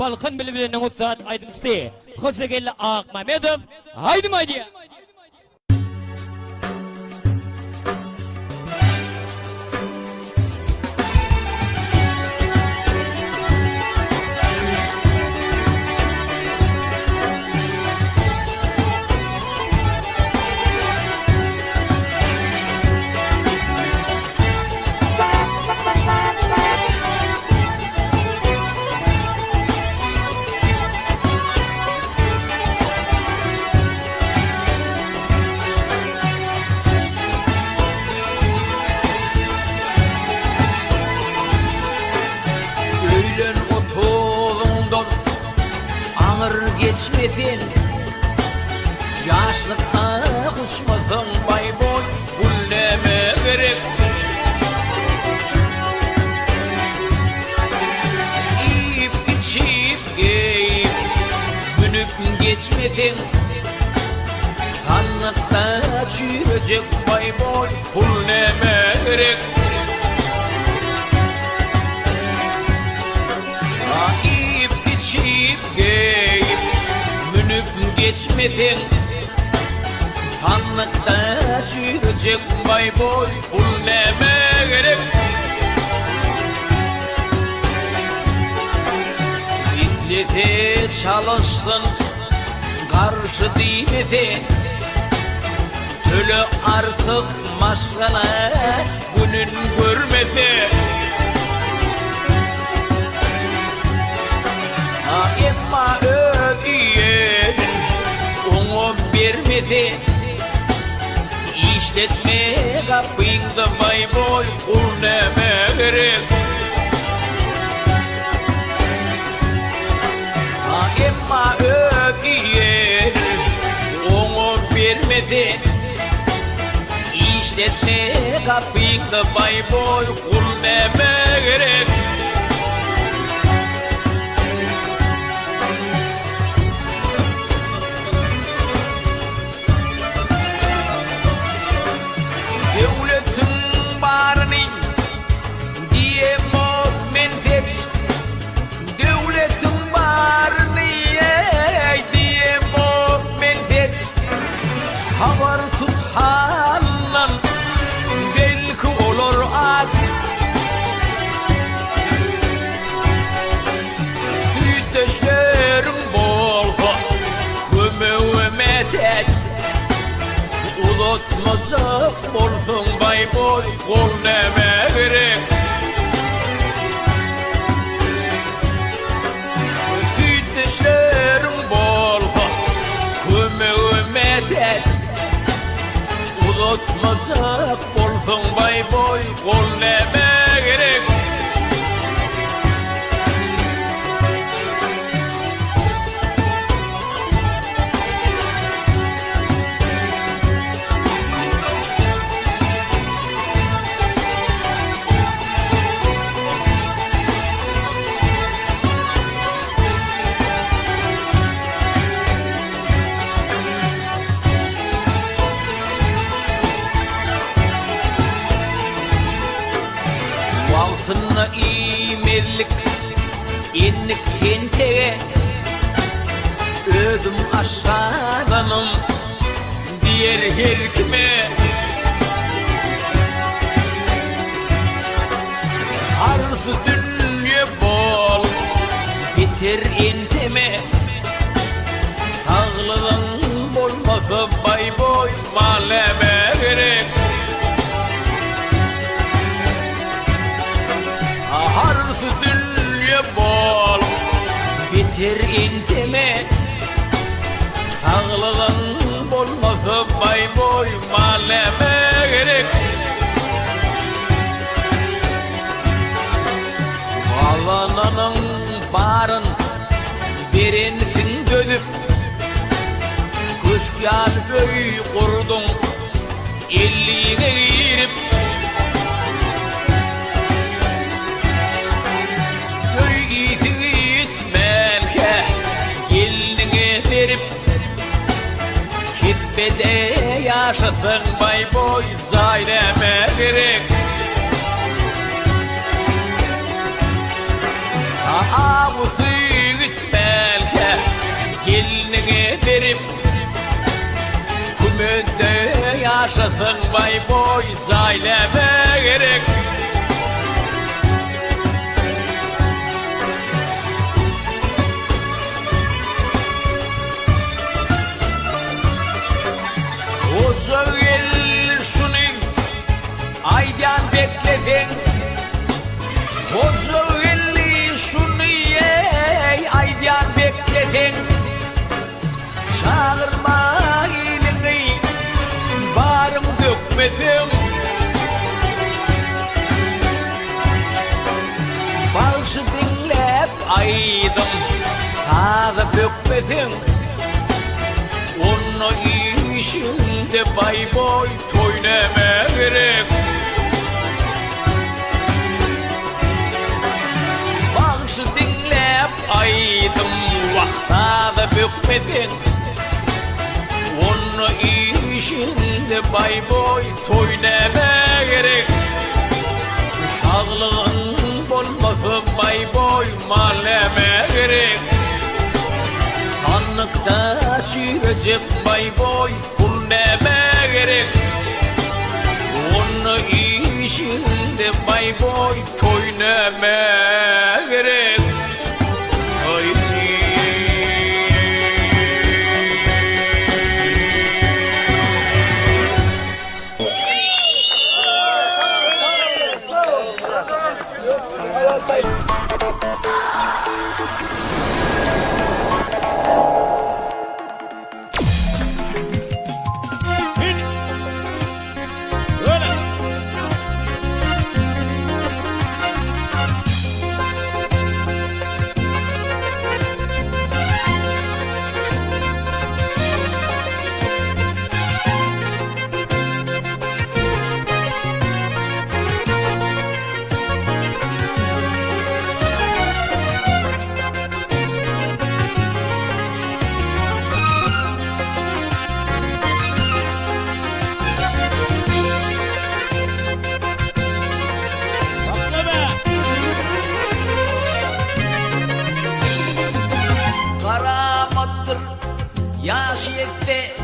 Balkın Bilbilen'in Uzzat Aydın Iste, Hızıgelli Ak Mehmetov, haydi haydi. Öğlen otolundan ağır geçmedin, yaşlıkta uçmasın bay boy, bulleme gerek. Yiyip içip giyip günüp geçmedin, kanlıkta çürüyecek bay boy, bulleme gerek. Yiyip içip giyip münüp geçmedin, sanlıkta çürüyecek bay boy, bulleme gerek. İtlete çalışsın karşı değmedi, tölü artık maşgala günün görmedi. Emma öğüyen onu vermedi, işletme kapıyında bay boy, ulneme gerek. Emma öğüyen onu vermedi, işletme kapıyında bay boy, ulneme gerek. Devletin barını diye menfeç, devletin barını diye menfeç, haber tuthandan belki olur aç. Sütdeşlerim bolsa kömüğüme tek, uzatmacak bolsun bay boy, kol neme gerek. Sütdeşlerim bolsa kömüğüme tek, uzatmacak bolsun bay boy, kol neme gerek. Altınla imerlik inlik tenteye, ödüm aşağıdanım diğer her kime. Arzu dünya bol biter inteme, sağlığın bolmasa bay boy, maleme gerek. Arzu dünya bol bitir intime, sağlığın bolmasa bay boy, maleme gerek. Bağlananın barın birinsin dönüp, kuş gel göy kurdun elliğine girip. Gitmelke eline verip, kibbede yaşasın bay boy, zayleme gerek. Ağzı yaşasın bay boy zayleme gerek. Uzun el şunu aydan bekledin. Uzun el şunu aydan bekledin. Çağırma elini barım dökmedin. Bağışı dinlep aydım tadı dökmedin. Onu işinde bay boy toyneme gerek. Bağışı dinlep aydım vakta da bükmedin. Onu işinde bay boy toyneme gerek. Sağlığın bolmasın bay boy maleme gerek. Sanlıkta çirecek bay boy kul neme gerek. Onu işinde bay boy toyneme gerek. Ay. Karamattır yaşiyette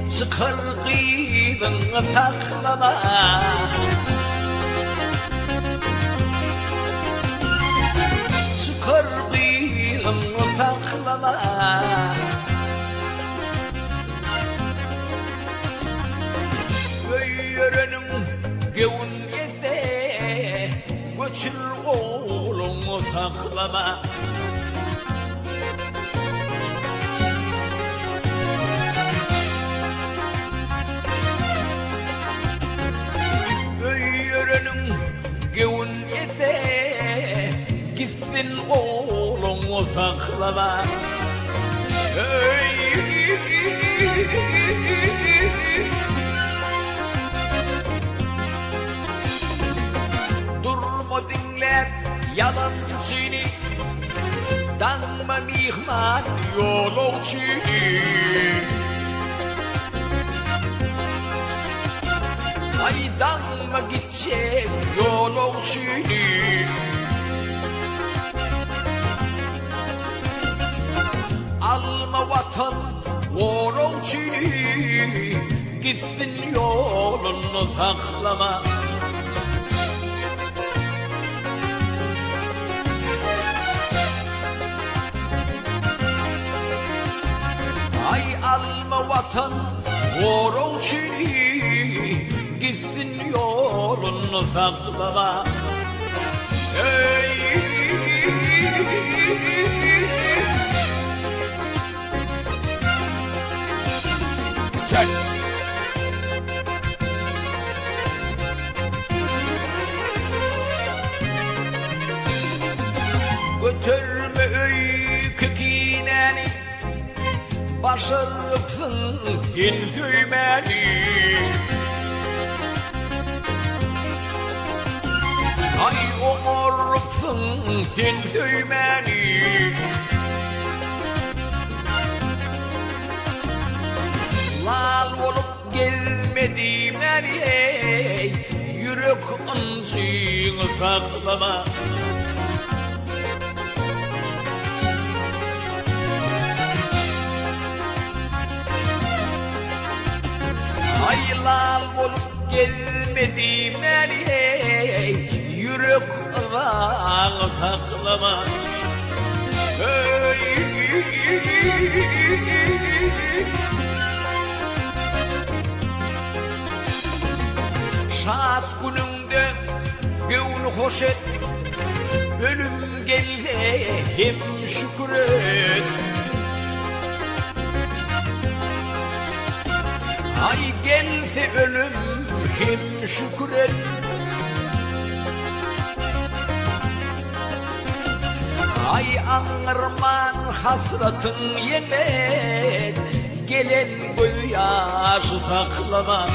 sıkır kıydın taklama. Sıkır kıydın taklama. Böyürenin gevun ete göçür oğlunu saklama. Gevun ete gitsin oğlunu saklama. Durma dinle yalan seni, danma mihman yolçunu. Aydanma gidecek yol olsunu. Alma vatan var olsunu. Gitsin yolunu saklama. Ay alma vatan var olsunu. Gitsin yolunu saklama. Çek. Götürme köküneni, başarırsın sen söymeni. Ay omurupsun sen söymeni. Lal olup gelmedim ey, yürek ıncığını saklama. Ay lal bolup gelmedim ey, yürek ırak saklama. Hey. Şad gününde gönül hoş et, ölüm gelle hem şükret. Ay gelse ölüm hem şükret. Ay anırman hasratın yenet, gelen gözyaşı saklama.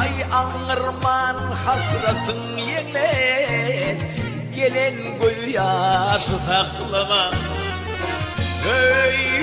Ay anırman hasratın yenet, gelen gözyaşı saklama. Hey.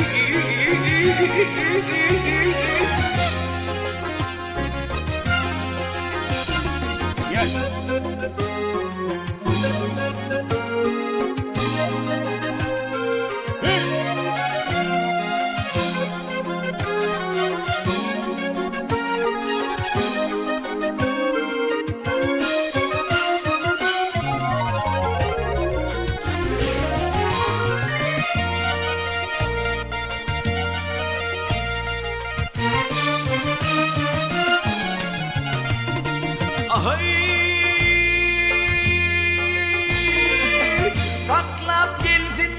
Saklap gelsin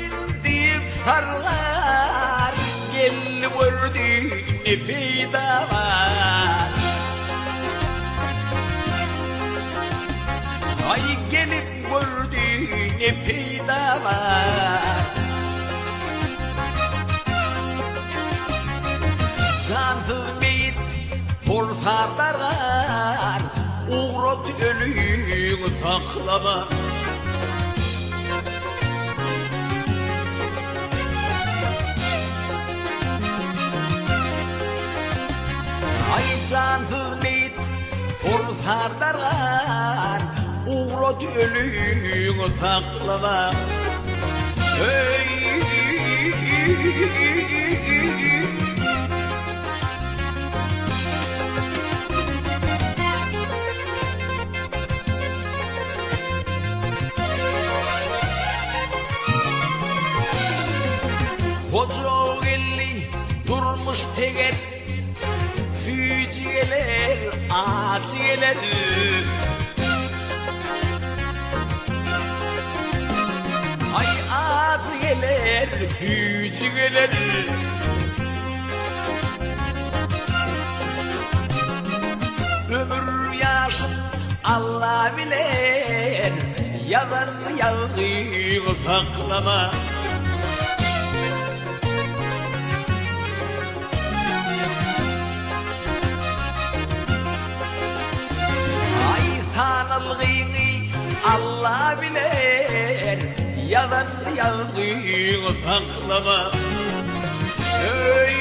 deyip sarlar, gel vurdu ne peyda var. Ay gelip vurdu ne peyda var. Cansız beyit forsarlar, uğrat ölüyü saklama. Ay cansız beyit forsarlar, uğrat ölüyü saklama. Hey. Koca elli durmuş teker, füciyeler, aciyeler. Ay aciyeler, füciyeler. Ömür yaşım Allah bilir, yalan yalgıyı saklama. Tanrı'yı Allah bilir, yalan yalgıyı saklama. Hey.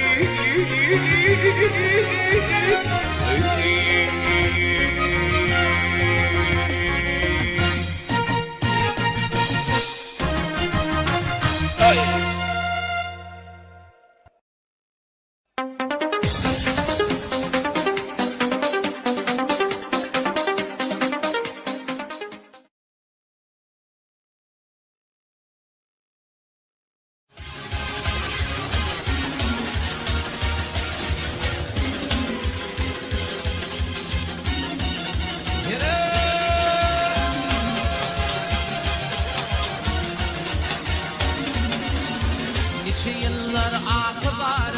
Nice yıllar akıbar,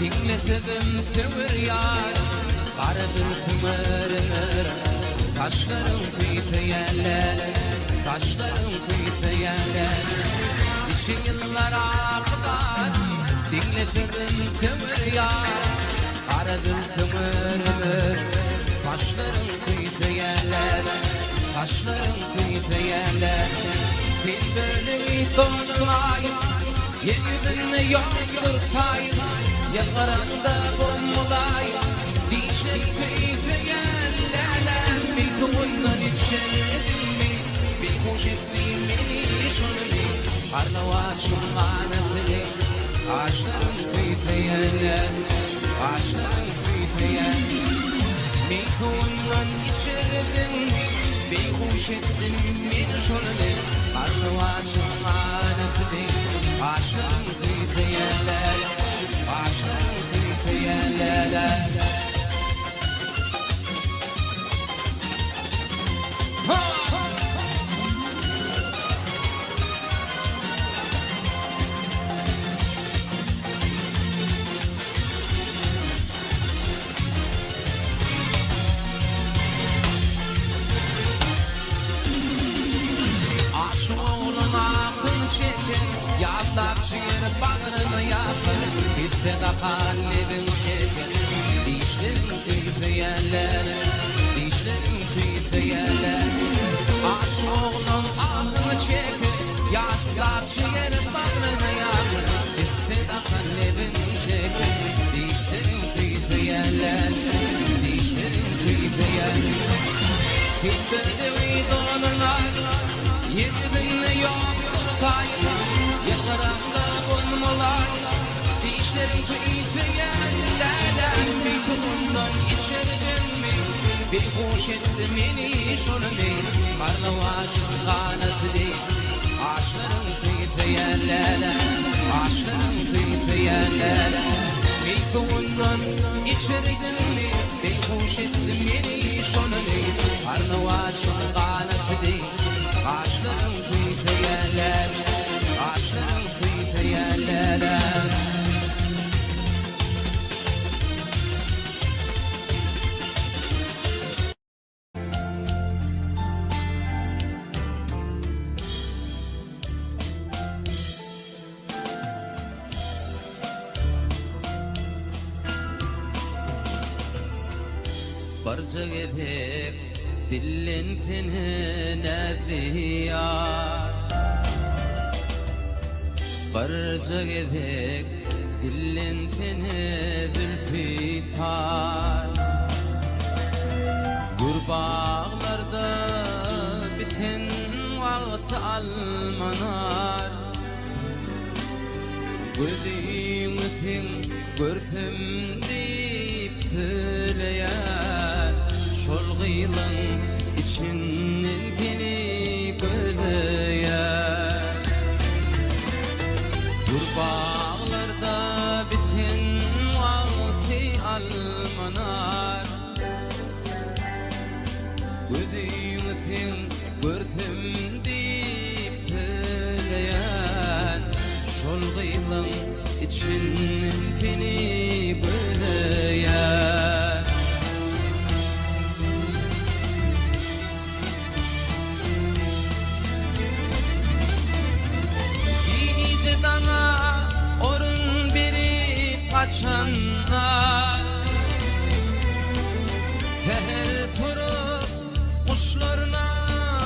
dinletedim tümür yar. Karadır tümürünür, taşlarım kıyıtı yerler, taşlarım kıyıtı yerler. Nice yıllar akıbar, dinletedim tümür yar. Karadır tümürünür, taşlarım kıyıtı yerler, taşlarım kıyıtı yerler. Bir bölümü donmayın, yeniden yoktur tayın, yakaranda bombalayın. Dişleri kıyıtı yerlerler, bir koyundan içerim mi? Bir خوش etmeyimini şunu Arnava şumanatını Ağaçların kıytlayanlar Ağaçların kıytlayan Mikundan içerdin Beyhuş ettin beni şunu Arnava şumanatını Ağaçların kıytlayanlar Ağaçların kıytlayanlar Yazlap şiir bağrını yakır Gitse de kalbim şeker Dişlerim tüytüyenler Dişlerim tüytüyenler Aşk oğlum ahını çekir Yazlap şiir bağrını yakır Gitse de kalbim şeker Dişlerim tüytüyenler Dişlerim tüytüyenler Gitse vidonlar Yedin yok kayna Yakaramda bulmalar Dişlerim kıytlayanlardan Bir tumundan içerdin mi Bir hoş ettim beni şunu değil Karnavaşın kanatı değil Ağaçların kıytlayanlardan Ağaçların kıytlayanlardan Bir tumundan içerdin mi Bir hoş ettim beni şunu değil Karnavaşın kanatı değil Ağaçların kıytlayanlar Ağaçların kıytlayanlar Barca gedek Dillin finin ediyar Barca gedek Dillin fini zülfitar Gurbağlarda biten vakti almanar Gözüňüzden görsem deyip söyleýär Şol gyýlan içinden beni göleýär Gurbağlarda biten vakti almanar Gözüňüzden görsem deyip söyleýär Şol gyýlan içinden beni göleýär Orun berip açanlar Seher turup kuşlarına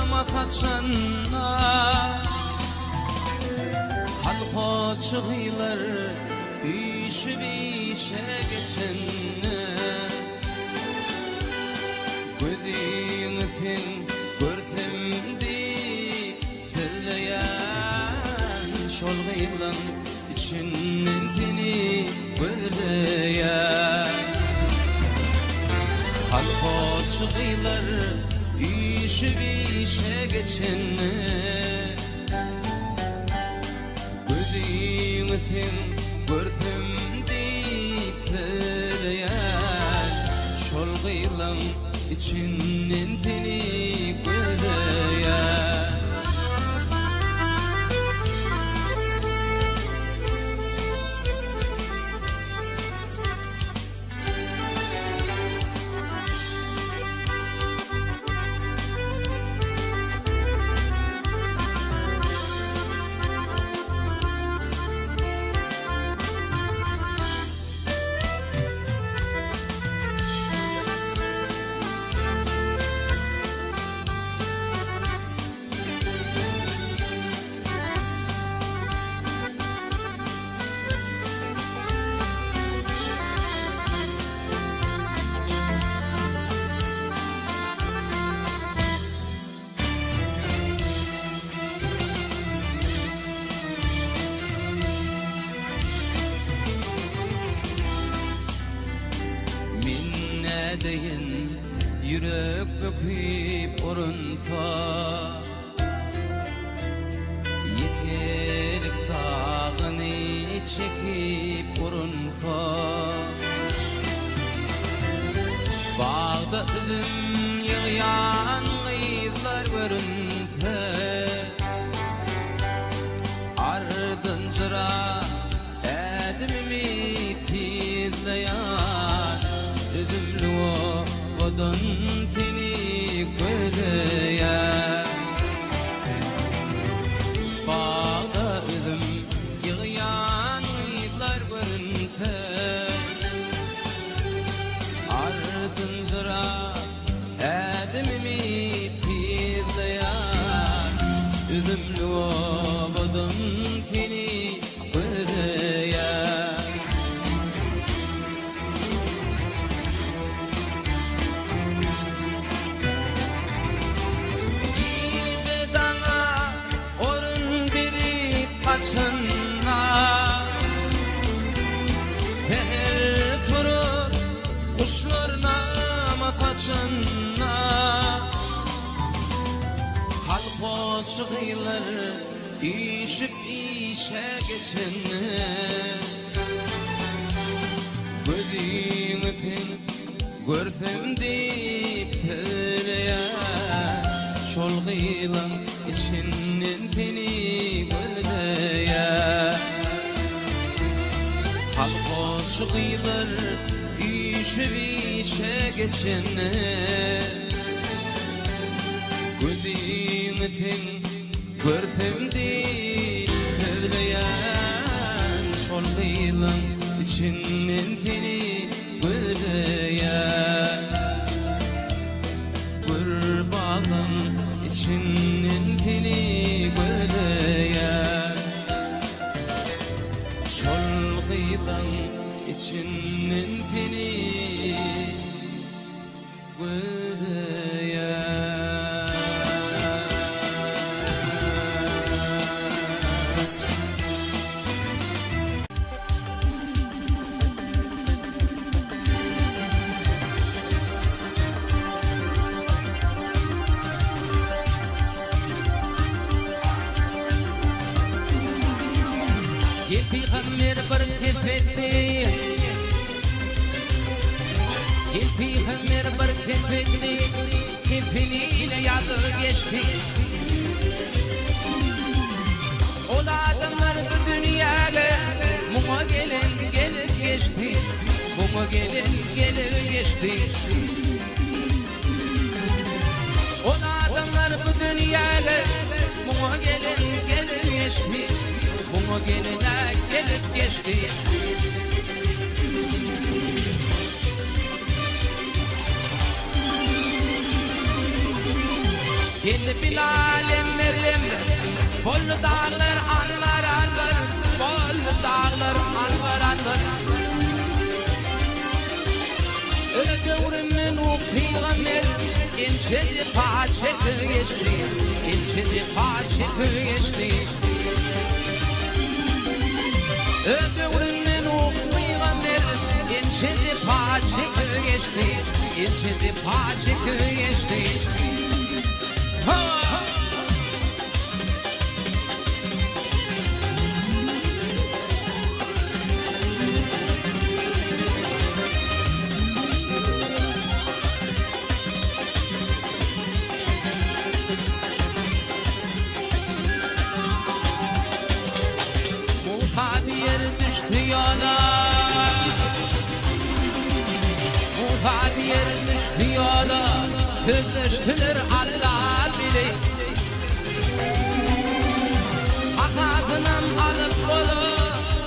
mataçanlar Halko çıgıylar işi bişe geçenler Gözüňüzden görsem deyip söyleýär Şol gyýlan içinden seni göleýär Halko çıgıylar işi bişe geçenler Gözüňüzden görsem deyip söyleýär Şol gyýlan içinden seni göleýär deyin yürek döküp orunsa yekelik dağını çekip orunsa bağda üzüm yığyan kızlar görünse ardınca edimimi tizleyen üzümlü odun seni göreyen bağda üzüm yığyan kızlar görünse ardınca edimimi tizleyen üzümlü odun seni göreyen gece dana orun verip kaçınla seher turur kuşlarına mataçınla kalpoçuklar işip işe geçinle gözümü fin görsem deyip söyleyen şol kıyılan içinden seni göreyen kalpoçuklar işip işe geçinle gözümü fin görsem deyip söyleyen şol kıyılan içinden seni göreyen gurbağın içinden seni göreyen şol kıyılan içinden seni göreyen Peygamber bir kefetti Peygamber bir kefetti kefeniyle yadı geçti o adamlar bu dünyaya muma gelin gelip geçti muma gelin gelip geçti o adamlar bu dünyaya muma gelin gelip geçti muma geline gelip geçti Yedi bilalem merlem bollu dağlar anvar anvar bollu dağlar anvar anvar öyle devrimin o peygamber inçedi paçeti geçti inçedi paçeti geçti öyle devrimin o peygamber inçedi paçeti geçti inçedi paçeti geçti düştü yola Muhad yer düştü yola Tüzleştiler Allah bilir Hakadınam alıp kolu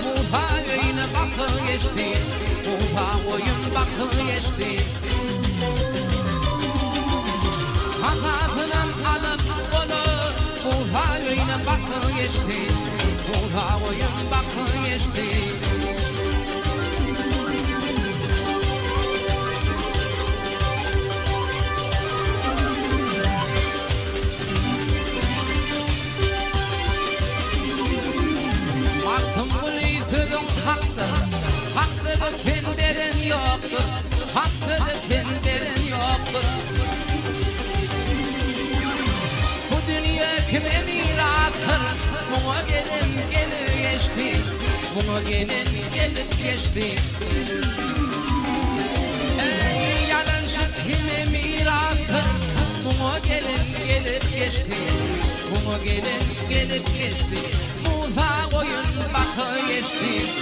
Muhad yine bakı geçti Muhad oyun bakı geçti Hakadınam alıp kolu Muhad yine bakı geçti Muhad oyun bakı geçti Baktım bu lütfün haktır Hakkı bütün veren yoktur hakkıdın verin yoktur. Bu dünya kime mirattır? Buna gelin gelip geçti. Buna gelin gelip geçti. Ey yalancı kime mirattır? Buna gelin gelip geçti. Buna gelin gelip geçti. Bu da oyun bakı geçti.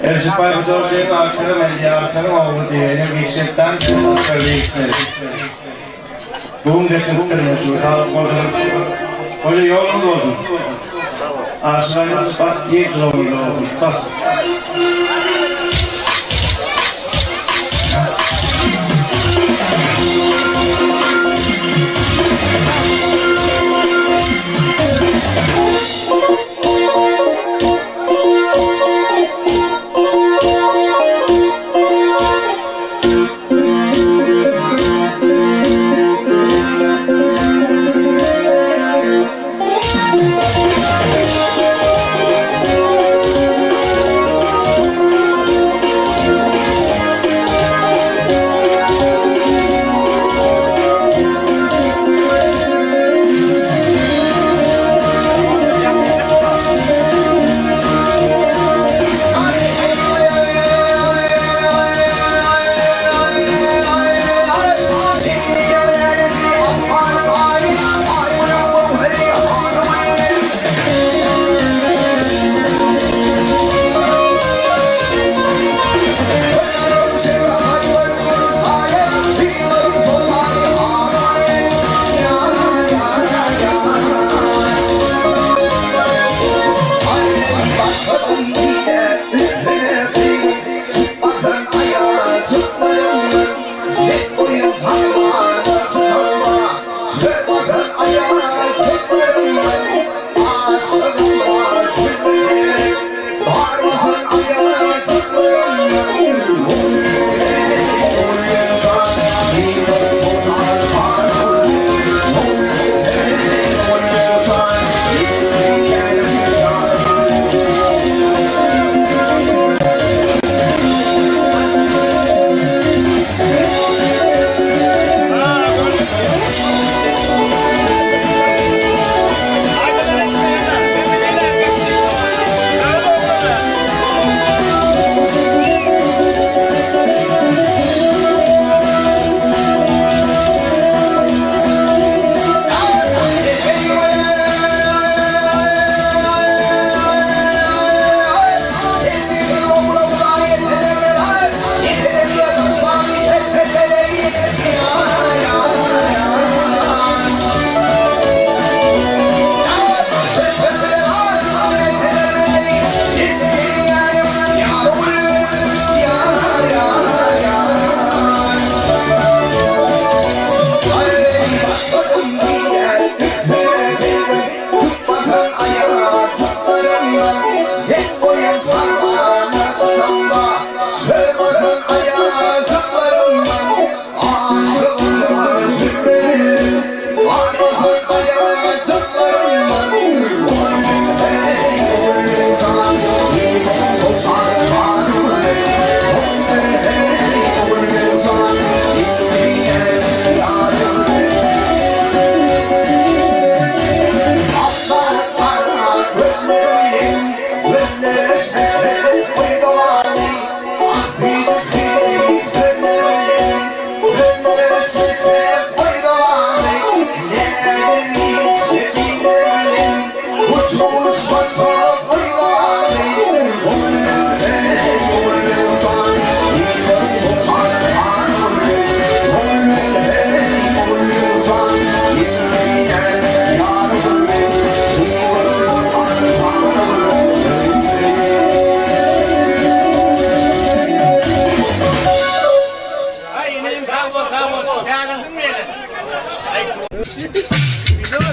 Erşipay Hıdorlu'nun aşırı meziyaretinin oğlu diyelim geçecekten söyleyikleri. Doğum getirttirmiş şu halk bozulup. Öyle yolunuz olsun. Aşırınız bak geç yolunuz olsun. Bas.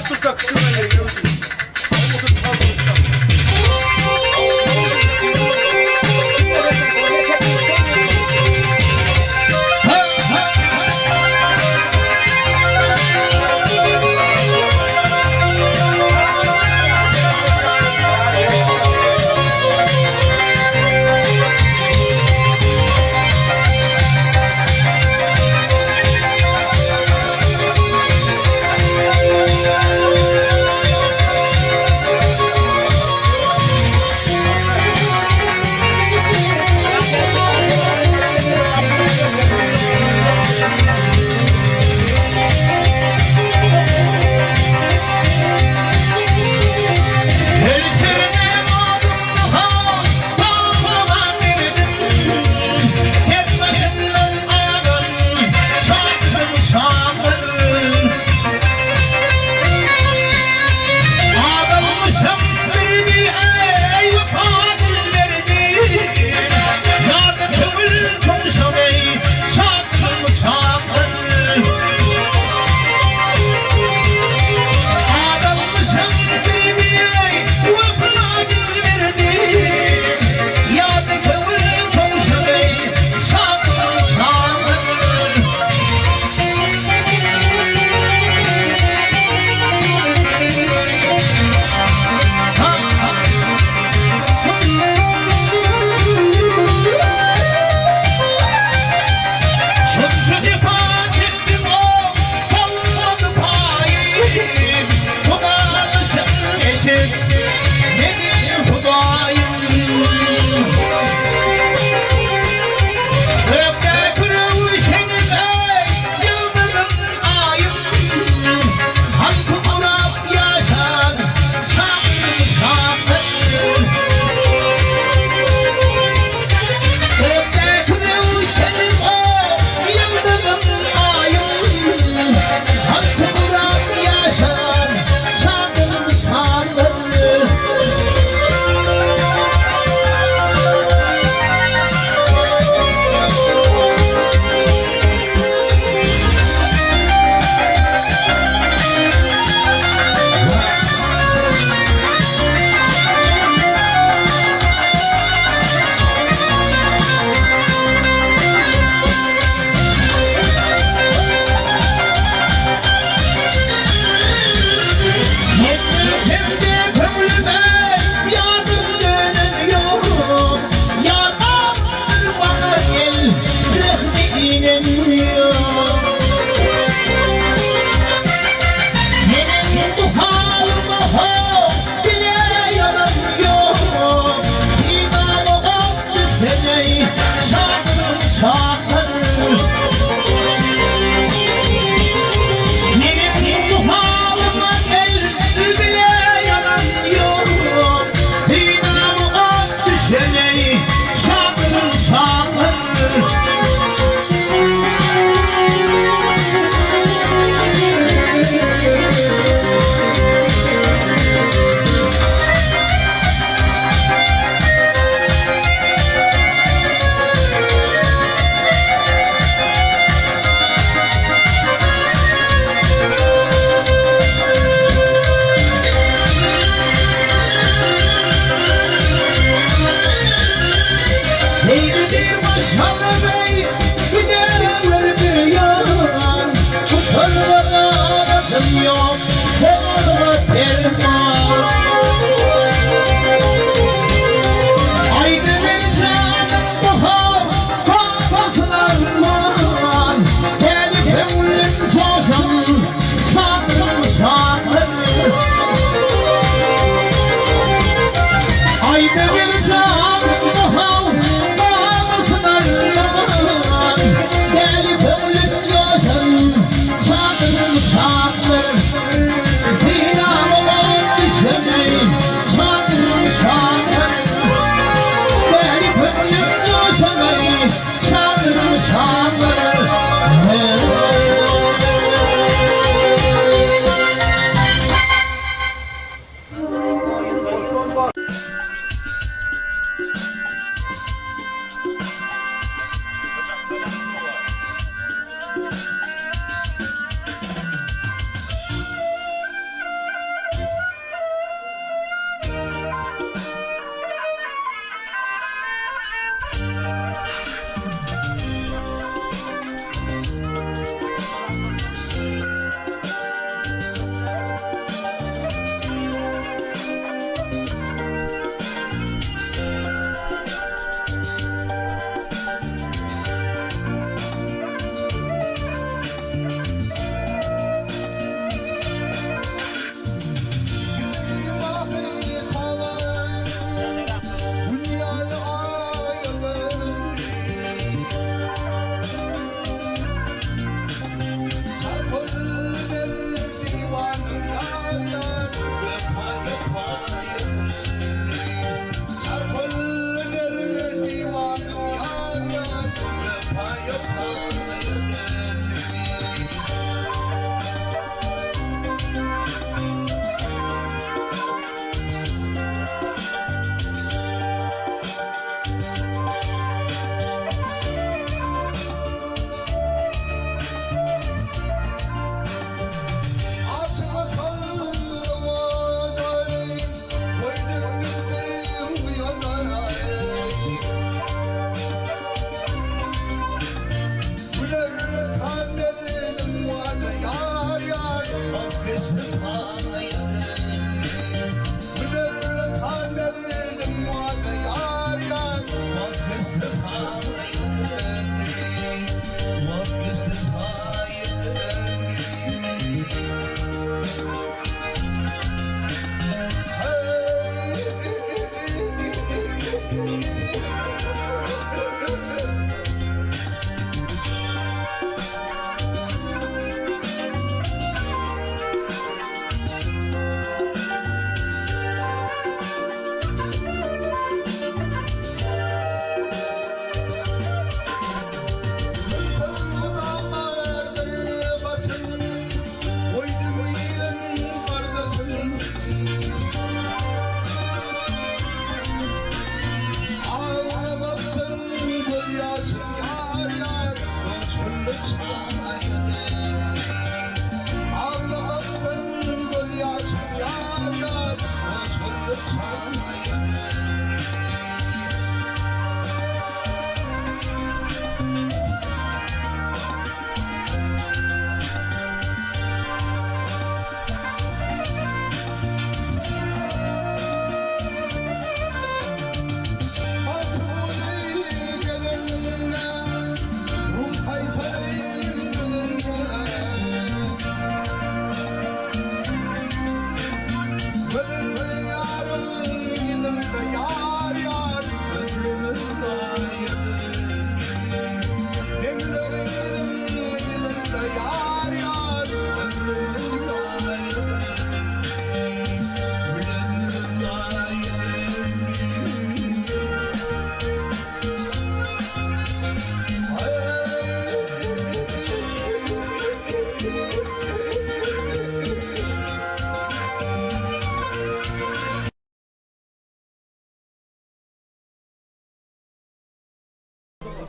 Nasıl takıştırma geliyor?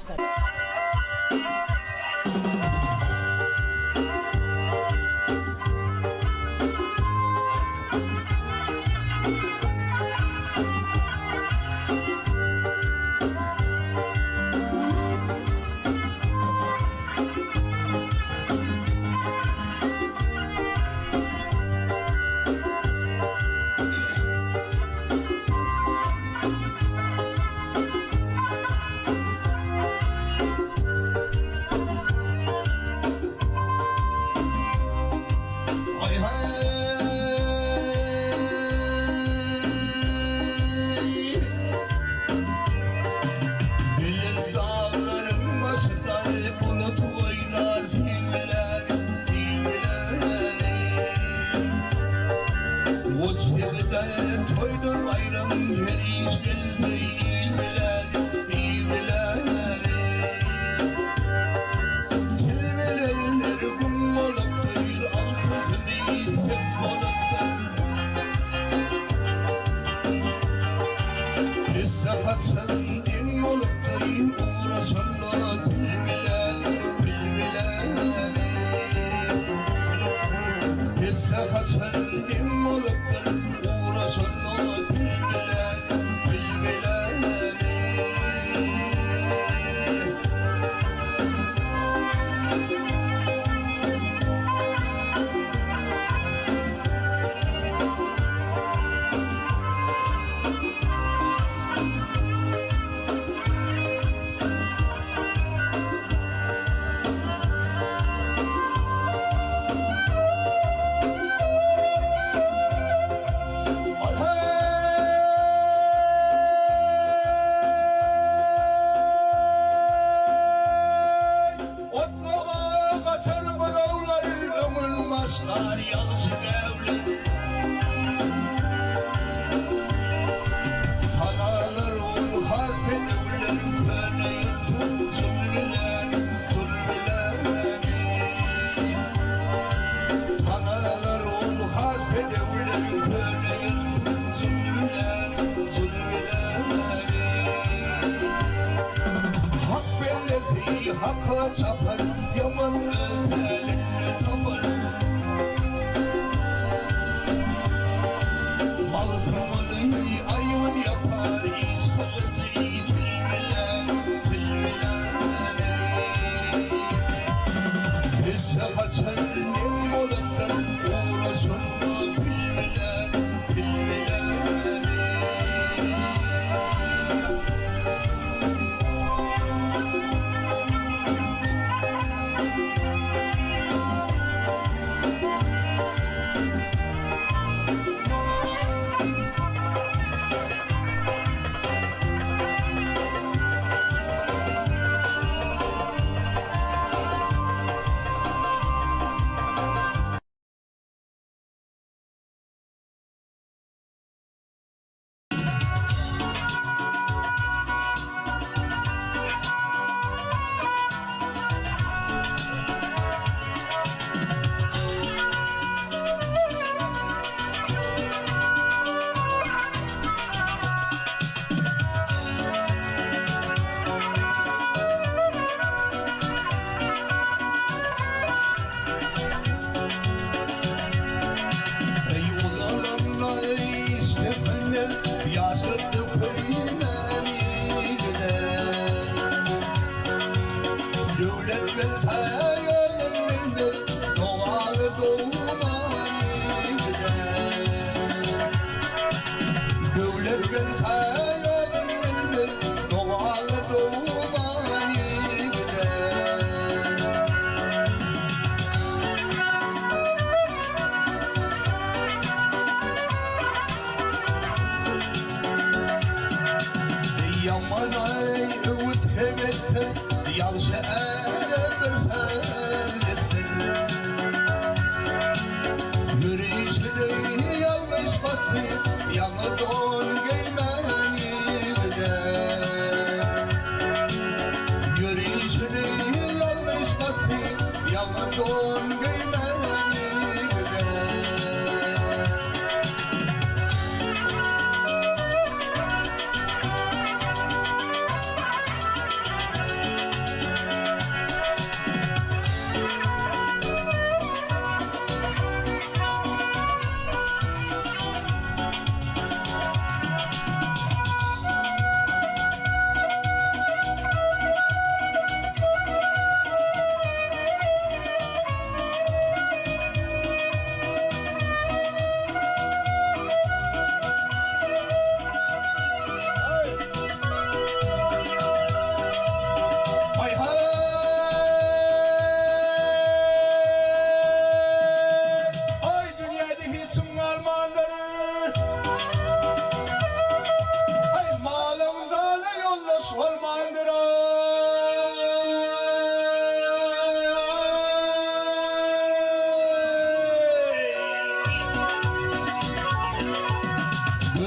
Ay hey, Bilin dağların başında bulut oynar filmler, filmler. O çiğde toydur bayram yeriz bildi ilmiler, ilmiler. Tilbeler kum olup altın istek olup Sakatsın din olup uğraşan da bilmiler, bilmiler. Sakatsın din olup uğraşan da bilmiler, bilmiler. Otlama kaçar bulavları ömülmezler yalnız evler. Tanarlar ol harfin evlerin böyle yırtın zümrüler, zümrüler. Tanarlar ol harfin evlerin böyle yırtın zümrüler, zümrüler. Hak belli hakla çapar, yamanlı elinle tapar. Maltamalı ayımın yapar, iz kılıcı tilmiler, tilmiler. Esse kaçanım oluklar, uğraşın da bilmiler, bilmiler.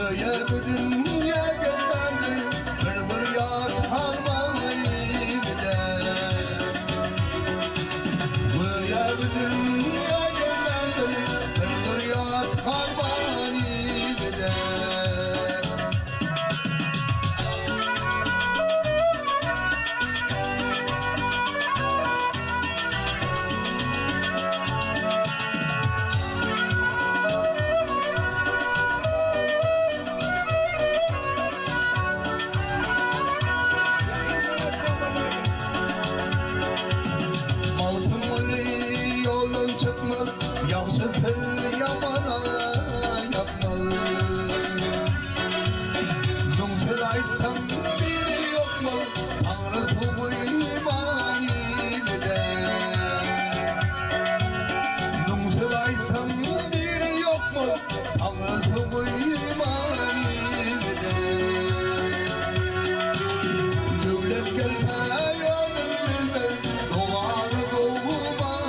Böyle bir dünya gelmedi, bir yat harmanıydı. Böyle bir dünya gelmedi, bir yat harmanıydı. Altınları yoldan çıkmaz, yavşa pil yamana yapmaz. Nungsel aytsam bir yok mu, Tanrı tuğbu imanide. Nungsel aytsam bir yok mu, Tanrı tuğbu imanide. Devlet gelme yanımda, doğanı doğumanide.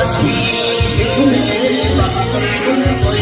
تسويس Gönül